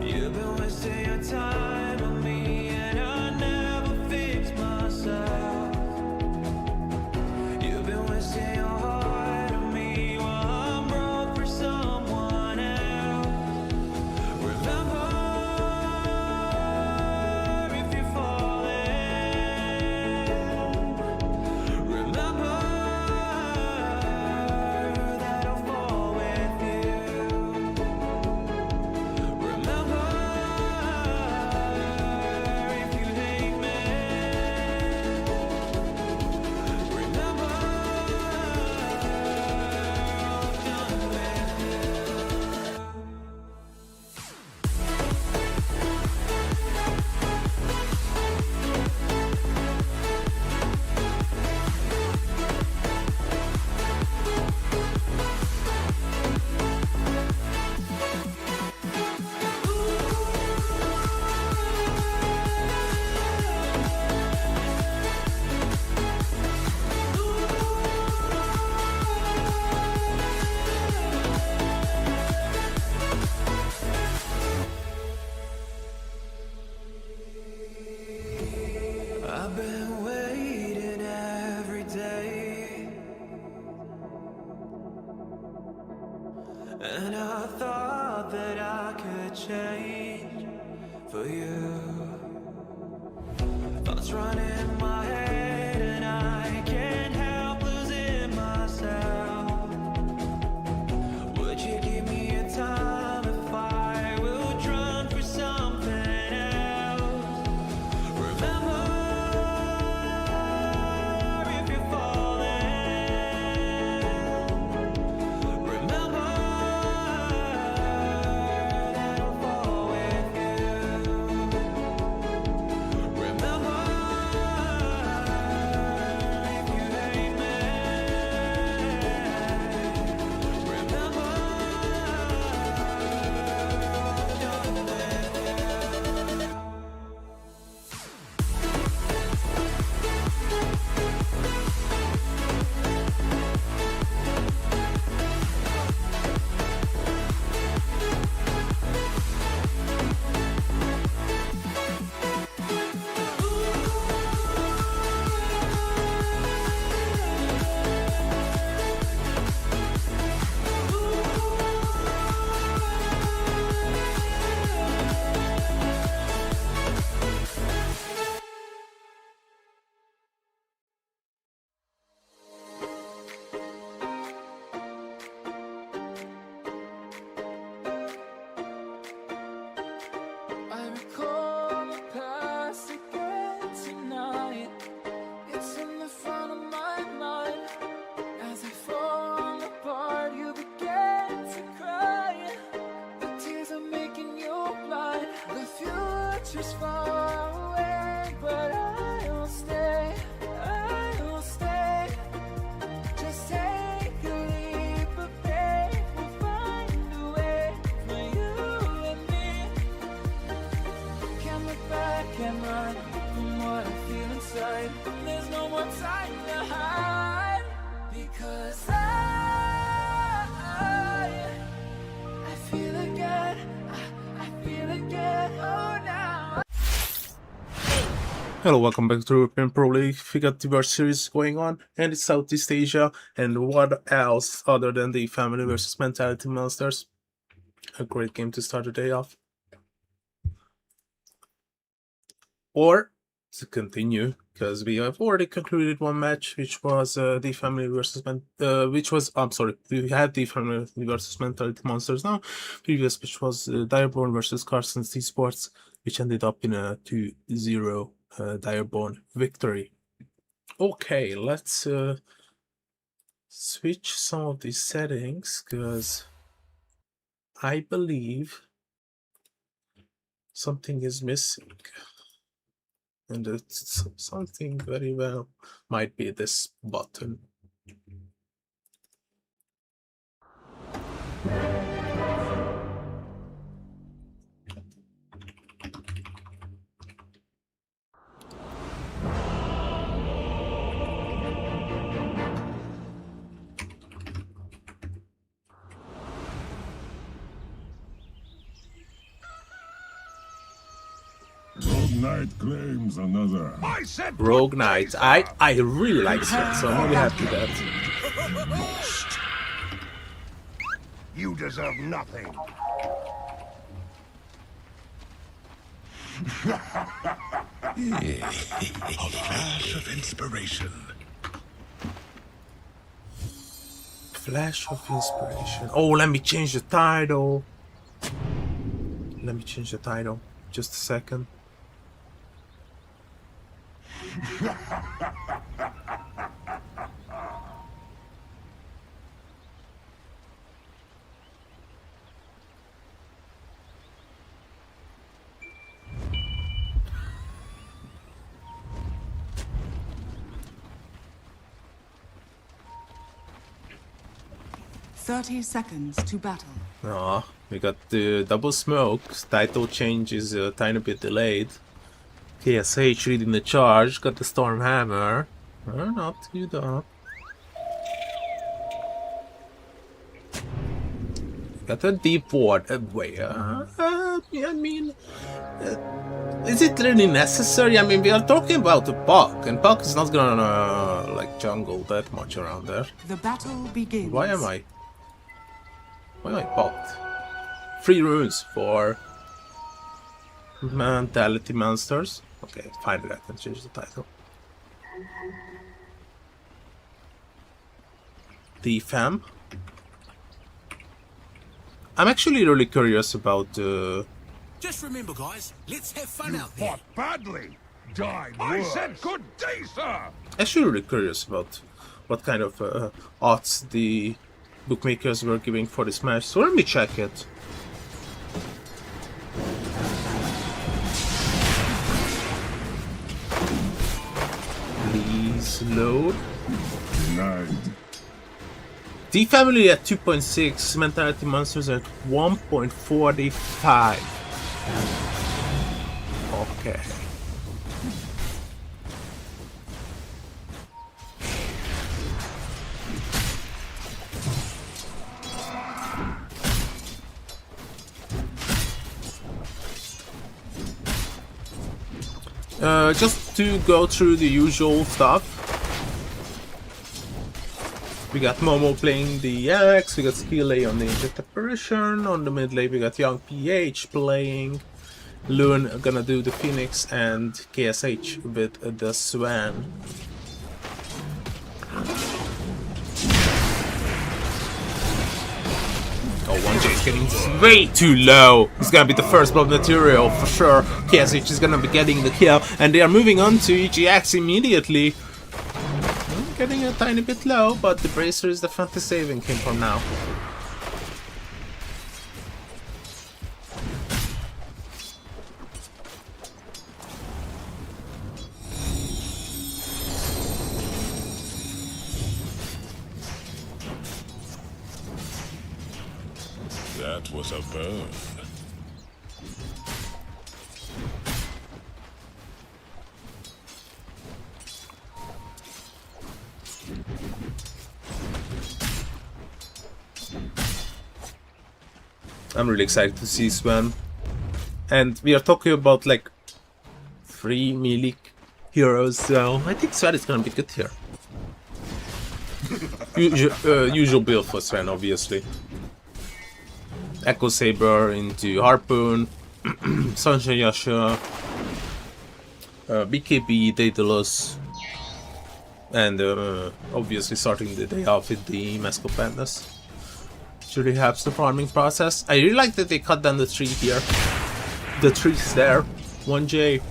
You've been wasting your time on me, and I never fixed myself. You've been wasting your heart on me while I'm broke for someone else. Remember, if you're falling, remember that I'll fall with you. Remember thought that I could change for you. Thoughts run in my head and I can't help losing myself. Would you give me a time if I will run for something else? Remember, if you're falling, remember that I'll fall with you. Remember, if you hate me, remember, I'm done with you. I recall the past again tonight. It's in the front of my mind. As I fall apart, you begin to cry. The tears are making you blind. The future's far away, but I'll stay. I'll stay. Just take a leap of faith. We'll find a way for you and me. Can't look back and run from what I feel inside. There's no more time to hide. Because I feel again. I feel again. Oh, now. Hello, welcome back to European Pro League. We got the World Series going on, and it's Southeast Asia, and what else other than the Family versus Mentality Monsters? A great game to start the day off. Or to continue, because we have already concluded one match, which was the Family versus we had the Family versus Mentality Monsters now. Previous, which was Direborn versus Carson's Esports, which ended up in a 2-0 Direborn victory. Okay, let's switch some of these settings, because I believe something is missing. And it's something very well might be this button. Rogue Knight claims another. I said Rogue Knight. I really like it, so I'm really happy with that. You deserve nothing. A flash of inspiration. Flash of inspiration. Oh, let me change the title. Let me change the title. Just a second. "30 seconds to battle." Ah, we got the double smoke. Title change is a tiny bit delayed. KSH leading the charge. Got the Storm Hammer. Not too dark. Got a deep ward. Wait, I mean, is it really necessary? I mean, we are talking about the Puck, and Puck is not gonna like jungle that much around there. The battle begins. Why am I bugged? 3 runes for Mentality Monsters. Okay, finally I can change the title. The Fam. I'm actually really curious about Just remember, guys, let's have fun out there. Fought badly. Died worse. I said good day, sir. actually really curious about what kind of odds the bookmakers were giving for this match. So let me check it. Please load. The family at 2.6, Mentality Monsters at 1.45. Okay. Just to go through the usual stuff. We got Momo playing the X, we got Skillet on the Inject Apparition, on the mid lane we got Young PH playing, Loon gonna do the Phoenix, and KSH with the Swan. Oh, 1J is getting way too low. He's gonna be the first blood material for sure. KSH is gonna be getting the kill, and they are moving on to EGX immediately. Getting a tiny bit low, but the bracer is definitely saving him for now. That was a burn. I'm really excited to see Swan. And we are talking about like 3 melee heroes, so I think Swan is gonna be good here. Usual build for Swan, obviously. Echo Saber into Harpoon, Sunshine Yasha, BKB, Daedalus, and obviously starting the day off with the Mask of Madness. Really helps the farming process. I really like that they cut down the tree here. The tree's there. 1J.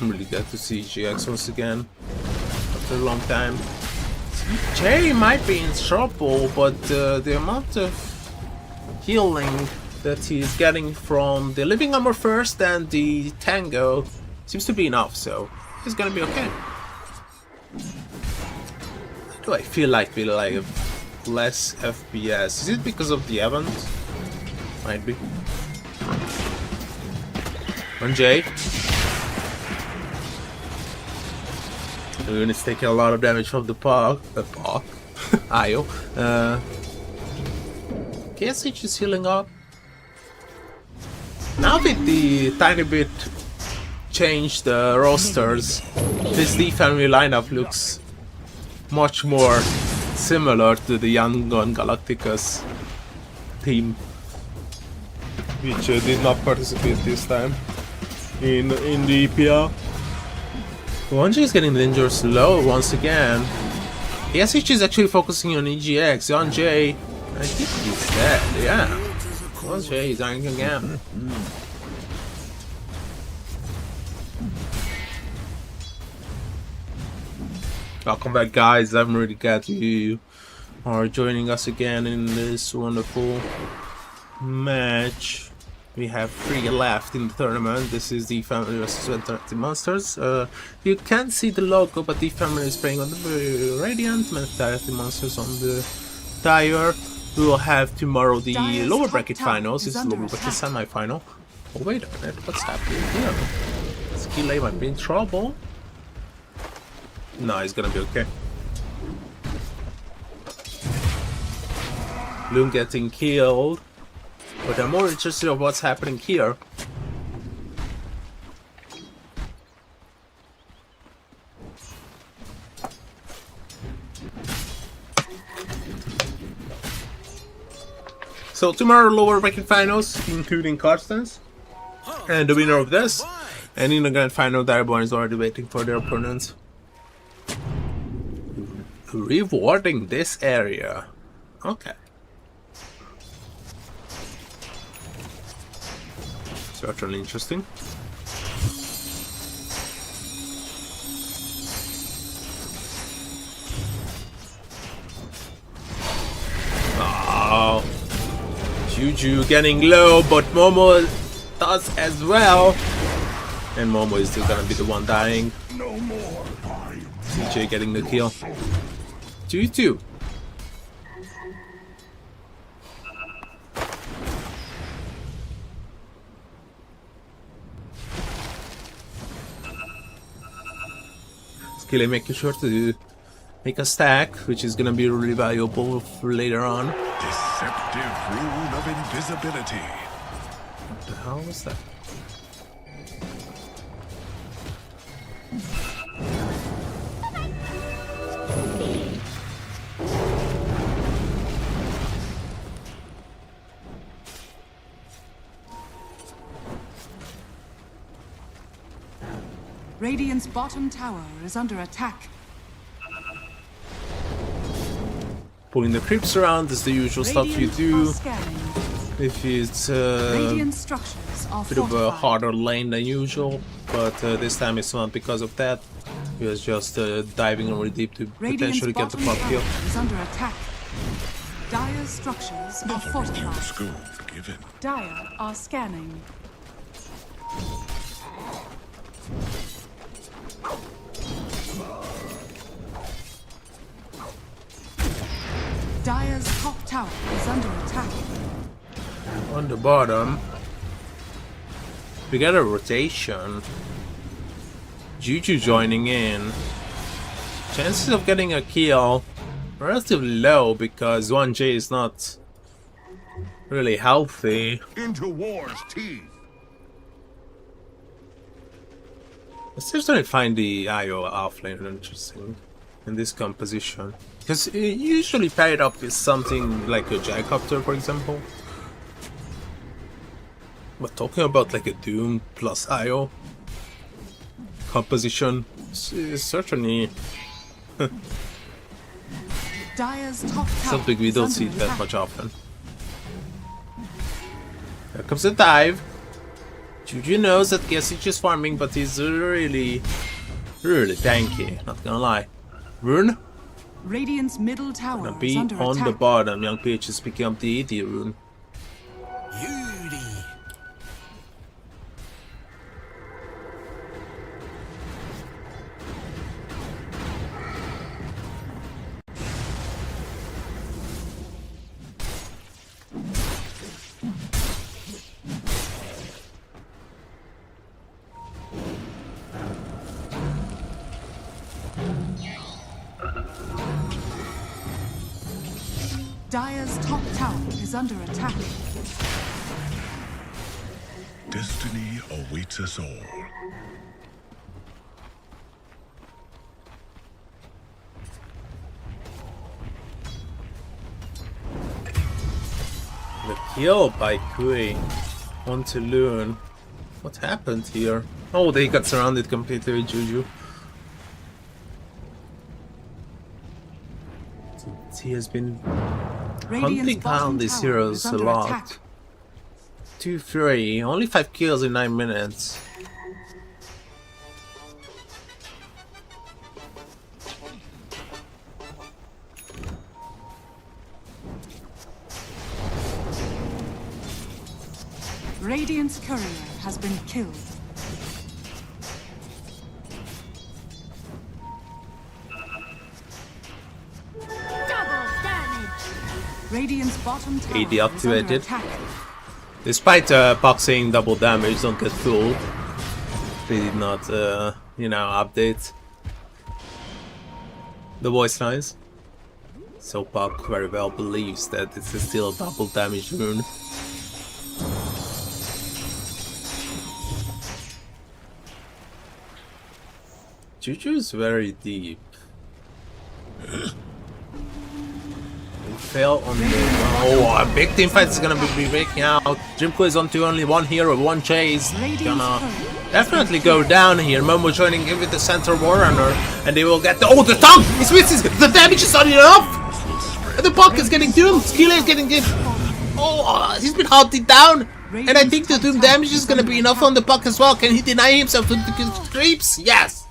I'm really glad to see GX once again after a long time. Jay might be in trouble, but the amount of healing that he's getting from the living armor first and the tango seems to be enough, so he's gonna be okay. Do I feel like we like less FPS? Is it because of the event? Might be. 1J. Loon is taking a lot of damage from the Park. Io. KSH is healing up. Now with the tiny bit changed rosters, this D family lineup looks much more similar to the Young Gun Galacticus team, which did not participate this time in the EPL. 1J is getting dangerous low once again. KSH is actually focusing on EGX. 1J, I think he's dead, yeah. 1J is dying again. Welcome back, guys. I'm really glad you are joining us again in this wonderful match. We have 3 left in the tournament. This is the family vs Mentality Monsters. You can't see the logo, but the family is playing on the Radiant, Mentality Monsters on the Tire. We will have tomorrow the lower bracket finals. This is the lower bracket semi-final. Oh, wait a minute. What's happening here? Skillet might be in trouble. No, he's gonna be okay. Loon getting killed. But I'm more interested in what's happening here. So tomorrow lower bracket finals, including Carstens. And the winner of this. And in the grand final, Direborn is already waiting for their opponents. Rewarding this area. Okay. Certainly interesting. Oh, Juju getting low, but Momo does as well. And Momo is still gonna be the one dying. No more. CJ getting the kill. 2-2. Skilly making sure to make a stack, which is gonna be really valuable for later on. Deceptive rune of invisibility. What the hell was that? Radiant's bottom tower is under attack. Pulling the creeps around is the usual stuff you do. If it's Radiant structures are a bit of a fortified. harder lane than usual, but this time it's not because of that. He was just diving really deep to Radiant's potentially get the bottom pop kill. tower is under attack. Dire's structures are fortified. School forgiven. Dire are scanning. Dire's top tower is under attack. On the bottom, we got a rotation. Juju joining in. Chances of getting a kill relatively low because 1J is not really healthy. Into war's teeth. I still don't find the IO offlane interesting in this composition. Because it usually paired up with something like a Gyrocopter, for example. But talking about like a Doom plus IO composition is certainly Dire's top tower something we is don't under see that attack. much often. Here comes the dive. Juju knows that Gesic is farming, but he's really tanky, not gonna lie. Rune Radiant's middle tower gonna is be under on attack. the bottom. Young Peach is picking up the AD rune. Beauty. Dire's top tower is under attack. Destiny awaits us all. The kill by Kui onto Loon. What happened here? Oh, they got surrounded completely with Juju. He has been hunting down these heroes a lot. 2-3, only 5 kills in 9 minutes. Radiant's courier has been killed. Radiant's bottom tower AD is under activated. attack. Despite boxing double damage, don't get fooled. They did not, you know, update the voice lines. So Puck very well believes that this is still a double damage rune. Juju is very deep. Fell on the... Oh, a big team fight is gonna be breaking out. Jimko is on to only one hero, one chase. Gonna definitely go down here. Momo joining in with the center Warrunner. And they will get the... Oh, the tongue! He misses! The damage is not enough! And the puck is getting doomed! Skilla is getting doomed! Oh, he's been hunted down! And I think the doom damage is gonna be enough on the puck as well. Can he deny himself to the creeps? Yes!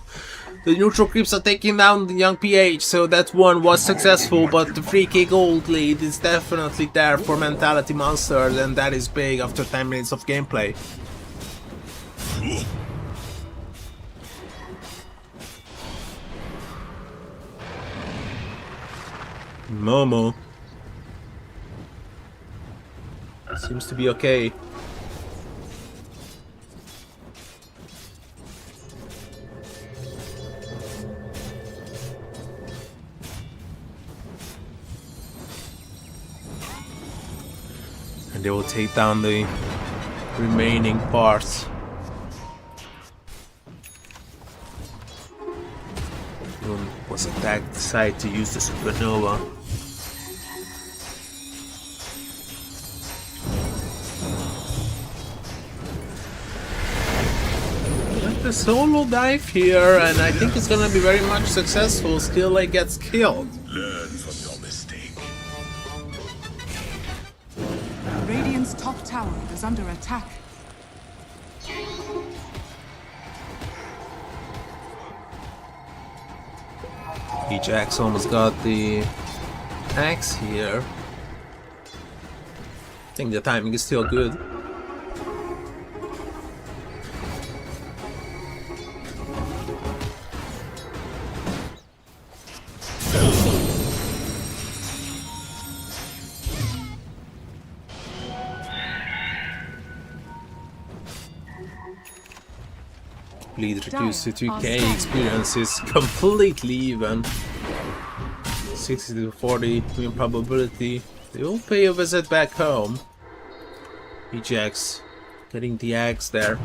The neutral creeps are taking down the young PH, so that one was successful, but the 3k gold lead is definitely there for Mentality Monsters, and that is big after 10 minutes of gameplay. Momo seems to be okay. And they will take down the remaining parts. Was attacked, decided to use the supernova. The solo dive here, and I think it's gonna be very much successful. Still, like, gets killed. Learn from your mistake. Radiant's top tower is under attack. Ajax almost got the axe here. I think the timing is still good. Bleed reduced to 2k, experience is completely even. 60 to 40 win probability. They will pay a visit back home. Ajax getting the axe there.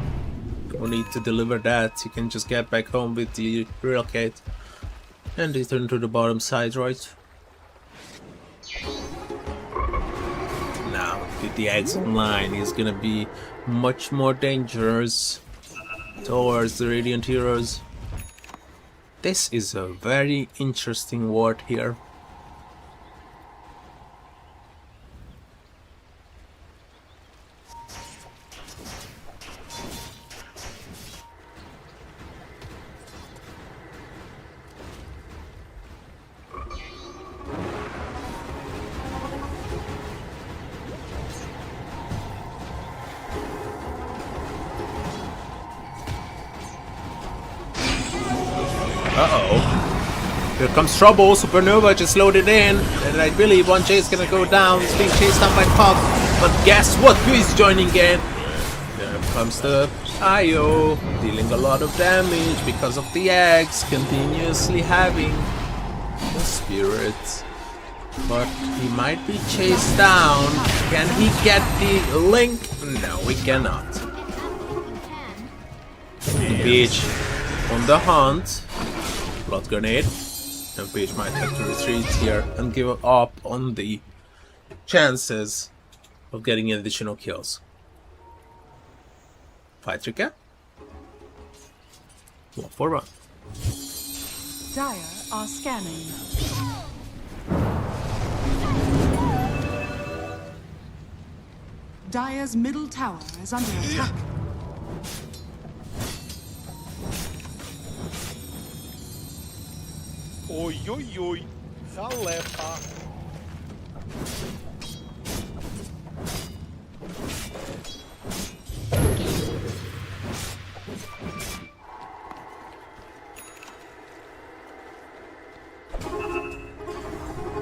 No need to deliver that, you can just get back home with the relocate. And return to the bottom side, right? Now, with the axe online, he's gonna be much more dangerous towards the Radiant heroes. This is a very interesting ward here. Uh-oh. Here comes trouble. Supernova just loaded in. And I believe one chase is gonna go down. He's being chased down by Pop. But guess what? Who is joining in? There comes the IO. Dealing a lot of damage because of the eggs. Continuously having the spirit. But he might be chased down. Can he get the link? No, we cannot. The beach on the hunt. Blood grenade. And Page might have to retreat here and give up on the chances of getting additional kills. Fight recap. 1-4-1. Dire are scanning. Dire's middle tower is under attack. Oi, oi, oi. Salepa.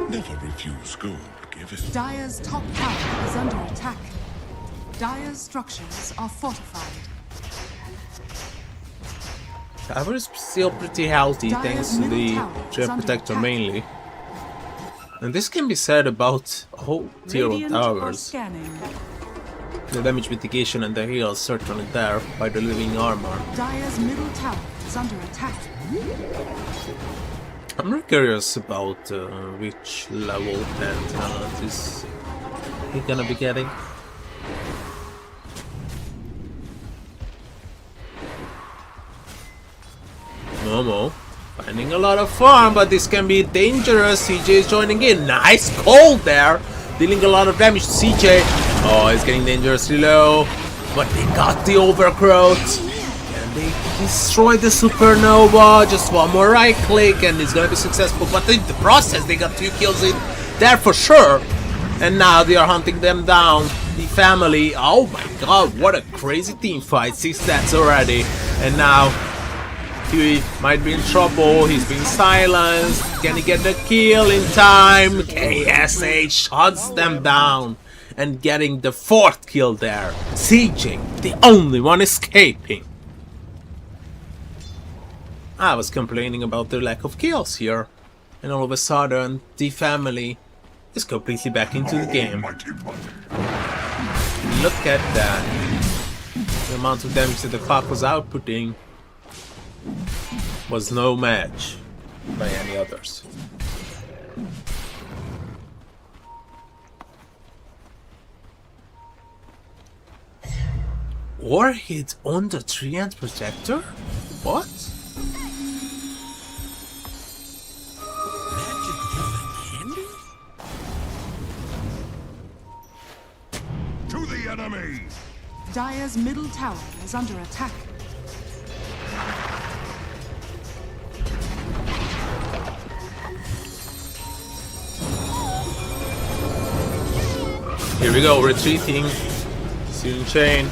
Never refuse gold given. Dire's top tower is under attack. Dire's structures are fortified. Tower is still pretty healthy thanks to the Gem Protector mainly. And this can be said about a whole tier of towers. The damage mitigation and the heal is certainly there by the living armor. Dire's middle tower is under attack. I'm really curious about which level 10 talent is he gonna be getting. Momo finding a lot of farm, but this can be dangerous. CJ is joining in. Nice cold there, dealing a lot of damage to CJ. Oh, he's getting dangerously low, but they got the overgrowth and they destroyed the supernova. Just one more right click and it's gonna be successful, but in the process they got 2 kills in there for sure. And now they are hunting them down. The family, oh my god, what a crazy team fight. 6 stats already, and now he might be in trouble. He's being silenced. Can he get the kill in time? KSH hunts them down and getting the 4th kill there. CJ, the only one escaping. I was complaining about the lack of kills here, and all of a sudden the family is completely back into the game. Look at that. The amount of damage that the clock was outputting was no match by any others. Warhead on the Treant Protector? What? To the enemy! Dire's middle tower is under attack. Here we go, retreating. Sealing chain.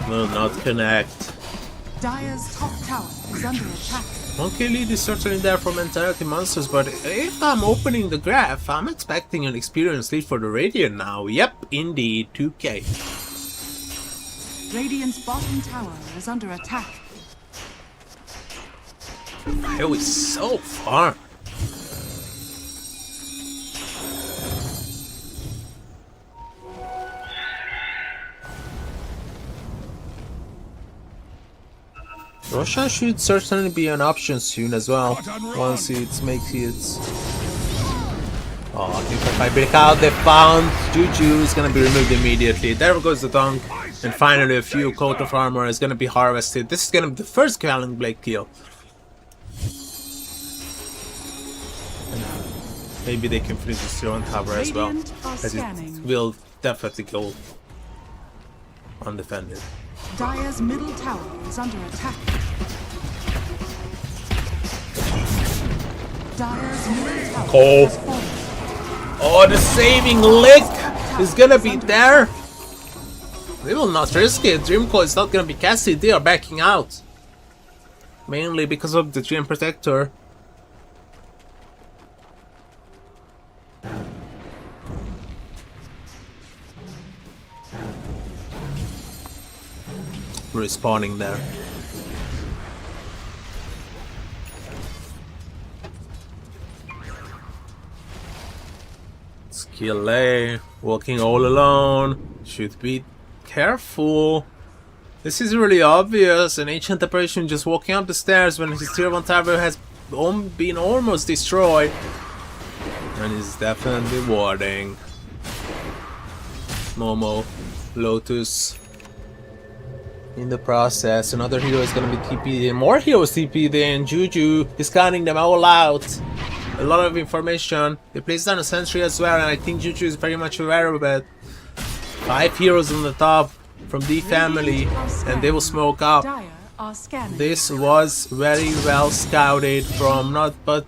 Will not connect. Dire's top tower is under attack. Monkey lead is certainly there for mentality monsters, but if I'm opening the graph, I'm expecting an experience lead for the Radiant now. Yep, indeed, 2k. Radiant's bottom tower is under attack. It was so far. Russia should certainly be an option soon as well, once it makes its... Oh, if I break out the found, Juju is gonna be removed immediately. There goes the dunk, and finally a few coat of armor is gonna be harvested. This is gonna be the first Quelling Blade kill. And maybe they can finish the Stone Tower as well, as it will definitely go undefended. Dire's middle tower is under attack. Dire's middle tower has fallen. Oh, the saving lick is gonna be there. They will not risk it. Dreamcoil is not gonna be casted. They are backing out. Mainly because of the Dream Protector. Respawning there. Skill A, walking all alone. Should be careful. This is really obvious. An ancient apparition just walking up the stairs when his tier 1 tower has been almost destroyed. And he's definitely warding. Momo, Lotus. In the process, another hero is gonna be TP'd in. More heroes TP'd in. Juju is counting them all out. A lot of information. They placed down a sentry as well, and I think Juju is very much aware of it. 5 heroes on the top from the family, and they will smoke up. This was very well scouted from not but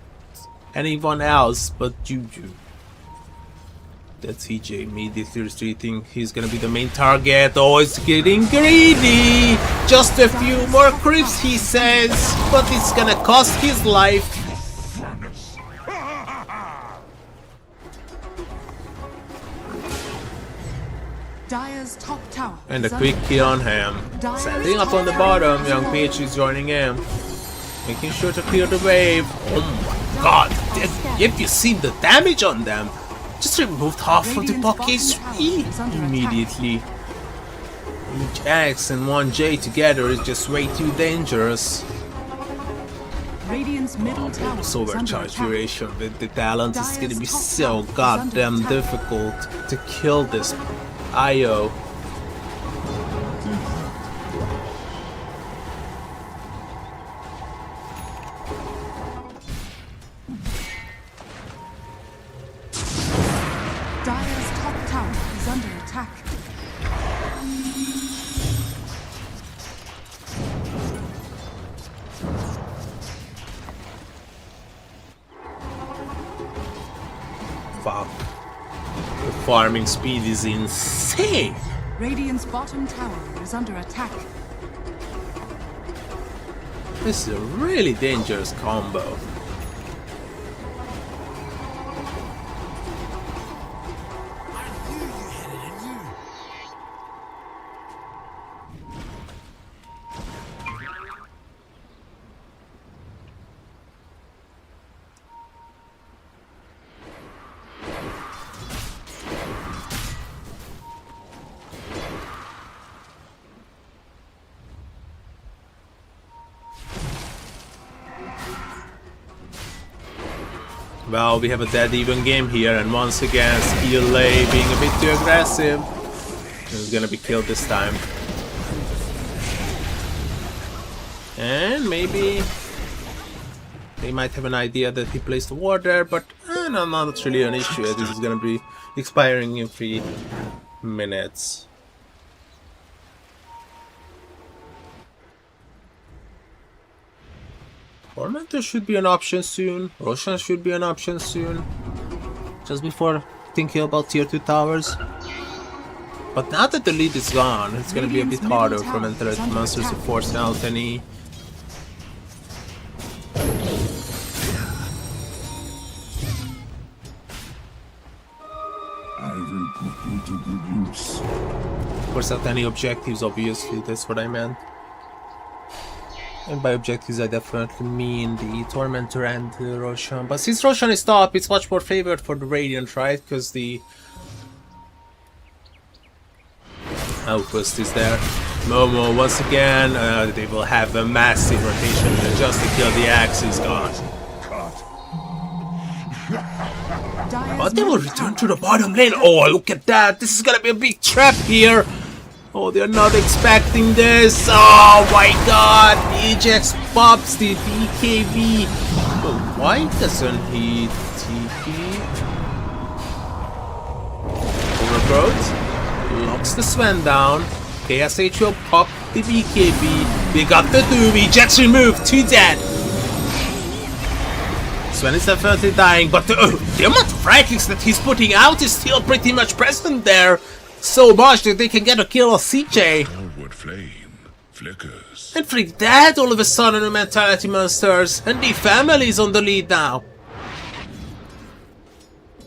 anyone else but Juju. That's CJ immediately retreating. He's gonna be the main target. Oh, it's getting greedy! Just a few more creeps, he says, but it's gonna cost his life. Dire's top tower. And a quick kill on him. Setting up on the bottom, Young Peach is joining in. Making sure to clear the wave. Oh my god, if you see the damage on them. Just removed half of the pocket immediately. Each X and one J together is just way too dangerous. Radiant's middle tower This is under overcharge attack. duration with the talent is gonna be Dire's top so tower is goddamn under attack. difficult to kill this IO. Dire's top tower is under attack. Fuck. The farming speed is insane. Radiant's bottom tower is under attack. This is a really dangerous combo. Well, we have a dead even game here, and once again, Skillay being a bit too aggressive. He's gonna be killed this time. And maybe they might have an idea that he placed a ward there, but no, not really an issue. This is gonna be expiring in 3 minutes. Tormentor should be an option soon. Roshan should be an option soon. Just before thinking about tier 2 towers. But now that the lead is gone, it's gonna be a bit harder for mentality monsters to force out any. I will put you to good use. Force out any objectives, obviously, that's what I meant. And by objectives I definitely mean the Tormentor and Roshan. But since Roshan is top, it's much more favored for the Radiant, right? Because the Outpost is there. Momo once again, they will have a massive rotation just to kill the axe is gone. But they will return to the bottom lane. Oh, look at that. This is gonna be a big trap here. Oh, they're not expecting this. Oh my god. Ajax pops the BKB. But why doesn't he TP? Overgrowth. Locks the Sven down. KSH will pop the BKB. We got the Doom. Ajax removed. 2 dead. Sven is definitely dying, but the amount of right clicks that he's putting out is still pretty much present there. So much that they can get a kill on CJ. Forward flame flickers. And freak that all of a sudden the mentality monsters. And the family's on the lead now.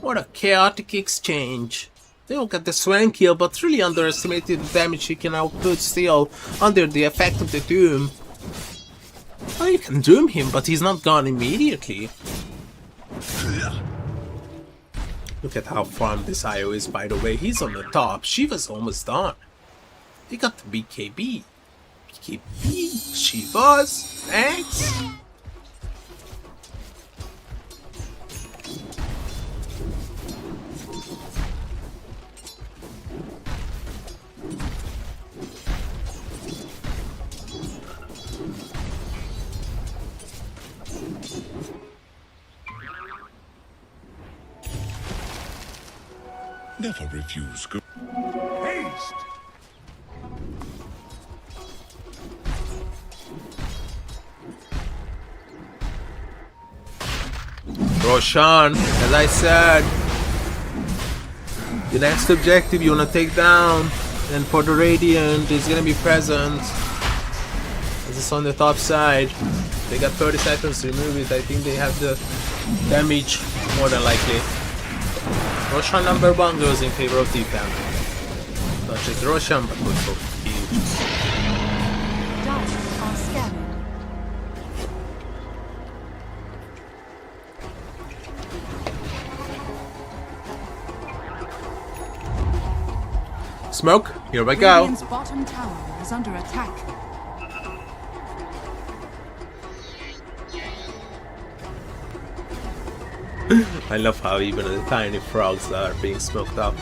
What a chaotic exchange. They will get the Sven kill, but really underestimated the damage he can output still under the effect of the Doom. Well, you can doom him, but he's not gone immediately. Look at how farmed this IO is, by the way. He's on the top. Shiva's almost done. They got the BKB. BKB. Shiva's. Thanks. Never refuse good. Haste! Roshan, as I said, the next objective you wanna take down, and for the Radiant, it's gonna be present. As it's on the top side, they got 30 seconds to remove it. I think they have the damage more than likely. Roshan number 1 goes in favor of defense. Not just Roshan, but also Hughes. Smoke, here we go. Radiant's bottom tower is under attack. I love how even the tiny frogs are being smoked up.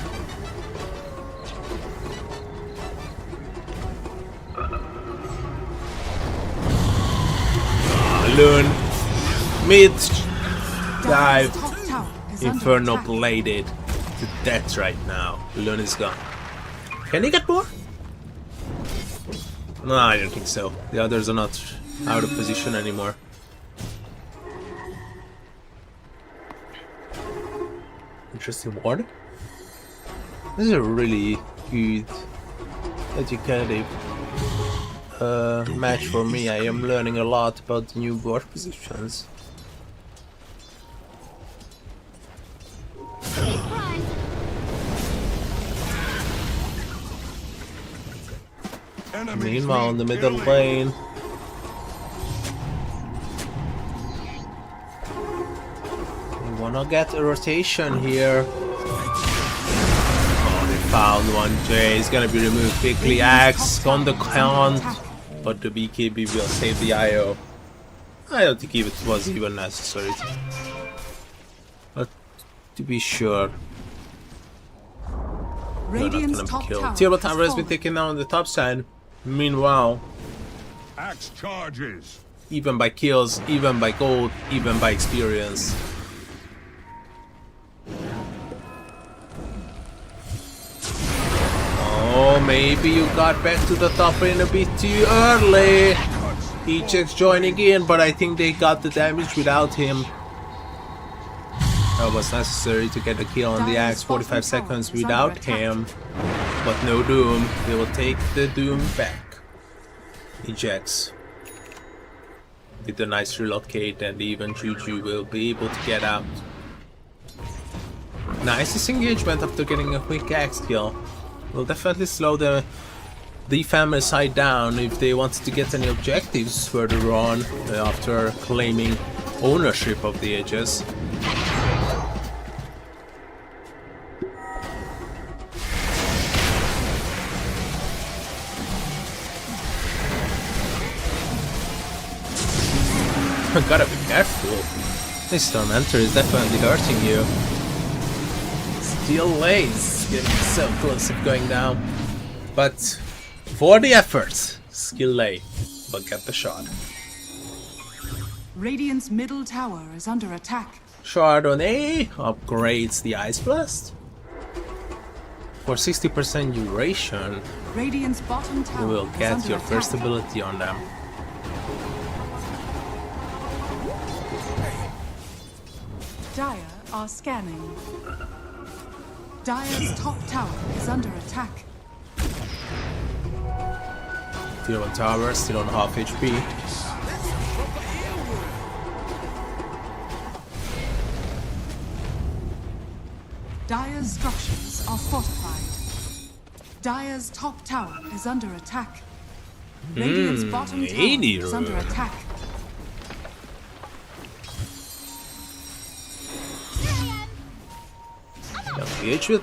Loon, mid dive, Inferno bladed to death right now. Loon is gone. Can he get more? No, I don't think so. The others are not out of position anymore. Interesting word. This is a really good educative match for me. I am learning a lot about the new board positions. Meanwhile, in the middle lane, we wanna get a rotation here. Oh, they found one. Jay is gonna be removed quickly. Axe on the count, but the BKB will save the IO. I don't think it was even necessary. But to be sure, they're not gonna be killed. Turbo Tower has been taken down on the top side. Meanwhile, Axe charges. even by kills, even by gold, even by experience. Oh, maybe you got back to the top lane a bit too early. EPL joining in, but I think they got the damage without him. That was necessary to get a kill on the Axe. 45 seconds without him. But no Doom. They will take the Doom back. Ejects. With a nice relocate, and even Juju will be able to get out. Nice disengagement after getting a quick Axe kill. Will definitely slow the family side down if they wanted to get any objectives further on after claiming ownership of the edges. Gotta be careful. This Tormentor is definitely hurting you. Steel lanes getting so close to going down. But for the effort, skill lane will get the shot. Radiant's middle tower is under attack. Shard on A upgrades the Ice Blast. For 60% duration, Radiant's bottom tower you will is get under your attack. first ability on them. Dire are scanning. Dire's top tower is under attack. Tier 1 tower still on half HP. Dire's structures are fortified. Dire's top tower is under attack. Radiant's bottom tower is under attack.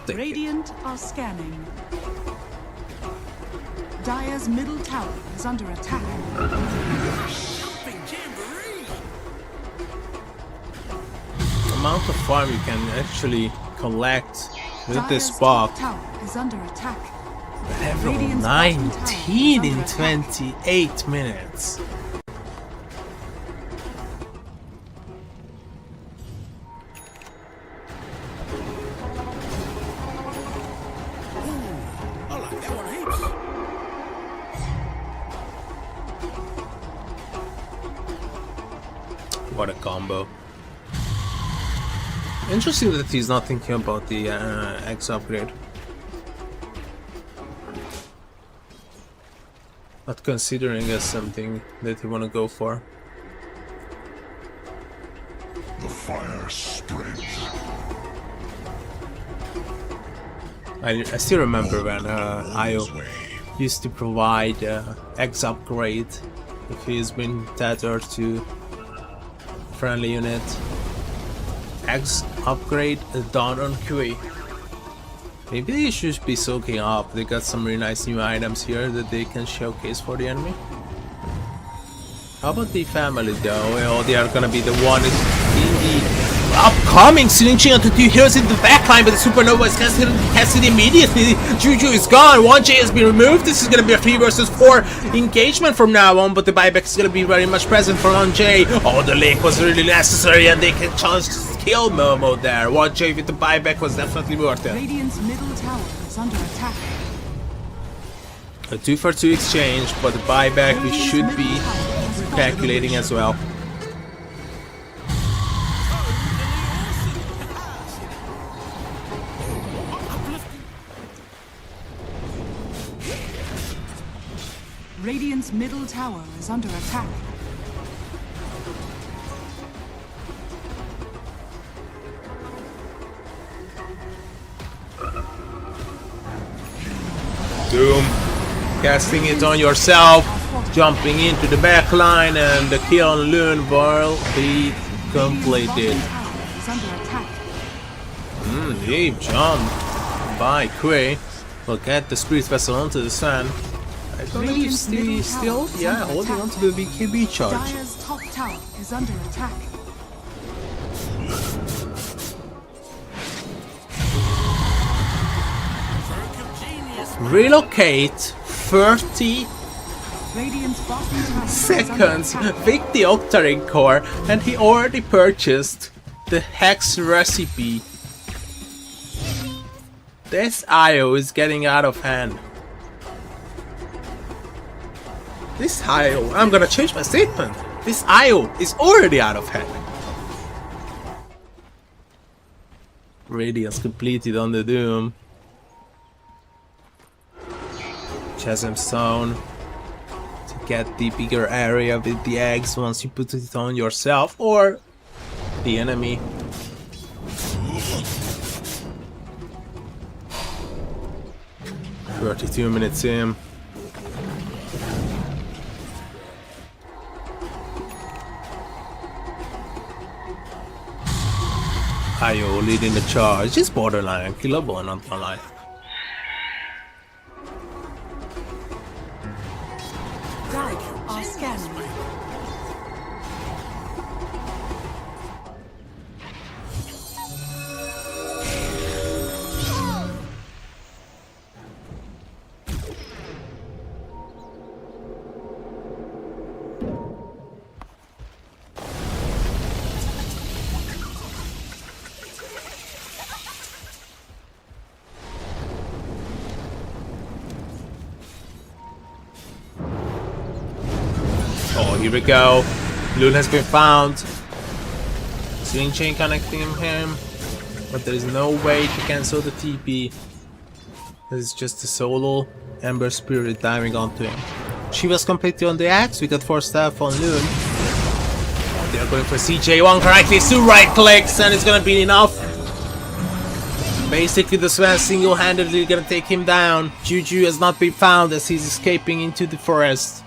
Radiant are scanning. Dire's middle tower is under attack. The amount of farm you can actually collect with Dire's this top buff. tower is under attack. Level Radiant's bottom 19 tower is in under attack. 28 minutes. What a combo. Interesting that he's not thinking about the X upgrade. Not considering as something that you want to go for. The fire spreads. I still remember when IO used to provide X upgrade if he's been tethered to friendly unit. X upgrade done on QA. Maybe they should be soaking up. They got some really nice new items here that they can showcase for the enemy. How about the family though? Well, they are gonna be the one in the upcoming, switching onto 2 heroes in the backline, but the Supernova is casted immediately. Juju is gone. 1J has been removed. This is going to be a 3 versus 4 engagement from now on, but the buyback is going to be very much present for 1J. Oh, the link was really necessary, and they can chance to kill Momo there. 1J with the buyback was definitely worth it. Radiant's middle tower is under attack. A 2 for 2 exchange, but the buyback we should be calculating as well. Radiant's middle tower is under attack. Doom, casting it on yourself, jumping into the back line, and the kill on Loon will be completed. Deep jump by Quay. Will get the Spirit Vessel onto the sand. I believe still holding on to the BKB charge. Dire's top tower is under attack. Relocate 30 Radiant's bottom tower seconds with the Octarine core, and he already purchased the Hex recipe. This IO is getting out of hand. This IO, I'm gonna change my statement. This IO is already out of hand. Radiance completed on the Doom. Chasm Stone to get the bigger area with the eggs once you put it on yourself or the enemy. "32 minutes in." IO leading the charge. It's borderline killable, not gonna lie. Dire are scanning. Oh, here we go. Loon has been found. Swing chain connecting him, but there is no way to cancel the TP. This is just a solo Ember Spirit diving onto him. She was completely on the axe. We got 4 staff on Loon. They're going for CJ1 correctly. 2 right clicks, and it's gonna be enough. Basically, the Swan single-handedly gonna take him down. Juju has not been found as he's escaping into the forest.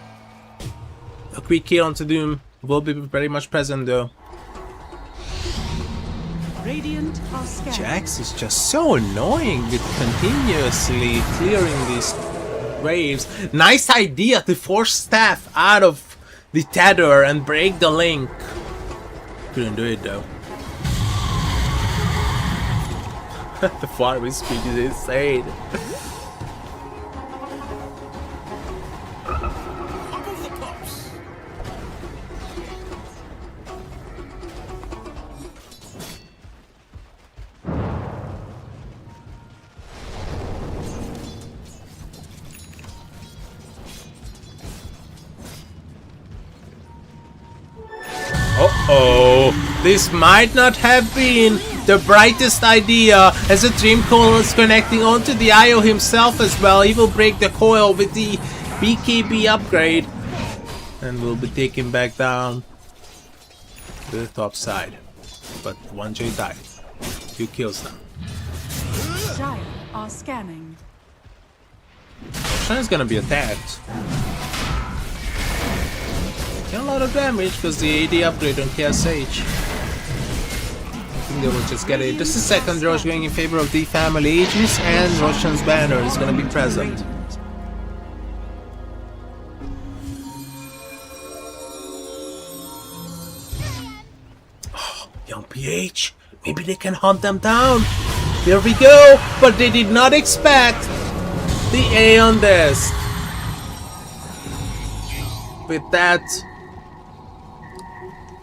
A quick kill onto Doom will be very much present though. Radiant are scanning. Jax is just so annoying with continuously clearing these waves. Nice idea to force staff out of the tether and break the link. Couldn't do it though. The farming speed is insane. Uh-oh, this might not have been the brightest idea, as the Dream Coil is connecting onto the IO himself as well. He will break the coil with the BKB upgrade and will be taken back down to the top side. But 1J died. 2 kills now. Dire are scanning. Shan is gonna be attacked. A lot of damage because the AD upgrade on KSH. I think they will just get it. This is second Rosh going in favor of the family Aegis, and Roshan's banner is gonna be present. Oh, young PH Maybe they can hunt them down. Here we go. But they did not expect the A on this. With that,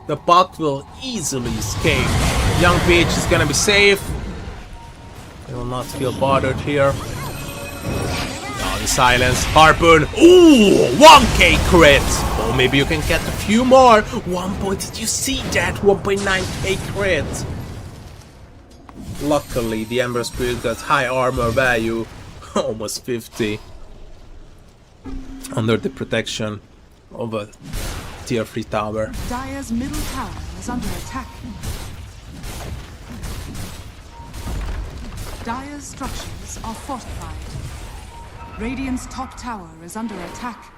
the bot will easily escape. Young Peach is gonna be safe. They will not feel bothered here. Oh, the silence. Harpoon. Ooh, 1k crit. Or maybe you can get a few more. 1 point. Did you see that? 1.9k crit. Luckily, the Ember Spirit got high armor value. Almost 50. Under the protection of a tier 3 tower. Dire's middle tower is under attack. Dire's structures are fortified. Radiant's top tower is under attack.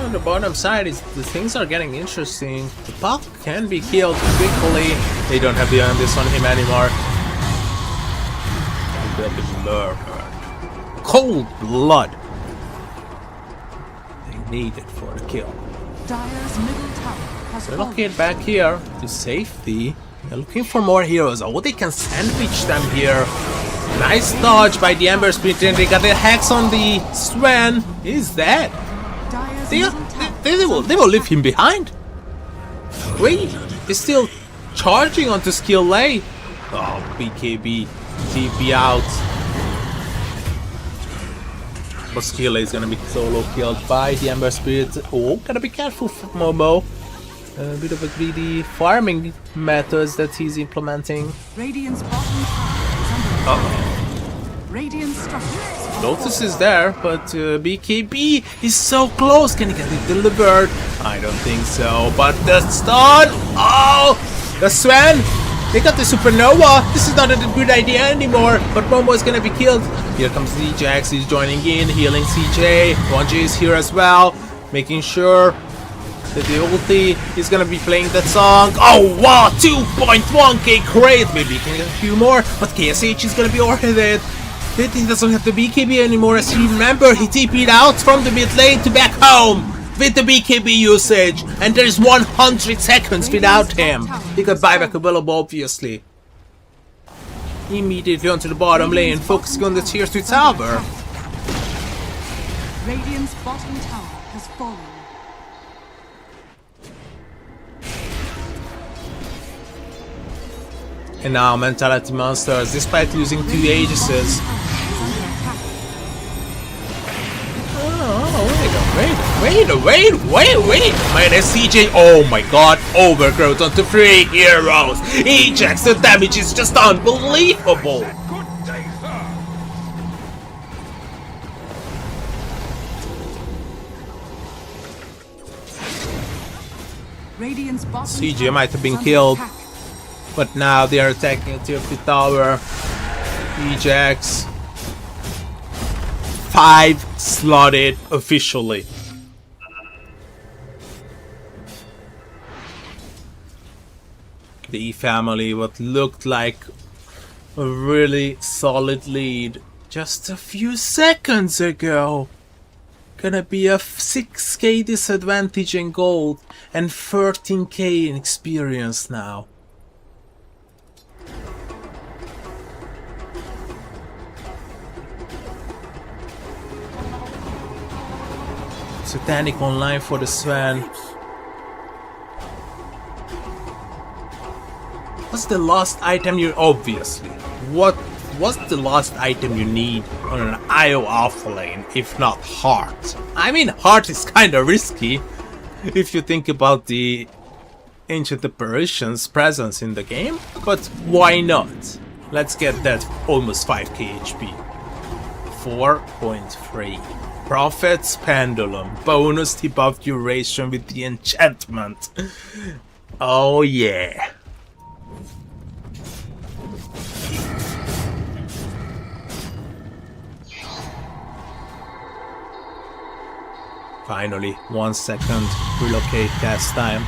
On the bottom side, the things are getting interesting. The bot can be killed quickly. They don't have the Abyss on him anymore. They'll be murdered. Cold blood. They need it for a kill. Dire's middle tower has fallen. Relocate back here to safety. They're looking for more heroes. Oh, they can sandwich them here. Nice dodge by the Ember Spirit, and they got the Hex on the Sven. He's dead. They will leave him behind. Wait, he's still charging onto skill A. Oh, BKB, TP out. But skill A is gonna be solo killed by the Ember Spirit. Oh, gotta be careful for Momo. A bit of a greedy farming methods that he's implementing. Radiant's bottom tower is under attack. Radiant structures. Lotus is there, but BKB is so close. Can he get it delivered? I don't think so. But the stun! Oh! The Sven! They got the Supernova! This is not a good idea anymore. But Momo is gonna be killed. Here comes the Jax. He's joining in, healing CJ. 1J is here as well, making sure that the ulti is gonna be playing that song. Oh wow! 2.1k crit! Maybe he can get a few more, but KSH is gonna be overheaded. He doesn't have the BKB anymore, as you remember, he TP'd out from the mid lane to back home with the BKB usage, and there is 100 seconds without him. He got buyback available, obviously. Immediately onto the bottom lane, focusing on the tier 2 tower. Radiant's bottom tower has fallen. And now Mentality Monsters, despite losing 2 Aegises. Wait! Man, CJ, oh my god, overgrowth onto 3 heroes. Ajax, the damage is just unbelievable. Radiant's bottom CJ might have been killed, but now they are attacking a tier 3 tower. Ajax 5 slotted officially. The E family, what looked like a really solid lead just a few seconds ago, gonna be a 6k disadvantage in gold and 13k in experience now. Satanic online for the Sven. What's the last item you... Obviously. What's the last item you need on an IO alpha lane, if not Heart? I mean, Heart is kinda risky, if you think about the Ancient Apparition's presence in the game, but why not? Let's get that almost 5k HP. 4.3. Prophet's Pendulum. Bonus debuff duration with the enchantment. Oh yeah. Finally, 1 second relocate cast time.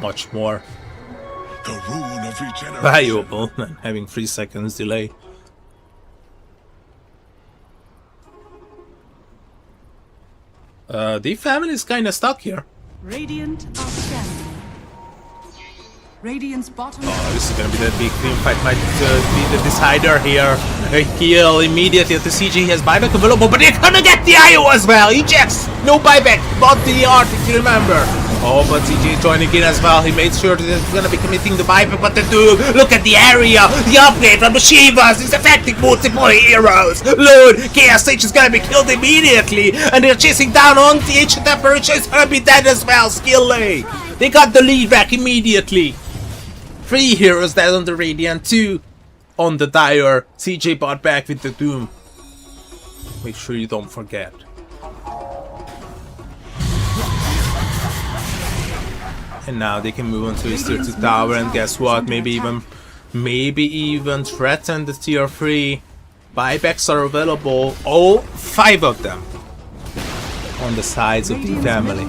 Much more The rune of regeneration. valuable than having 3 seconds delay. The family is kinda stuck here. Radiant are scanning. Radiant's bottom. Oh, this is gonna be the big team fight. Might be the decider here. A kill immediately at the CG. He has buyback available, but they're gonna get the IO as well. Ejects, no buyback, but the art, if you remember. Oh, but CG is joining in as well. He made sure that he's gonna be committing the buyback, but the Doom, look at the area. The upgrade from the Shivas is affecting multiple heroes. Lord, Chaos Sage is gonna be killed immediately, and they're chasing down on the H temperature. Is gonna be dead as well. Skill lay. They got the lead back immediately. 3 heroes dead on the Radiant, 2 on the Dire. CJ bought back with the Doom. Make sure you don't forget. And now they can move on to his tier 2 tower, and guess what? Maybe even threaten the tier 3. Buybacks are available, all 5 of them, on the sides of the family.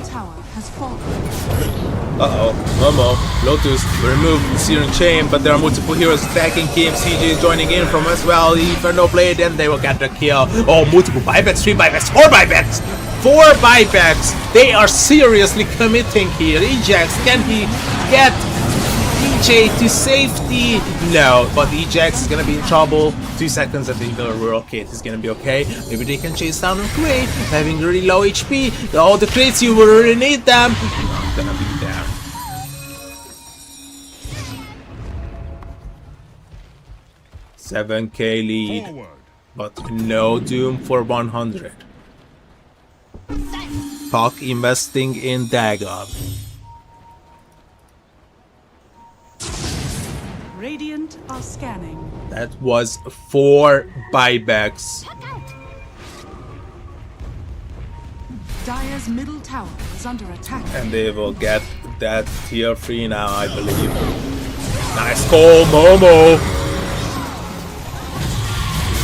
Uh-oh, Momo, Lotus remove the Searing Chain, but there are multiple heroes attacking him. CJ is joining in from as well. Inferno Blade, and they will get the kill. Oh, multiple buybacks, 3 buybacks, 4 buybacks! 4 buybacks! They are seriously committing here. Ejax, can he get EJ to safety? No, but Ejax is gonna be in trouble. 2 seconds at the Rocket is gonna be okay. Maybe they can chase down a crate, having really low HP. All the crates, you will really need them. Gonna be there. $7K lead, but no Doom for 100. Puck investing in Dagon. Radiant are scanning. That was 4 buybacks. Dire's middle tower is under attack. And they will get that tier 3 now, I believe. Nice call, Momo!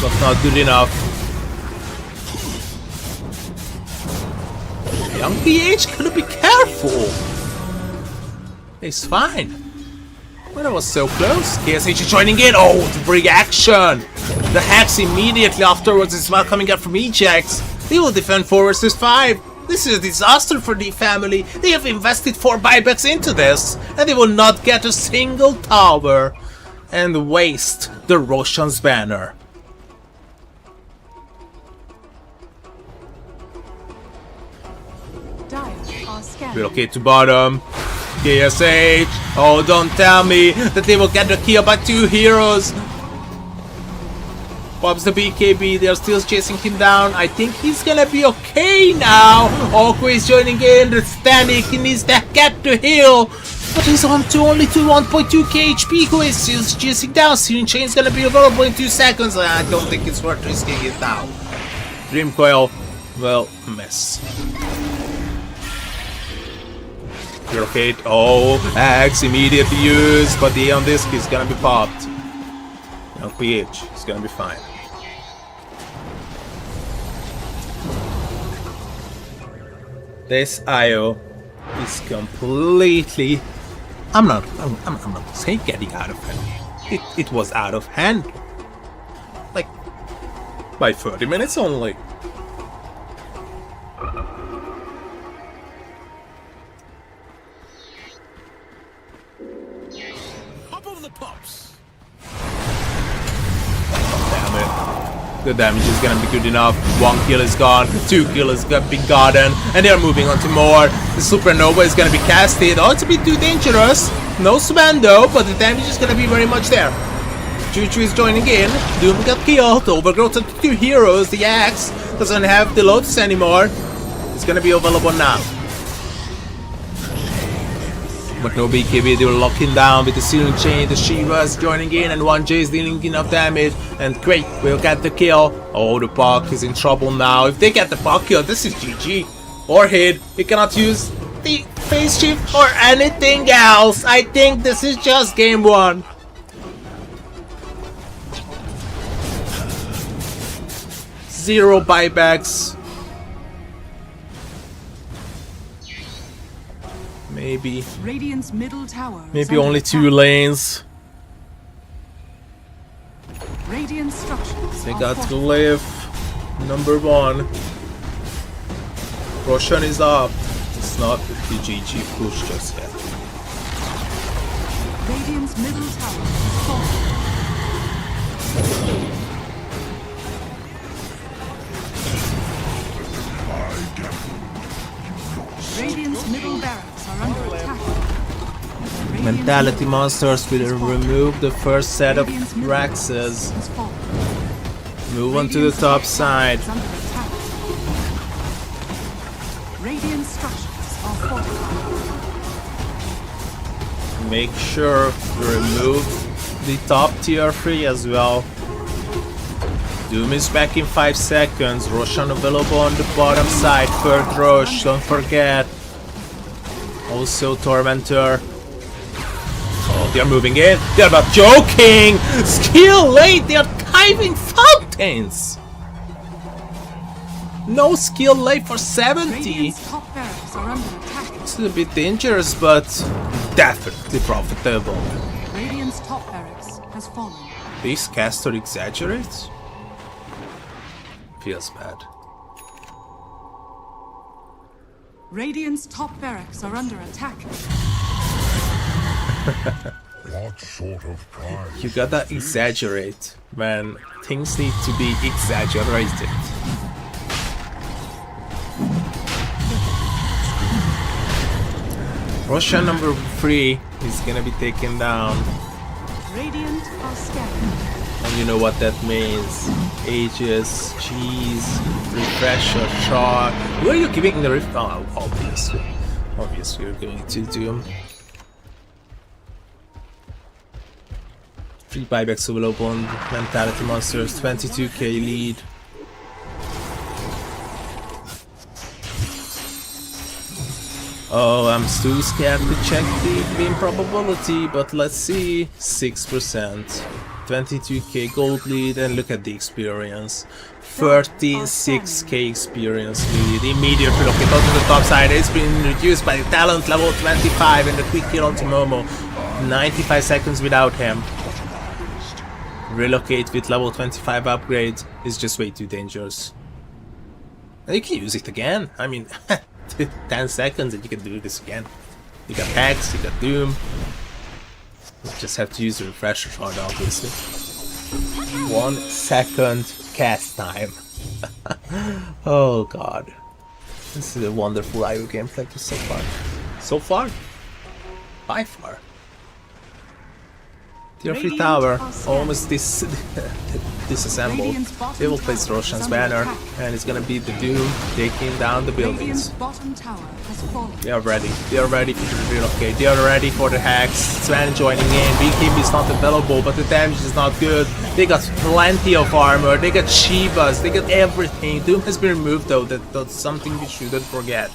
But not good enough. Young PH, gotta be careful! He's fine. But it was so close. KSH is joining in. Oh, the reaction! The hacks immediately afterwards is well coming out from Ejax. They will defend 4 versus 5. This is a disaster for the family. They have invested 4 buybacks into this, and they will not get a single tower and waste the Roshan's banner. Relocate to bottom. KSH. Oh, don't tell me that they will get the kill by 2 heroes. Pops the BKB, they're still chasing him down. I think he's gonna be okay now. Oko is joining in, the Static, he needs to get to heal. But he's on to only 1.2k HP. Who is still chasing down? Searing Chain's gonna be available in 2 seconds. I don't think it's worth risking it now. Dream Coil, well, miss. Relocate, oh, Axe immediately used, but the on this is gonna be popped. Young PH is gonna be fine. This IO is completely. I'm not saying getting out of hand. It was out of hand. Like by 30 minutes only. Hop over the pops. Damn it. The damage is gonna be good enough. 1 kill is gone, 2 kills have been gotten, and they're moving on to more. The Supernova is gonna be casted. Oh, it's a bit too dangerous. No Sven though, but the damage is gonna be very much there. Choo-Choo is joining in. Doom got killed. Overgrowth of 2 heroes. The Axe doesn't have the Lotus anymore. It's gonna be available now. But no BKB, they were locking down with the Searing Chain. The Shiva's joining in, and 1J is dealing enough damage. And great, we'll get the kill. Oh, the Puck is in trouble now. If they get the Puck kill, this is GG. Or hit. He cannot use the phase shift or anything else. I think this is just game 1. Zero buybacks. Maybe. Radiant's middle tower. Maybe only 2 lanes. Radiant structures. They got to live. Number 1. Roshan is up. It's not the GG push just yet. Radiant's middle tower has fallen. Radiant's middle barracks are under attack. Radiant's Mentality monsters will remove the first set of Radiant's middle Raxes. has fallen. Move on to the top side. Is under attack. Radiant structures are fortified. Make sure to remove the top tier 3 as well. Doom is back in 5 seconds. Roshan available on the bottom side. Third Rosh, don't forget. Also Tormentor. Oh, they're moving in. They're not joking! Skill late! They're diving fountains! No skill late for 70! Radiant's top barracks are under attack. It's a bit dangerous, but definitely profitable. Radiant's top barracks has fallen. This caster exaggerates? Feels bad. Radiant's top barracks are under attack. What sort of prize? You gotta exaggerate when things need to be exaggerated. Roshan number 3 is gonna be taken down. Radiant are scanning. And you know what that means. Aegis, cheese, refresher, shock. Who are you giving the oh, obviously. Obviously you're going to Doom. 3 buybacks available on Mentality Monsters, 22k lead. Oh, I'm too scared to check the win probability, but let's see. 6%. 22k gold lead, and look at the experience. 36k experience lead. Immediately looking onto the top side. It's been reduced by talent level 25 and the quick kill onto Momo. 95 seconds without him. Relocate with level 25 upgrade is just way too dangerous. And you can use it again. I mean, 10 seconds and you can do this again. You got Hex, you got Doom. You just have to use the refresher shard, obviously. 1 second cast time. Oh god. This is a wonderful IO gameplay so far. So far? By far. Tier 3 tower, almost disassembled. They will place Roshan's banner, and it's gonna be the Doom taking down the buildings. They are ready. They are ready for the relocate. They are ready for the hacks. Sven joining in. Beekeep is not available, but the damage is not good. They got plenty of armor. They got Shivas. They got everything. Doom has been removed though. That's something we shouldn't forget.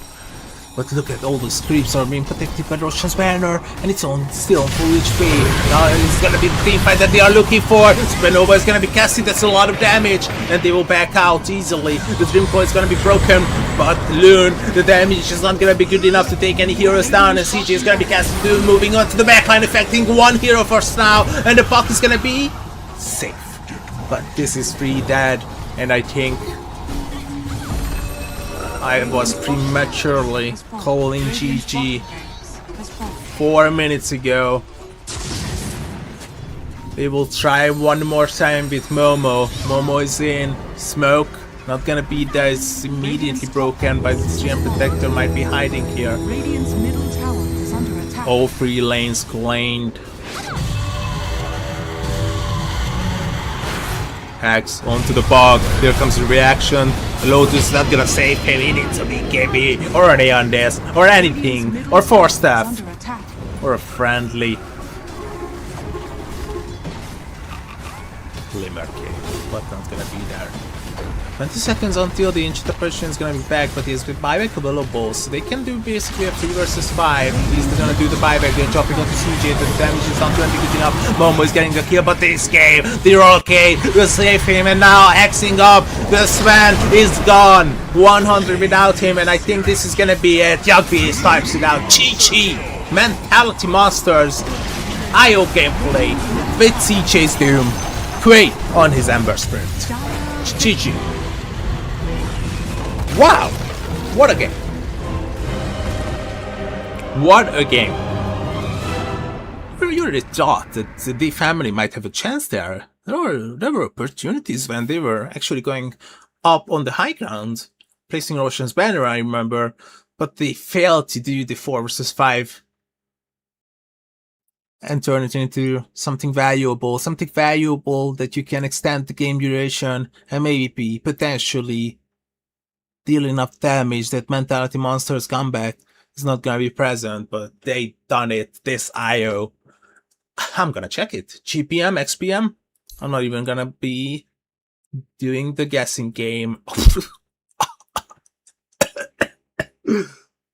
But look at all those creeps are being protected by Roshan's banner, and it's still on full HP. Now it's gonna be the team fight that they are looking for. Supernova is gonna be casting, that's a lot of damage, and they will back out easily. The Dream Coil is gonna be broken, but Loon, the damage is not gonna be good enough to take any heroes down, and CJ is gonna be casting Doom, moving on to the backline, affecting 1 hero first now, and the puck is gonna be safe. But this is 3 dead, and I think I was prematurely calling GG 4 minutes ago. They will try one more time with Momo. Momo is in. Smoke, not gonna be there. It's immediately broken by the Stream Protector. Might be hiding here. All 3 lanes claimed. Hacks onto the bog. There comes the reaction. Lotus not gonna save him. He needs a BKB or an Aeon Death or anything. Or Force Staff. Or a friendly Glimmer Cave. But not gonna be there. 20 seconds until the Ancient Apparition is gonna be back, but he's with buyback available, so they can do basically a 3 versus 5. He's gonna do the buyback, they're chopping onto CJ, the damage is not gonna be good enough. Momo is getting the kill, but they escape. They're okay, we'll save him, and now Xing up, the Sven is gone. 100 without him, and I think this is gonna be it. Yugby types it out. Chi-Chi, Mentality Monsters, IO gameplay with CJ's Doom. Great on his Ember Sprint. Chi-Chi. Wow! What a game! What a game! You really thought that the family might have a chance there. There were opportunities when they were actually going up on the high ground, placing Roshan's banner, I remember, but they failed to do the 4 versus 5 and turn it into something valuable that you can extend the game duration and maybe potentially deal enough damage that Mentality Monster's comeback is not gonna be present, but they done it. This IO. I'm gonna check it. GPM, XPM? I'm not even gonna be doing the guessing game.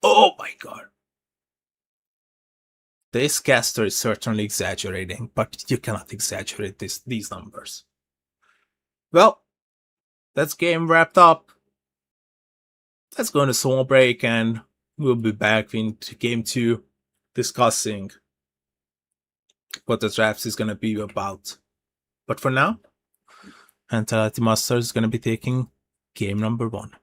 Oh my god. This caster is certainly exaggerating, but you cannot exaggerate these numbers. Well, that's game wrapped up. Let's go on a small break and we'll be back into game 2 discussing what the draft is gonna be about. But for now, Mentality Master is gonna be taking game number 1.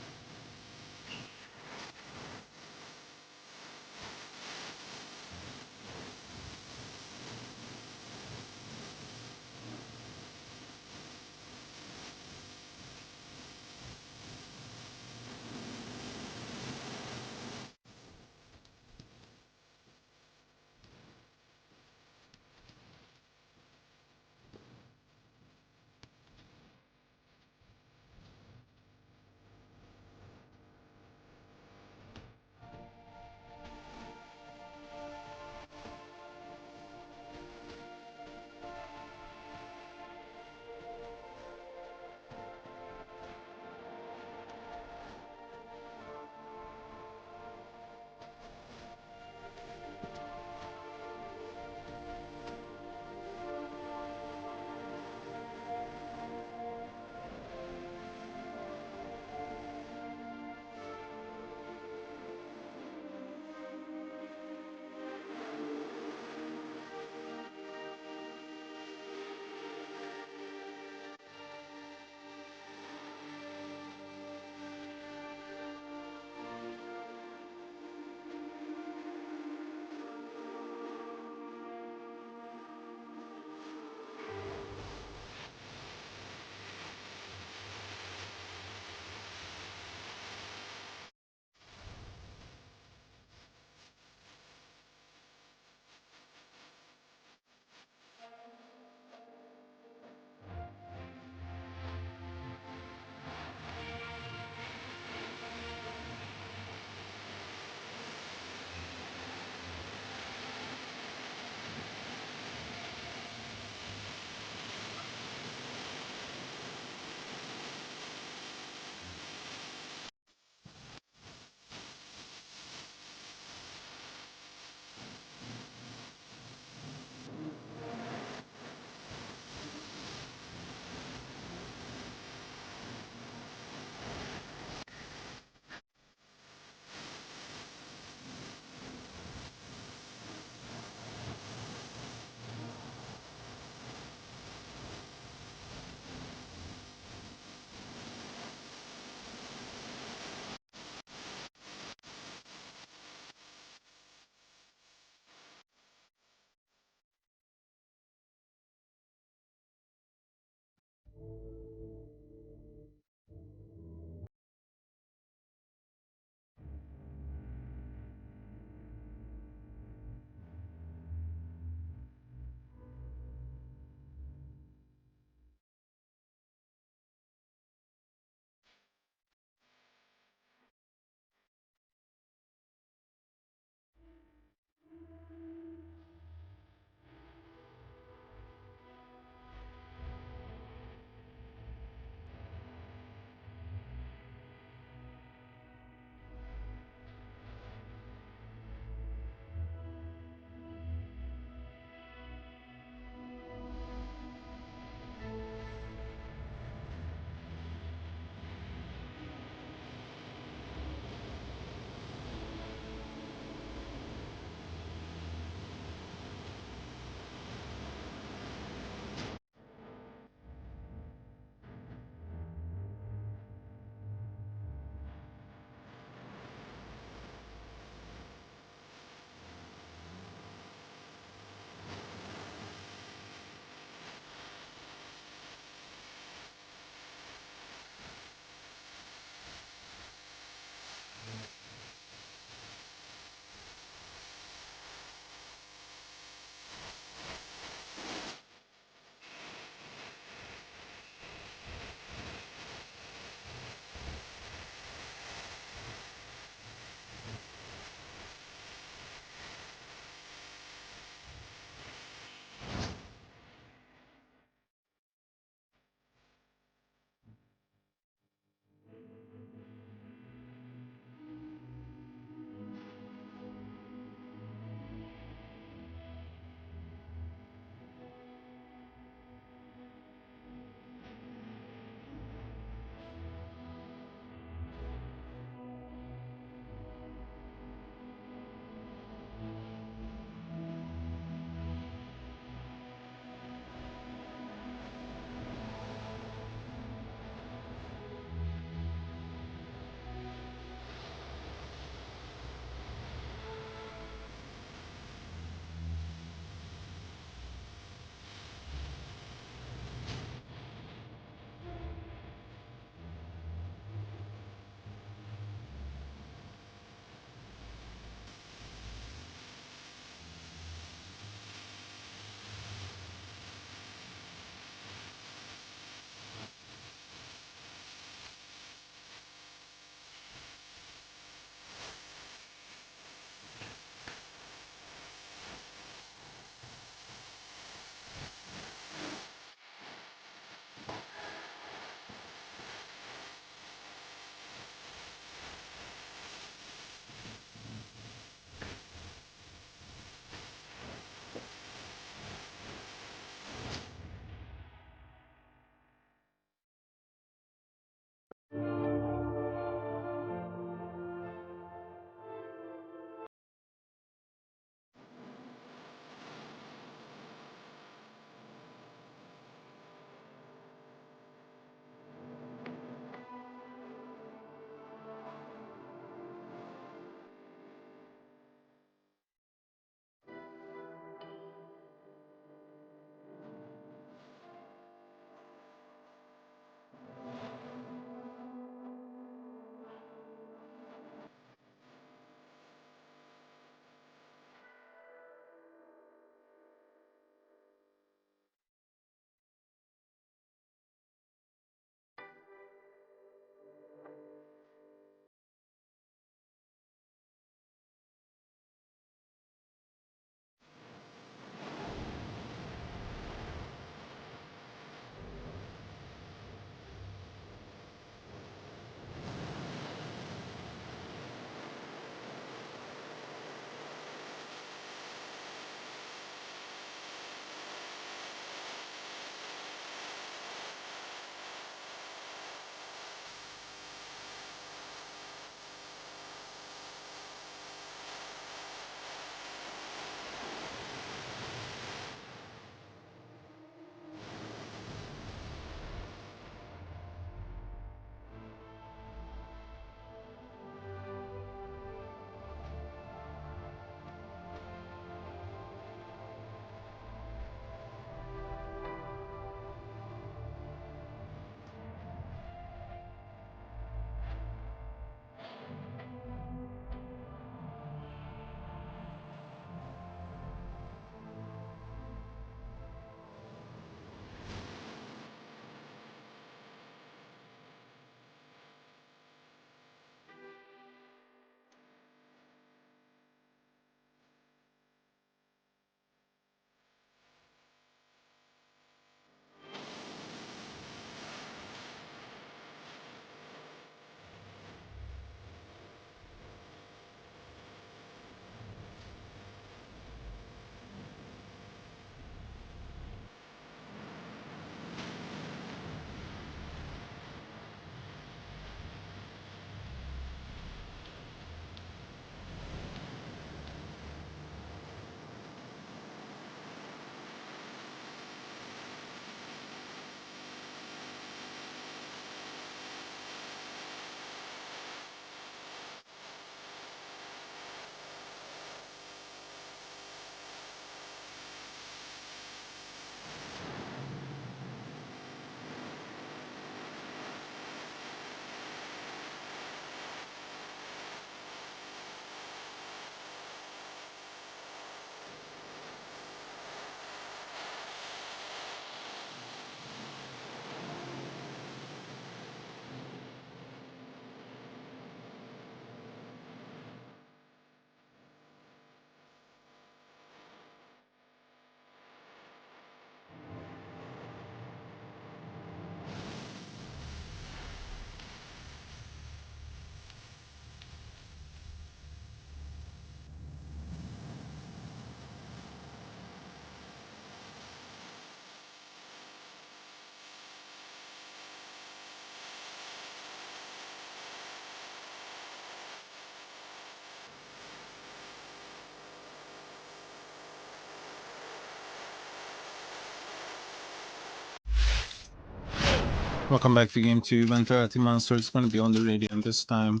Welcome back to game 2. Mentality Monster is going to be on the Radiant this time.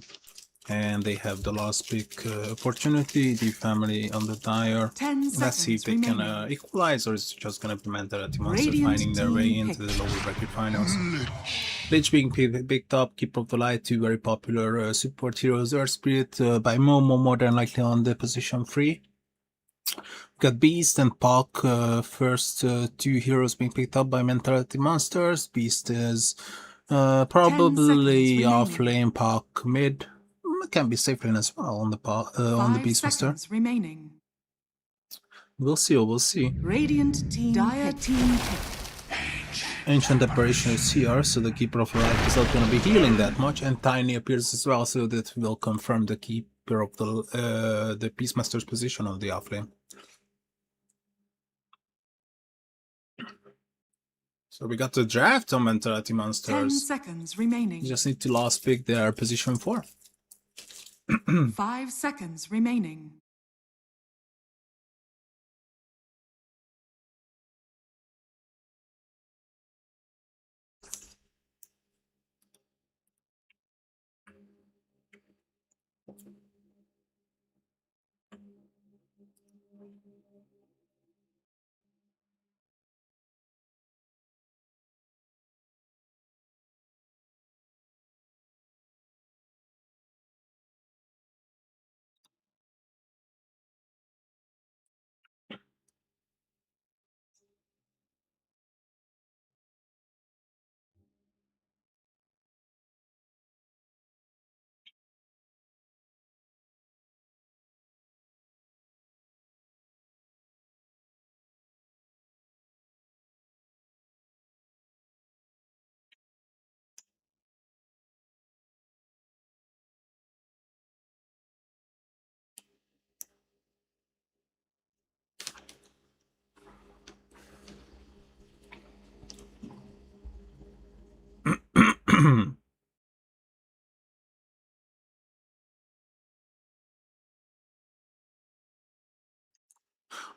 And they have the last pick opportunity. The family on the Dire. 10 Let's see if they seconds can equalize, or it's just going to be Mentality Monster Radiant finding their way team into pick. the lower bracket finals. Lich being picked up, Keeper of the Light, two very popular support heroes. Earth Spirit by Momo, more than likely on the position 3. Got Beast and Puck, first two heroes being picked up by Mentality Monsters. Beast is probably off lane, Puck mid. Can be safe lane as well on the Beastmaster. Seconds remaining. We'll see, we'll see. Radiant team Dire team pick. Ancient Apparition is here, so the Keeper of Life is not going to be healing that much, and Tiny appears as well, so that will confirm the Keeper of the Beastmaster's position on the offlane. So we got the draft on Mentality Monsters. 10 seconds remaining. You just need to last pick their position 4. 5 seconds remaining.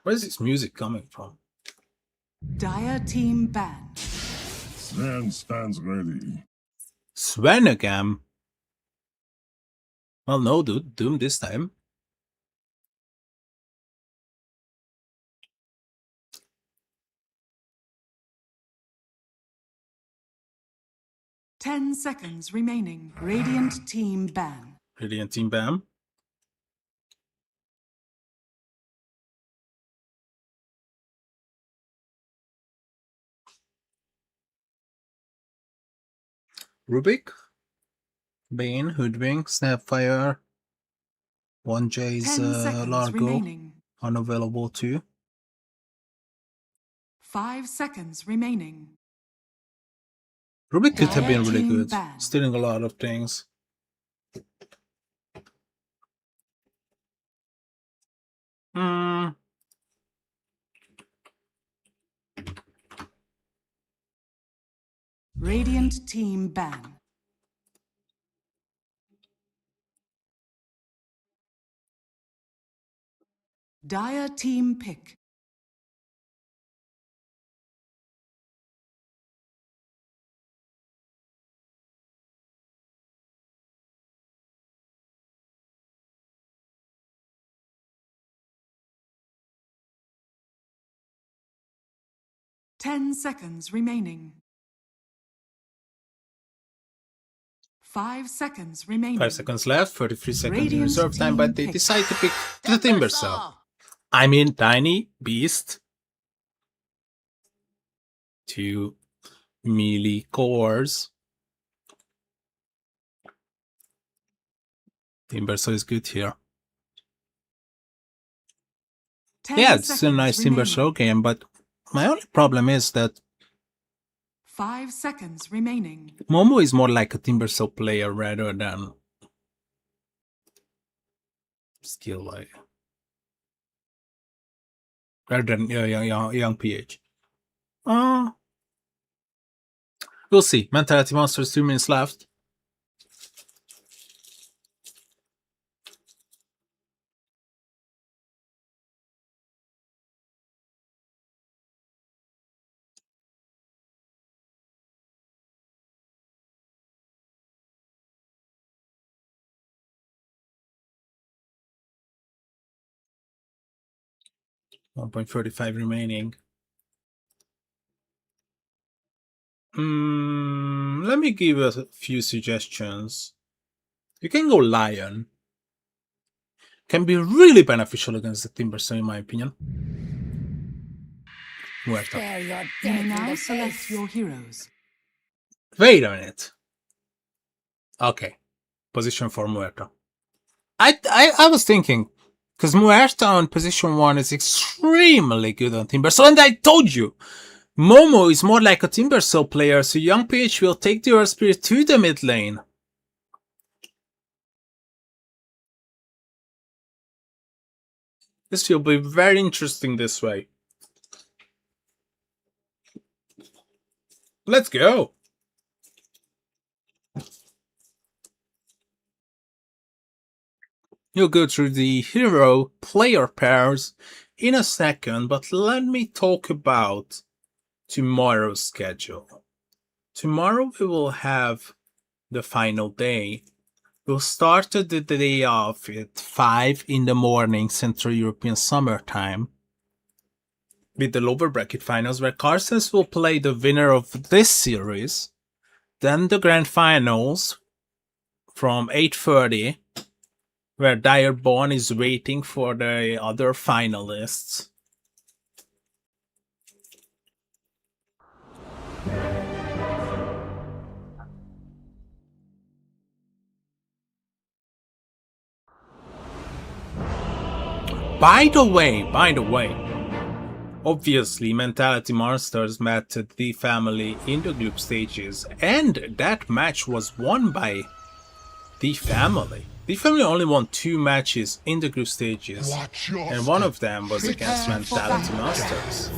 Where is this music coming from? Dire team ban. Sven stands ready. Svenagam? Well, no, dude. Doom this time. Ten seconds remaining. Radiant team ban. Radiant team ban. Rubik, Bane, Hoodwink, Snapfire, 1J's Largo, remaining. unavailable too. 5 seconds remaining. Rubik could have been Dire really team good, ban. stealing a lot of things. Radiant team ban. Dire team pick. 10 seconds remaining. 5 seconds remaining. 5 seconds left, 33 seconds in Radiant reserve time, but they team decide to pick the Timber Cell. I mean, Tiny, Beast, 2 melee cores. Timber Cell is good here. Yeah, it's a nice Timber Cell game, but my only problem is that 5 seconds remaining. Momo is more like a Timber Cell player rather than skill like rather than young PH. We'll see. Mentality Monsters, 2 minutes left. 1.35 remaining. Let me give us a few suggestions. You can go Lion. Can be really beneficial against the Timbersaw, in my opinion. Muerta. You may now select your heroes. Wait a minute. Okay. Position for Muerta. I was thinking, because Muerta on position 1 is extremely good on Timbersaw, and I told you, Momo is more like a Timbersaw player, so Young PH will take the Earth Spirit to the mid lane. This will be very interesting this way. Let's go! You'll go through the hero player pairs in a second, but let me talk about tomorrow's schedule. Tomorrow we will have the final day. We'll start the day off at 5 in the morning Central European Summer Time with the lower bracket finals, where Carstens will play the winner of this series. Then the grand finals from 8:30, where Dire Born is waiting for the other finalists. By the way, obviously Mentality Monsters met the family in the group stages, and that match was won by the family. The family only won 2 matches in the group stages, and one of them was against Mentality Monsters.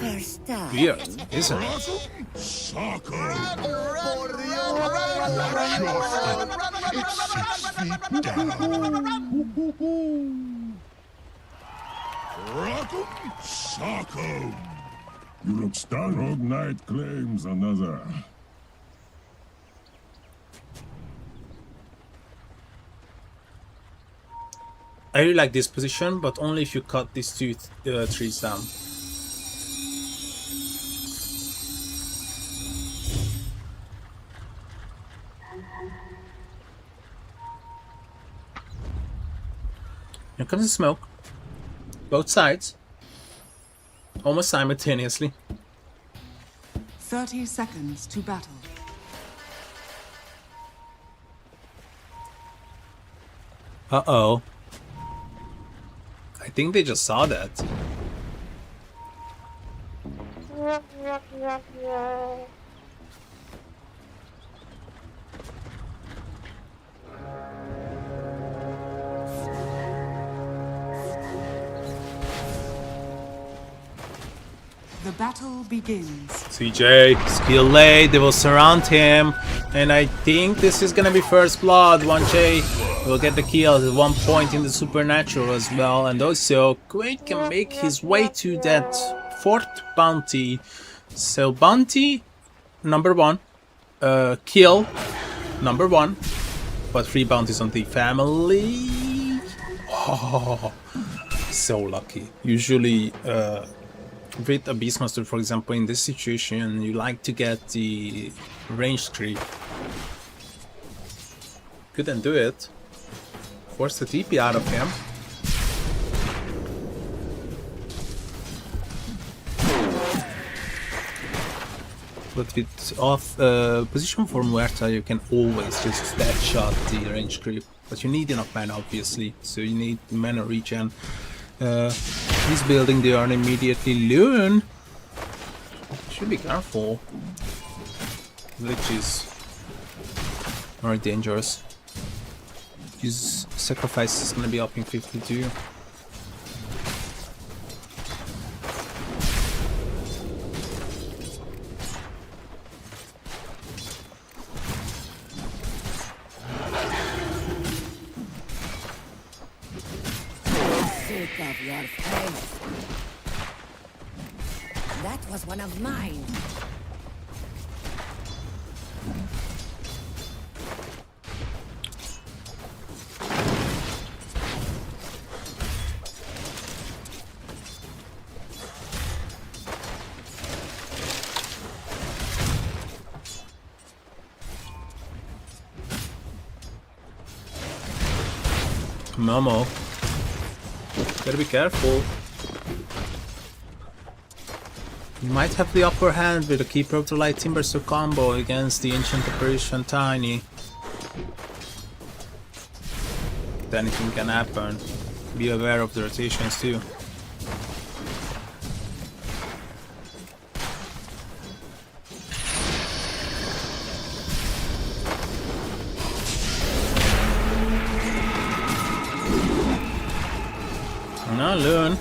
Weird, isn't it? Rock'em Sock'em! You look stunned. Rogue Knight claims another. I really like this position, but only if you cut these 2 trees down. Here comes the smoke. Both sides. Almost simultaneously. 30 seconds to battle. Uh-oh. I think they just saw that. The battle begins. CJ, skill late, they will surround him, and I think this is gonna be first blood. 1J will get the kill at 1 point in the supernatural as well, and also Quaid can make his way to that 4th bounty. So bounty number 1, kill number 1, but 3 bounties on the family. Oh, so lucky. Usually with a Beastmaster, for example, in this situation, you like to get the range creep. Couldn't do it. Forced the TP out of him. But with off position for Muerta, you can always just dead shot the range creep. But you need enough mana, obviously, so you need mana regen. He's building the urn immediately. Loon should be careful. Which is more dangerous. His sacrifice is gonna be up in 52. Of your face. That was one of mine. Momo. Gotta be careful. You might have the upper hand with the Keeper of the Light Timbers combo against the Ancient Apparition Tiny. But anything can happen. Be aware of the rotations too. Now Loon.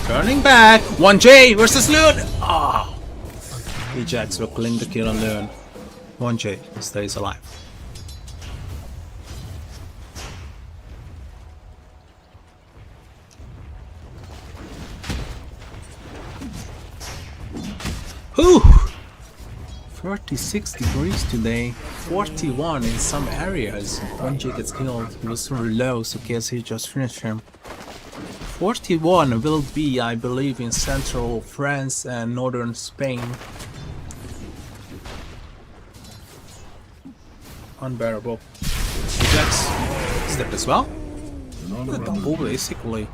Turning back. 1J versus Loon. Ah. Oh. Ajax will claim the kill on Loon. 1J stays alive. Whew. 36 degrees today. 41 in some areas. 1J gets killed. He was really low, so KSH just finished him. 41 will be, I believe, in central France and northern Spain. Unbearable. Ajax step as well. A double basically.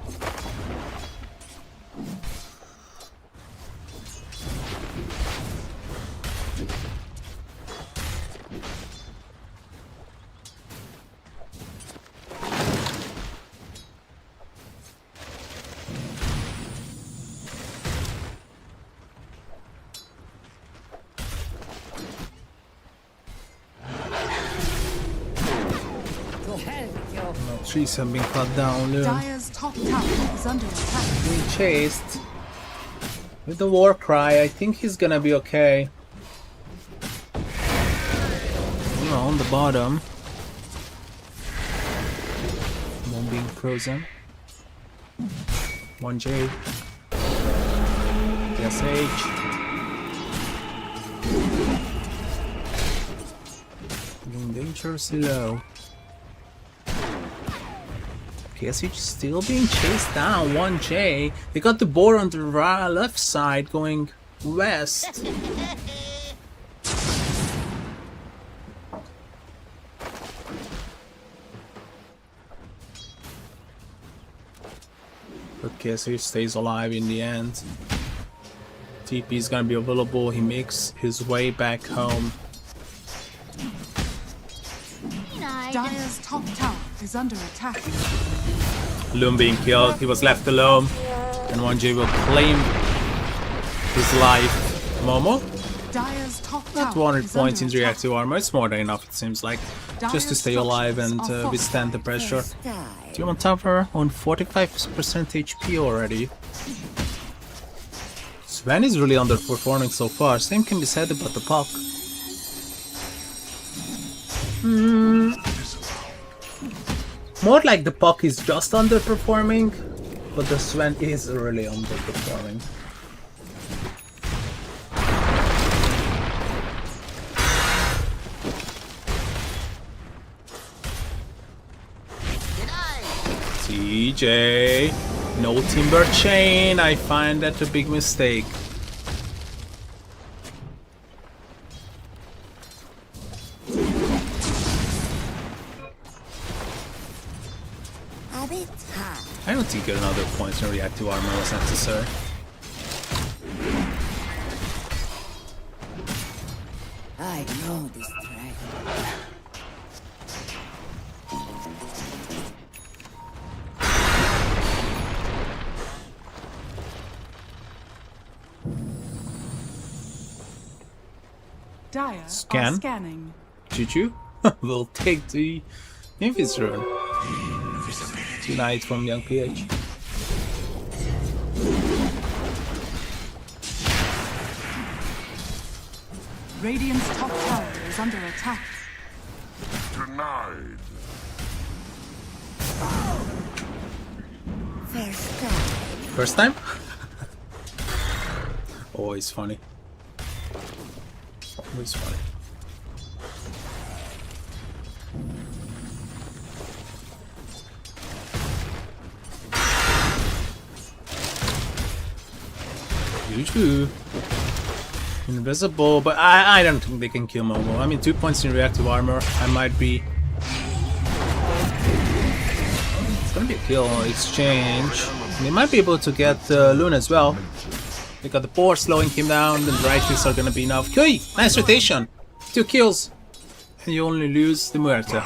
Trees have been cut down. Dire's top tower is under attack. Being chased with the war cry. I think he's gonna be okay. On the bottom. One being frozen. 1J. SH. Being dangerously low. KSH still being chased down. 1J. They got the board on the left side going west. But KSH stays alive in the end. TP is gonna be available. He makes his way back home. Dire's top tower is under attack. Loom being killed, he was left alone, and 1J will claim his life. Momo? Dire's top Not 200 points in reactive armor, it's more than enough it seems like, just to stay alive and withstand the pressure. Demon Tower on 45% HP already. Sven is really underperforming so far, same can be said about the puck. More like the puck is just underperforming, but the Sven is really underperforming. TJ, no timber chain, I find that a big mistake. I don't think another point in reactive armor was necessary. I know this track. Dire Scan. are scanning. Juju will take the Invis rune. Tonight from Young PH. Radiant's top tower is under attack. Denied. First time? Always funny. Always funny. Juju. Invisible, but I don't think they can kill Momo. I mean, 2 points in reactive armor. I might be... It's Gonna be a kill exchange. They might be able to get Loon as well. They got the board slowing him down, the right clicks are gonna be enough. Kui! Nice rotation! 2 kills! And you only lose the Muerte.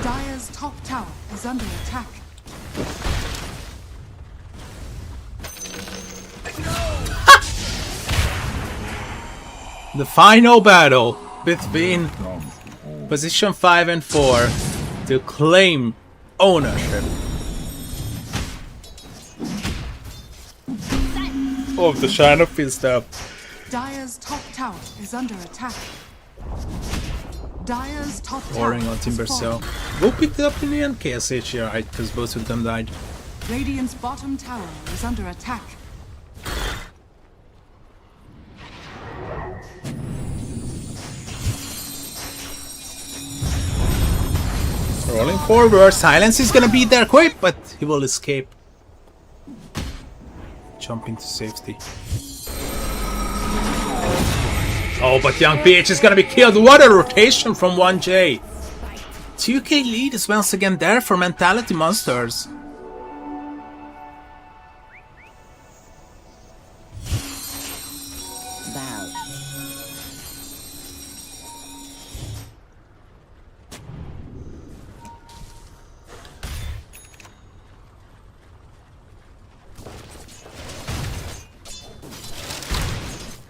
Dire's top tower is under attack. The final battle between position 5 and 4 to claim ownership of the Shine of Fizdale. Dire's top tower is under attack. Dire's top tower Warring on is Timber falling. Cell. Who picked it up in the end? KSH here, right? Because both of them died. Radiant's bottom tower is under attack. Rolling forward, Silence is gonna be there quick, but he will escape. Jump into safety. Oh, but Young PH is gonna be killed. What a rotation from 1J. 2K lead is once again there for Mentality Monsters.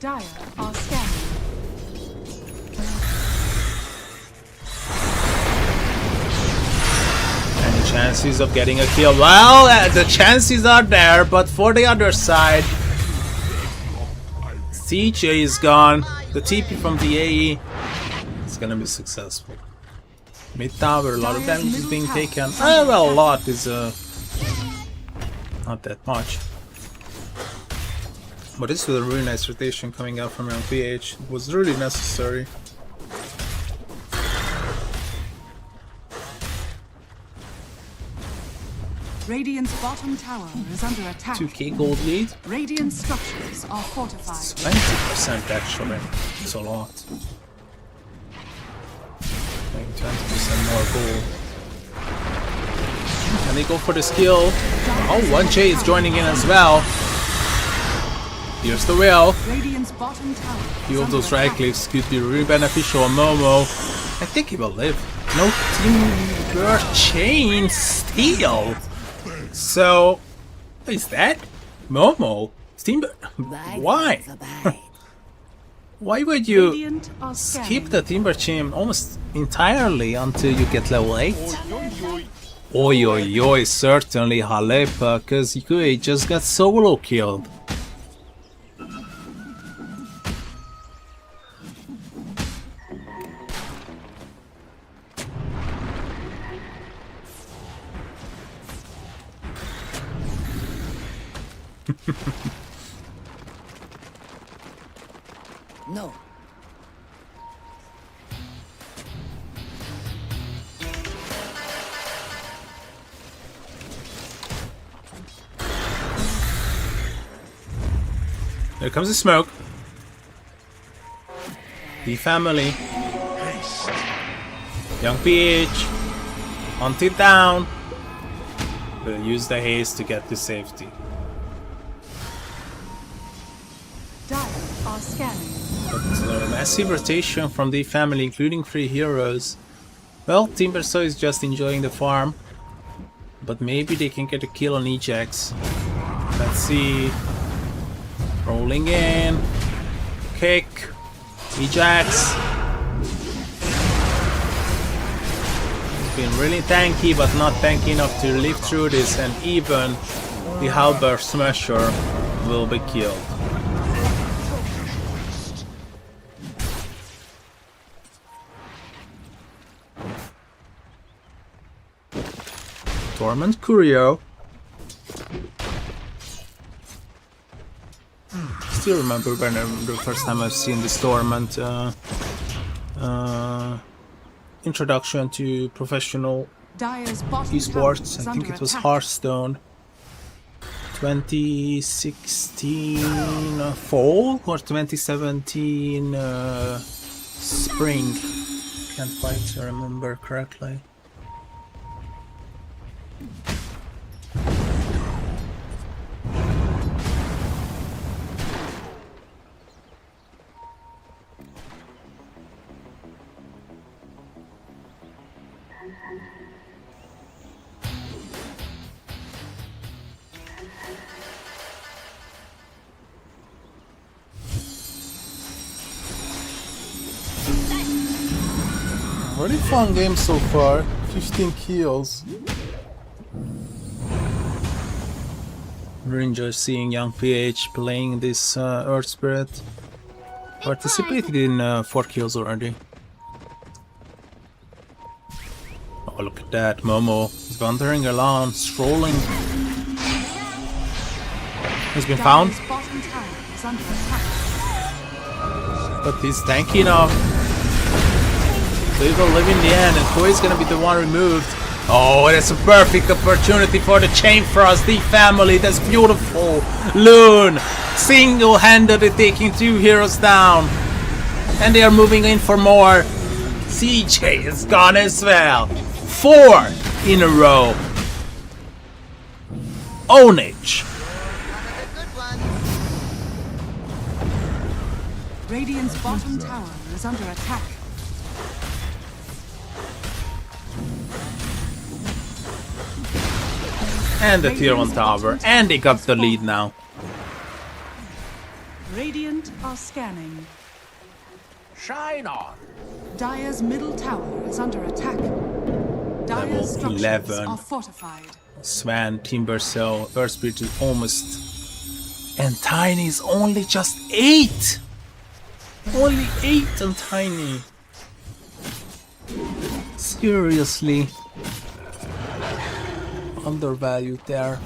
Dire are scanning. Any chances of getting a kill? Well, the chances are there, but for the other side, CJ is gone. The TP from the AE is gonna be successful. Mid tower, a lot of damage is being taken. Well, a lot is not that much. But this is a really nice rotation coming out from Young PH. It was really necessary. Radiant's bottom tower is under attack. 2k gold lead. Radiant structures are fortified. 20% actually. It's a lot. Like 20% more gold. And they go for the skill. Oh, 1J is joining in as well. Here's the wheel. Radiant's bottom tower. Few of those right clicks could be really beneficial on Momo. I think he will live. No Timber chain steal. So, what is that? Momo? Timber? Why? Why would you skip the Timber chain almost entirely until you get level 8? Oi oi oi, certainly Halepa, cause Yukui just got solo killed. No. There comes the smoke. The family. Young PH. Hunt it down. We'll use the haste to get to safety. Dire are scanning. But massive rotation from the family, including 3 heroes. Well, Timbersaw is just enjoying the farm. But maybe they can get a kill on Ajax. Let's see. Rolling in. Kick. Ajax. He's been really tanky, but not tanky enough to live through this, and even the Halberd Smasher will be killed. Torment Curio. Still remember when the first time I've seen this Torment introduction to professional esports. I think it was Hearthstone 2016 fall or 2017 spring. Can't quite remember correctly. Very fun game so far. 15 kills. Really enjoy seeing young PH playing this Earth Spirit. Participated in 4 kills already. Oh, look at that. Momo is wandering around, strolling. He's been found. But he's tanky enough. So he will live in the end, and Koi is gonna be the one removed. Oh, that's a perfect opportunity for the Chain Frost, the family. That's beautiful. Loon single-handedly taking 2 heroes down, and they are moving in for more. CJ is gone as well. 4 in a row. Ownage. Radiant's bottom tower is under attack. And the tier 1 tower, and they got the lead now. Radiant are scanning. Shine on. Dire's middle tower is under attack. Dire's structures 11. are fortified. Swan, Timber Cell, Earth Spirit is almost. And Tiny is only just 8! Only 8 on Tiny. Seriously. Undervalued there.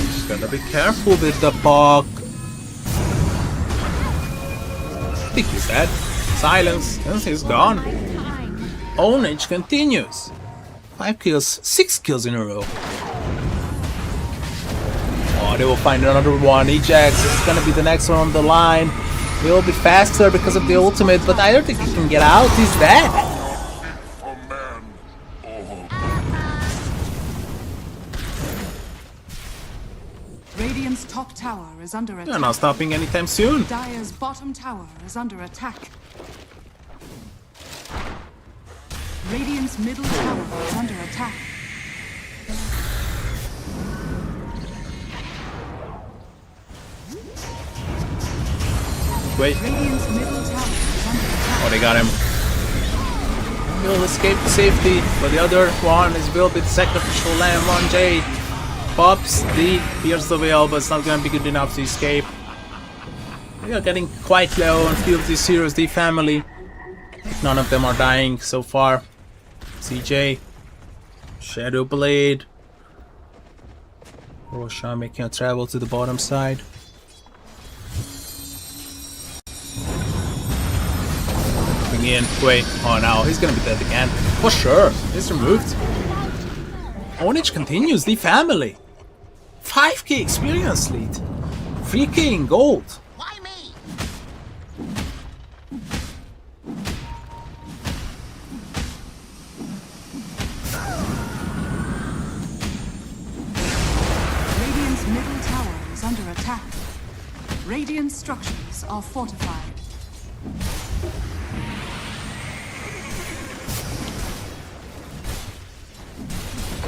Just gotta be careful with the puck. I think he's dead. Silence, and he's gone. Ownage continues. 5 kills, 6 kills in a row. Oh, they will find another one. Ajax is gonna be the next one on the line. He will be faster because of the ultimate, but I don't think he can get out. He's dead. Radiant's top tower is under attack. They're not stopping anytime soon. Dire's bottom tower is under attack. Radiant's middle tower is under attack. Wait. Radiant's middle tower is under attack. Oh, they got him. He'll escape to safety, but the other one is built with sacrificial lamb. 1J pops the pierce the veil, but it's not gonna be good enough to escape. We are getting quite low on few of these heroes, the family. None of them are dying so far. CJ, Shadow Blade, Roshan making a travel to the bottom side. In. Wait, oh no, he's gonna be dead again. For sure, he's removed. Ownage continues, the family. 5k experience lead. 3k in gold. Why me? Radiant's middle tower is under attack. Radiant structures are fortified.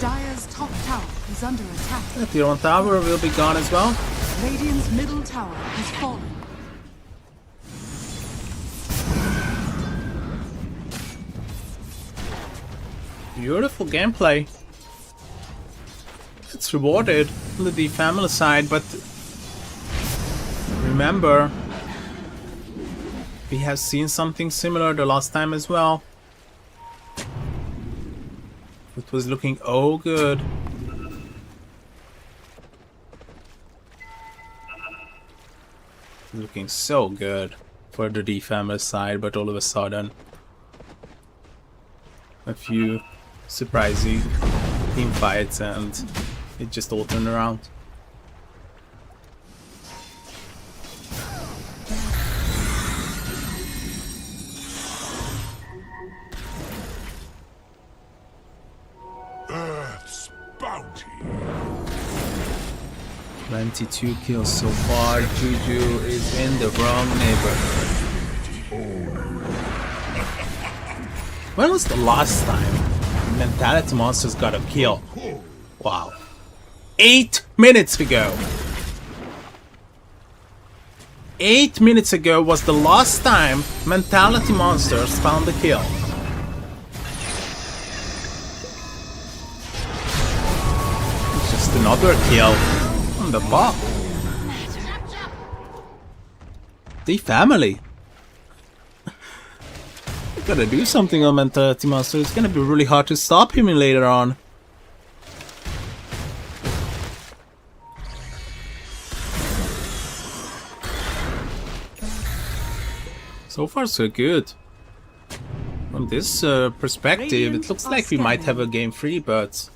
Dire's top tower is under attack. The tier 1 tower will be gone as well. Radiant's middle tower has fallen. Beautiful gameplay. It's rewarded on the family side, but remember, we have seen something similar the last time as well. It was looking oh good. Looking so good for the D family side, but all of a sudden a few surprising team fights and it just all turned around. bounty. 22 kills so far. Juju is in the wrong neighborhood. When was the last time Mentality Monsters got a kill? Wow. 8 minutes ago. 8 minutes ago was the last time Mentality Monsters found a kill. Just another kill on the bot. The family. Gotta do something on Mentality Monster. It's gonna be really hard to stop him later on. So far so good. From this perspective, it looks like we might have a game 3, but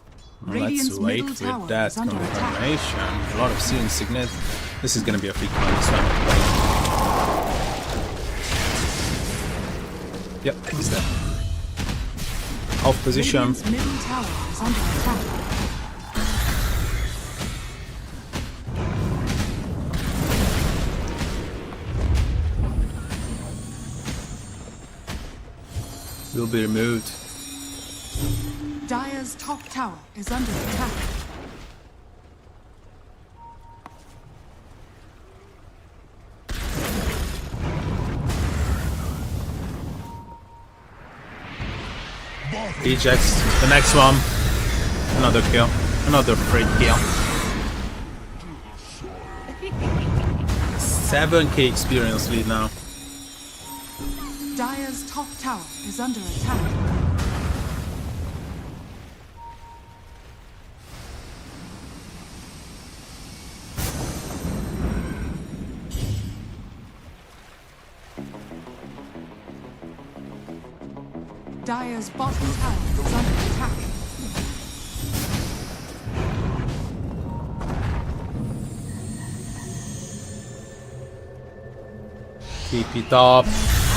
let's wait with that confirmation. A lot of seeing signet. This is gonna be a free coin, this one. Yep, he's dead. Off position. Middle tower is under attack. Will be removed. Dire's top tower is under attack. Ejects the next one. Another kill. Another free kill. 7k experience lead now. Dire's top tower is under attack. Dire's bottom tower is under attack. Keep it up.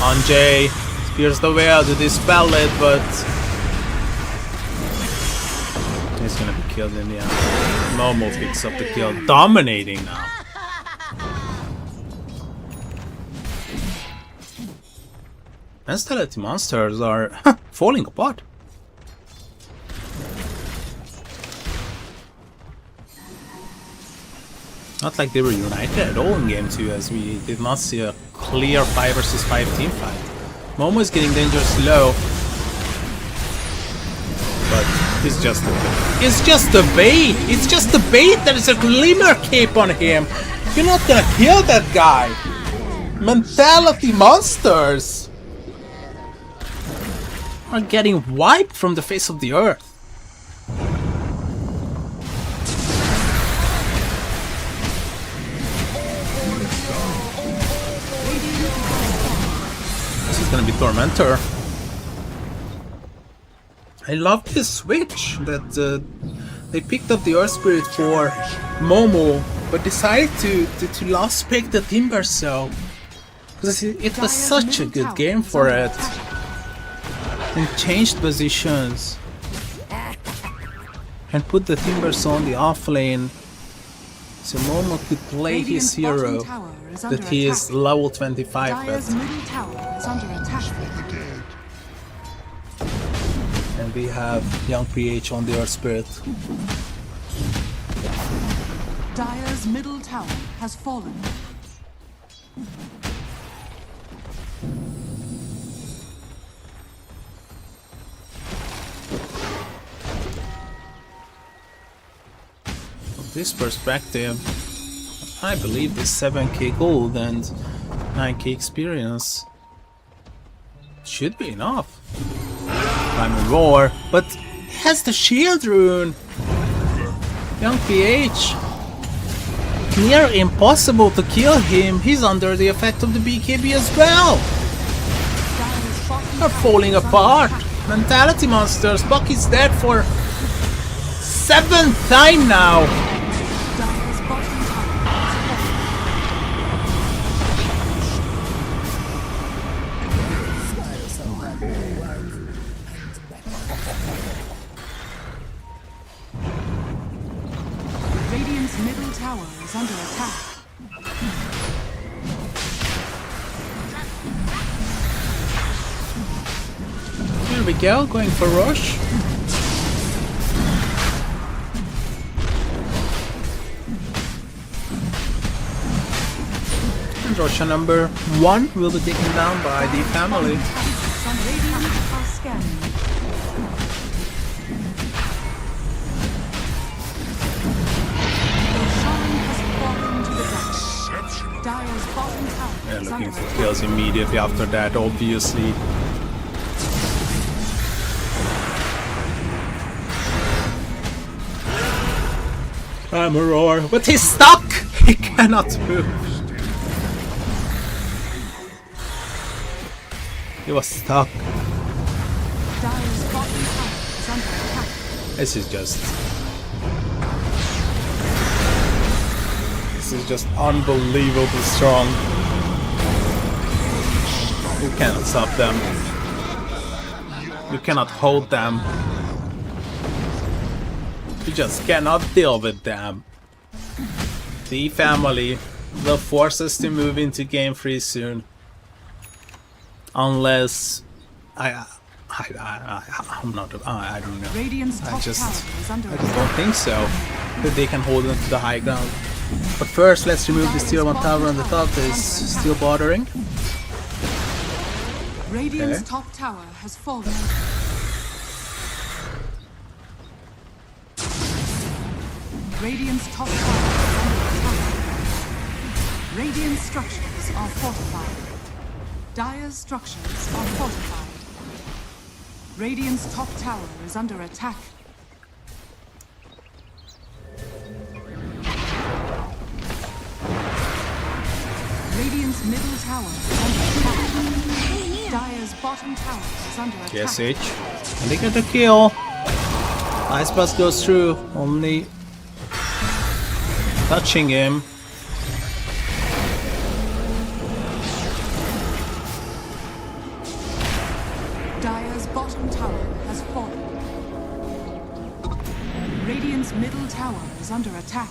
Anjay spears the way out to dispel it, but he's gonna be killed in the end. Momo picks up the kill, dominating now. Mentality Monsters are falling apart. Not like they were united at all in game 2, as we did not see a clear 5 versus 5 team fight. Momo is getting dangerous low, but it's just a bait. It's just a bait. It's just a bait. There is a glimmer cape on him. You're not gonna kill that guy. Mentality Monsters are getting wiped from the face of the earth. This is gonna be Tormentor. I love this switch that they picked up the Earth Spirit for Momo, but decided to last pick the Timber Cell because it was such a good game for it. And changed positions and put the Timbers on the offlane so Momo could play his hero that he is level 25 Dire's middle tower is under attack. and we have young PH on the Earth Spirit. Dire's middle tower has fallen. This perspective, I believe this 7k gold and 9k experience should be enough. Diamond Roar, but he has the shield rune. Young PH, near impossible to kill him. He's under the effect of the BKB as well. They're falling apart. Mentality Monsters. Bucky's dead for 7th time now. tower is under attack. Here we go, going for Roche. And Roche number 1 will be taken down by the family. Some radiant are scanning. A shrine has fallen to the depths. Dire's bottom tower They're is looking under for attack. kills immediately after that, obviously. I'm a roar, but he's stuck! He cannot move. He was stuck. Dire's bottom tower is under attack. This is just unbelievably strong. You cannot stop them. You cannot hold them. You just cannot deal with them. The family will force us to move into game 3 soon. Unless I'm not. I don't know. Radiant's top tower is under I attack. don't think so. That they can hold on to the high ground. But first, let's remove this tier 1 tower on the top that is still bothering. Radiant's Okay. top tower has fallen. Radiant's top tower is under attack. Radiant structures are fortified. Dire's structures are fortified. Radiant's top tower is under attack. Radiant's middle tower is under attack. Dire's bottom tower is under attack. Yes, H. And they get the kill. Ice Blast goes through, only touching him. Dire's bottom tower has fallen. Radiant's middle tower is under attack.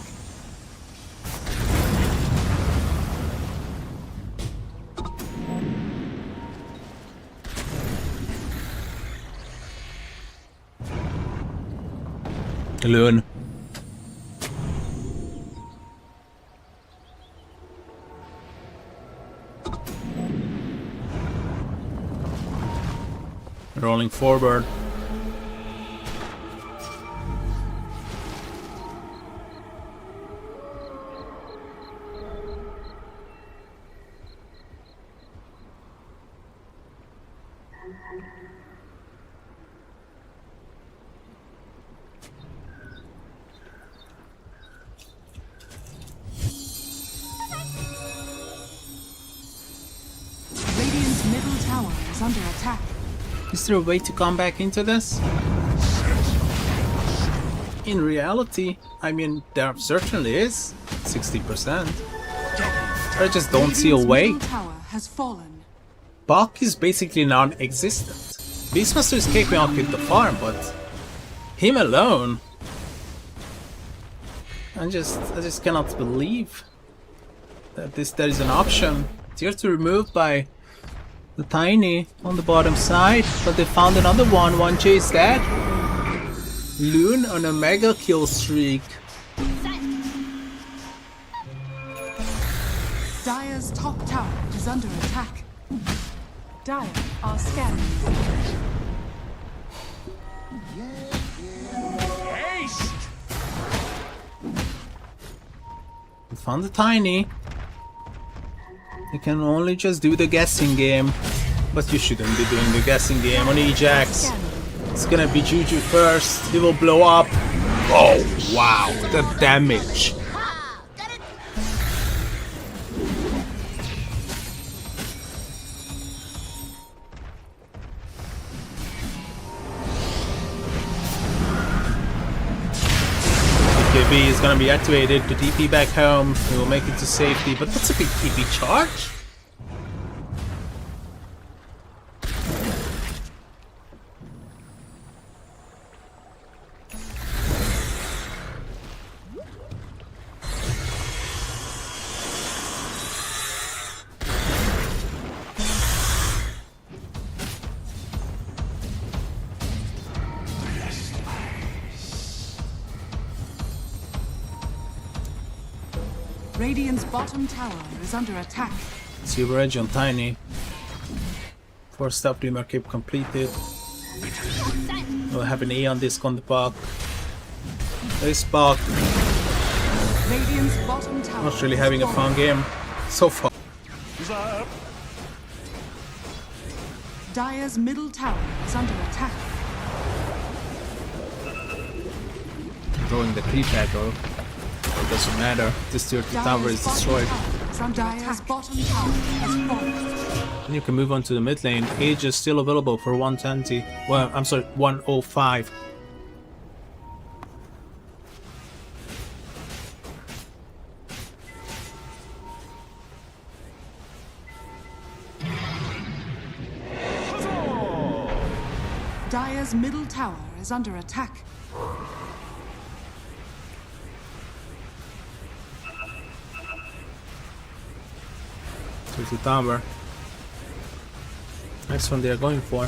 Alone. Rolling forward. Radiant's middle tower is under attack. Is there a way to come back into this? In reality, I mean, there certainly is 60%. I just don't see a Radiant's way. middle tower has fallen. Buck is basically non-existent. Beastmaster is keeping up with the farm, but him alone, I just cannot believe that there is an option. Tier 2 removed by the Tiny on the bottom side, but they found another one. 1J is dead. Loon on a mega kill streak. Dire's top tower is under attack. Dire are scanning. We found the Tiny. You can only just do the guessing game. But you shouldn't be doing the guessing game on Ajax. It's gonna be Juju first. He will blow up. Oh, wow. The damage. TP is gonna be activated to TP back home. He will make it to safety. But that's a big TP charge. Radiant's bottom tower is under attack. Silver Edge on Tiny. 4-step Dreamer Cape completed. We'll have an Aeon Disc on the back. This back. Radiant's bottom tower. Not really having a fun game so far. Dire's middle tower is under attack. Throwing the creep aggro. It doesn't matter. This tier 2 tower is destroyed. Dire's bottom tower has fallen. And you can move on to the mid lane. Age is still available for 120. Well, I'm sorry, 105. Dire's middle tower is under attack. There's the tower. Next one they are going for.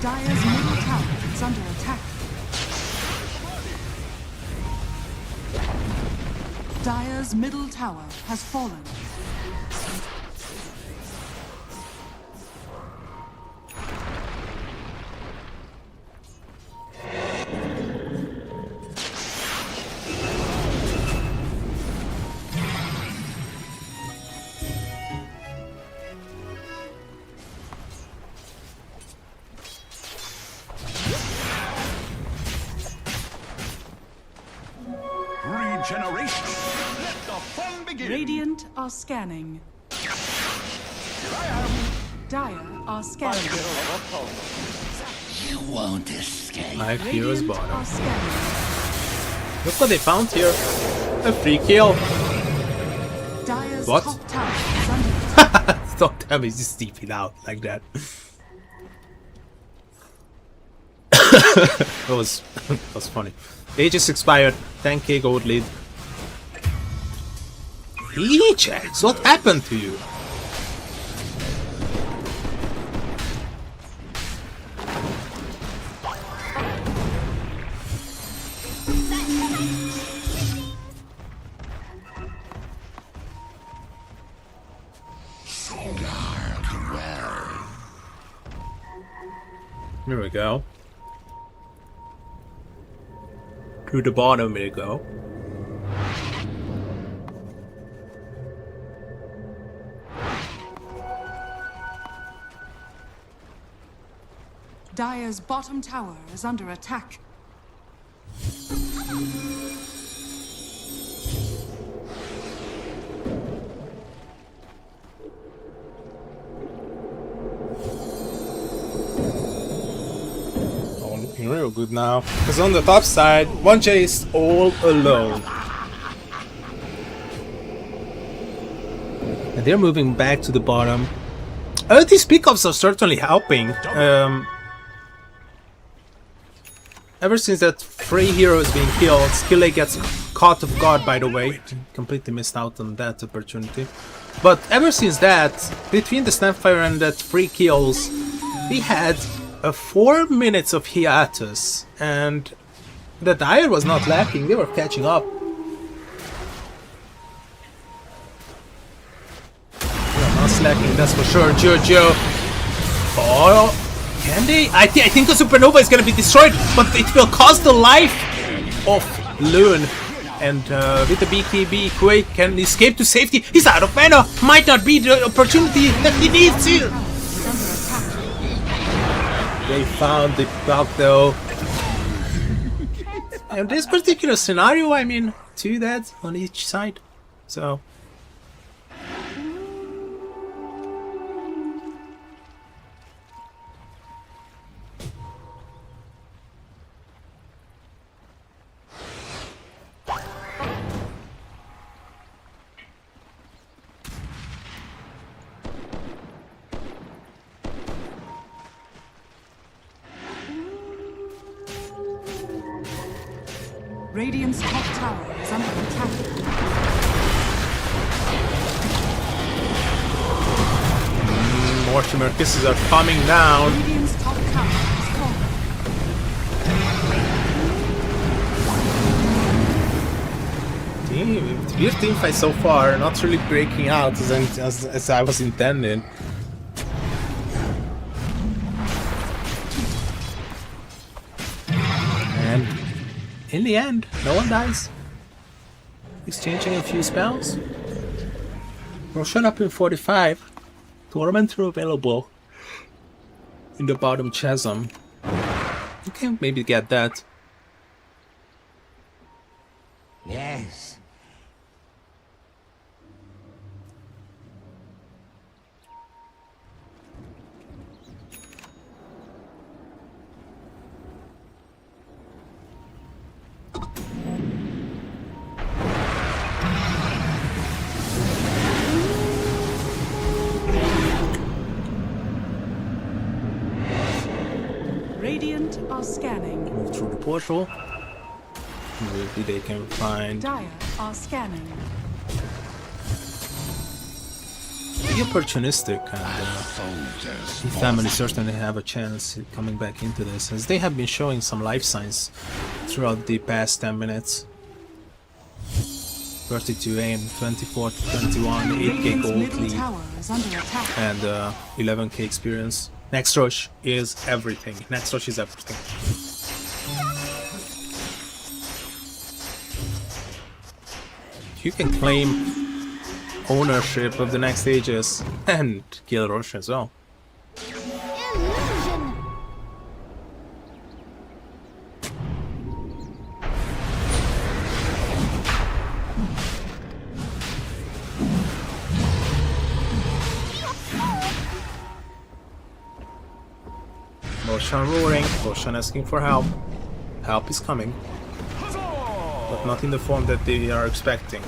Dire's middle tower is under attack. Dire's middle tower has fallen. Regeneration. Let the fun begin. Radiant are scanning. Here I am. Dire are scanning. You won't escape. Like hero's Radiant bottom. are scanning. Look what they found here. A free kill. Dire's What? top tower is under attack. Don't tell me just steeping out like that. that was funny. Ages expired. 10k gold lead. Ajax, what happened to you? Here we go. To the bottom we go. Dire's bottom tower is under attack. Oh, looking real good now. Because on the top side, 1J is all alone. And they're moving back to the bottom. These pickups are certainly helping. Ever since that free hero is being killed, Skillet gets caught off guard, by the way. Completely missed out on that opportunity. But ever since that, between the Snapfire and that free kills, we had 4 minutes of hiatus. And the Dire was not lacking, they were catching up. Not slacking, that's for sure. Jojo. Oh, can they? I think the Supernova is gonna be destroyed, but it will cost the life of Loon. And with the BKB, Quake can escape to safety. He's out of mana. Might not be the opportunity that he needs here. They found the bug though. In this particular scenario, I mean, 2 dead on each side. So. Radiant's top tower is under attack. Mortimer kisses are coming down. Radiant's top tower is falling. Weird team fight so far, not really breaking out as I was intending. And in the end, no one dies. Exchanging a few spells. Roshan up in 45. Tormentor available in the bottom chasm. You can maybe get that. Yes. Radiant are scanning. Move through the portal. Maybe they can find. Dire are scanning. Be opportunistic, and the family certainly have a chance coming back into this, as they have been showing some life signs throughout the past 10 minutes. 32 aim, 24 to 21, 8k gold middle lead, tower is under attack. and 11k experience. Next rush is everything. Next rush is everything. You can claim ownership of the next stages and kill Rosh as well. Roshan roaring, Roshan asking for help. Help is coming, but not in the form that they are expecting.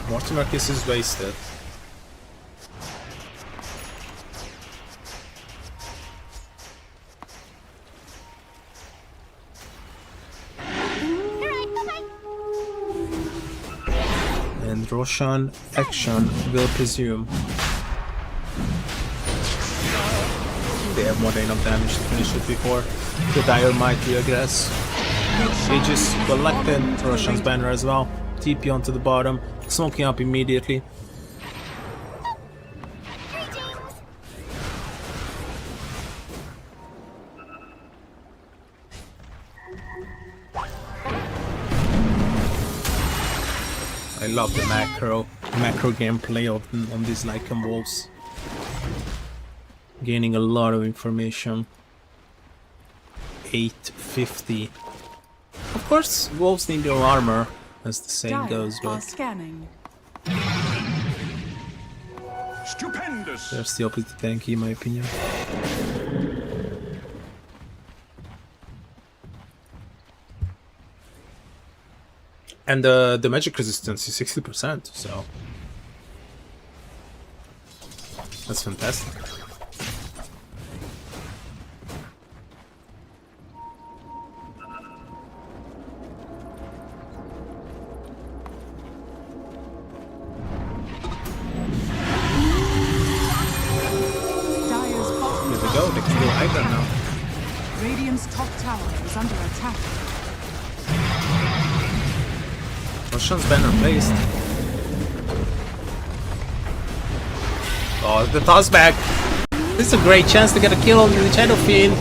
Mortimer Kiss is wasted. And Roshan action will presume. They have more than enough damage to finish it before the Dire might reaggress. Aegis collected, Roshan's banner as well. TP onto the bottom, smoking up immediately. I love the macro gameplay on these Lycan wolves. Gaining a lot of information. 850. Of course, wolves need their armor, as the saying goes, but scanning. Stupendous. they're still pretty tanky in my opinion. And the magic resistance is 60%, so that's fantastic. Go, they can go either now. Radiant's top tower is under attack. Roshan's banner placed. Oh, the toss back. This is a great chance to get a kill on the Shadow Fiend.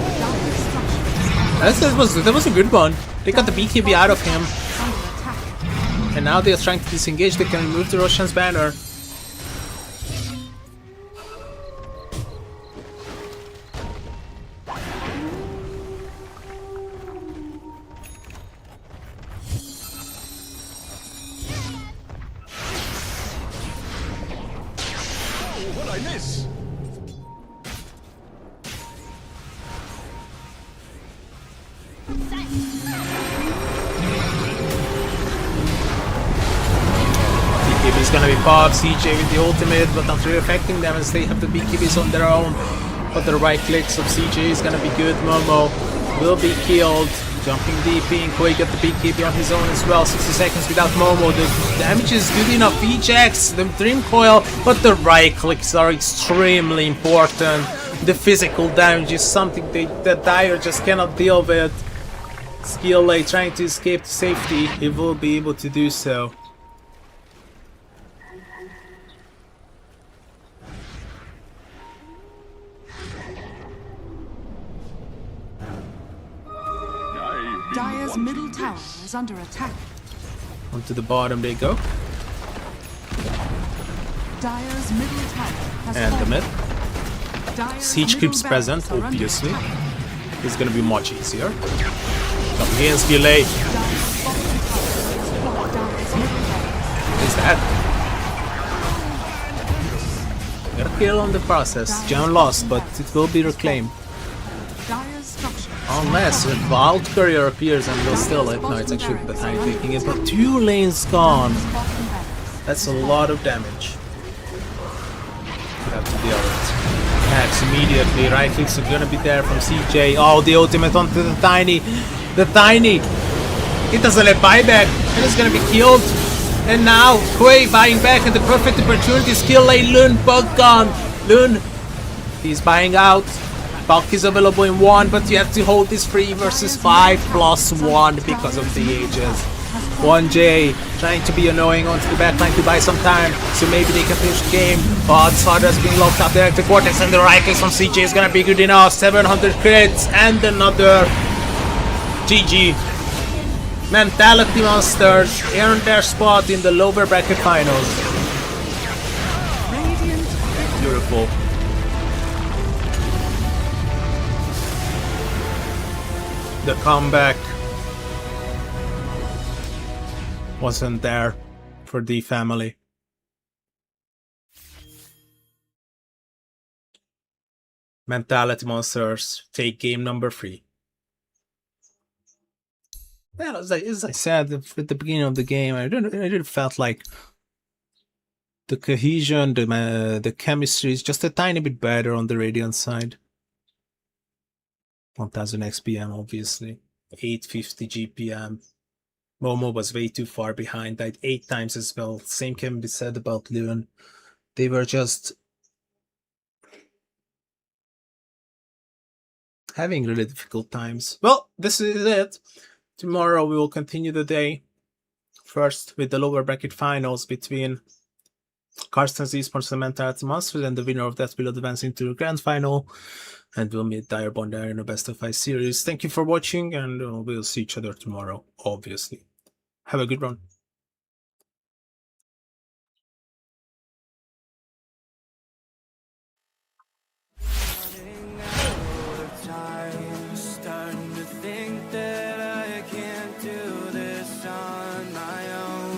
That was a good one. They got the BKB out of him. And now they're trying to disengage. They can remove the Roshan's banner. What I miss? BKB is gonna be popped, CJ with the ultimate, but not really affecting them as they have the BKBs on their own. But the right clicks of CJ is gonna be good. Momo will be killed. Jumping deep in, Koi got the BKB on his own as well. 60 seconds without Momo. The damage is good enough. Ejects the Dream Coil, but the right clicks are extremely important. The physical damage is something that Dire just cannot deal with. skill lane trying to escape to safety, he will be able to do so. Dire's middle tower is under attack. Onto the bottom they go. Dire's middle tower has And the fallen. mid. Dire's Siege middle creeps barracks present, are under obviously. attack. It's gonna be much easier. Come against delay. Dire's bottom tower has blocked Dire's middle barracks. Is that? Got a kill on the process. Gem lost, but it will be reclaimed. Dire's structure. Unless a wild courier appears and will still hit. No, it's actually the Tiny taking it, but 2 lanes gone. That's a lot of damage. Have to deal with. Hacks immediately. Right clicks are gonna be there from CJ. Oh, the ultimate onto the Tiny. The Tiny. It doesn't let buyback. And it's gonna be killed. And now Quay buying back and the perfect opportunity. Skill lane Loon. Bug gone. Loon. He's buying out. Bulk is available in 1, but you have to hold this 3 versus 5 plus 1 because of the ages. 1J trying to be annoying onto the backline to buy some time, so maybe they can finish the game. But Sarda's being locked up there. The Cortex and the right clicks from CJ is gonna be good enough. 700 crits and another GG. Mentality Monsters earned their spot in the lower bracket finals. Beautiful. The comeback wasn't there for the family. Mentality Monsters take game number 3. Well, as I said at the beginning of the game, I really felt like the cohesion, the chemistry is just a tiny bit better on the Radiant side. 1000 XPM, obviously. 850 GPM. Momo was way too far behind, died 8 times as well. Same can be said about Leon. They were just having really difficult times. Well, this is it. Tomorrow we will continue the day. First with the lower bracket finals between Karsten's Esports and Mentality Monsters, and the winner of that will advance into the grand final. And we'll meet Dire Bondar in a best of 5 series. Thank you for watching, and we'll see each other tomorrow, obviously. Have a good one.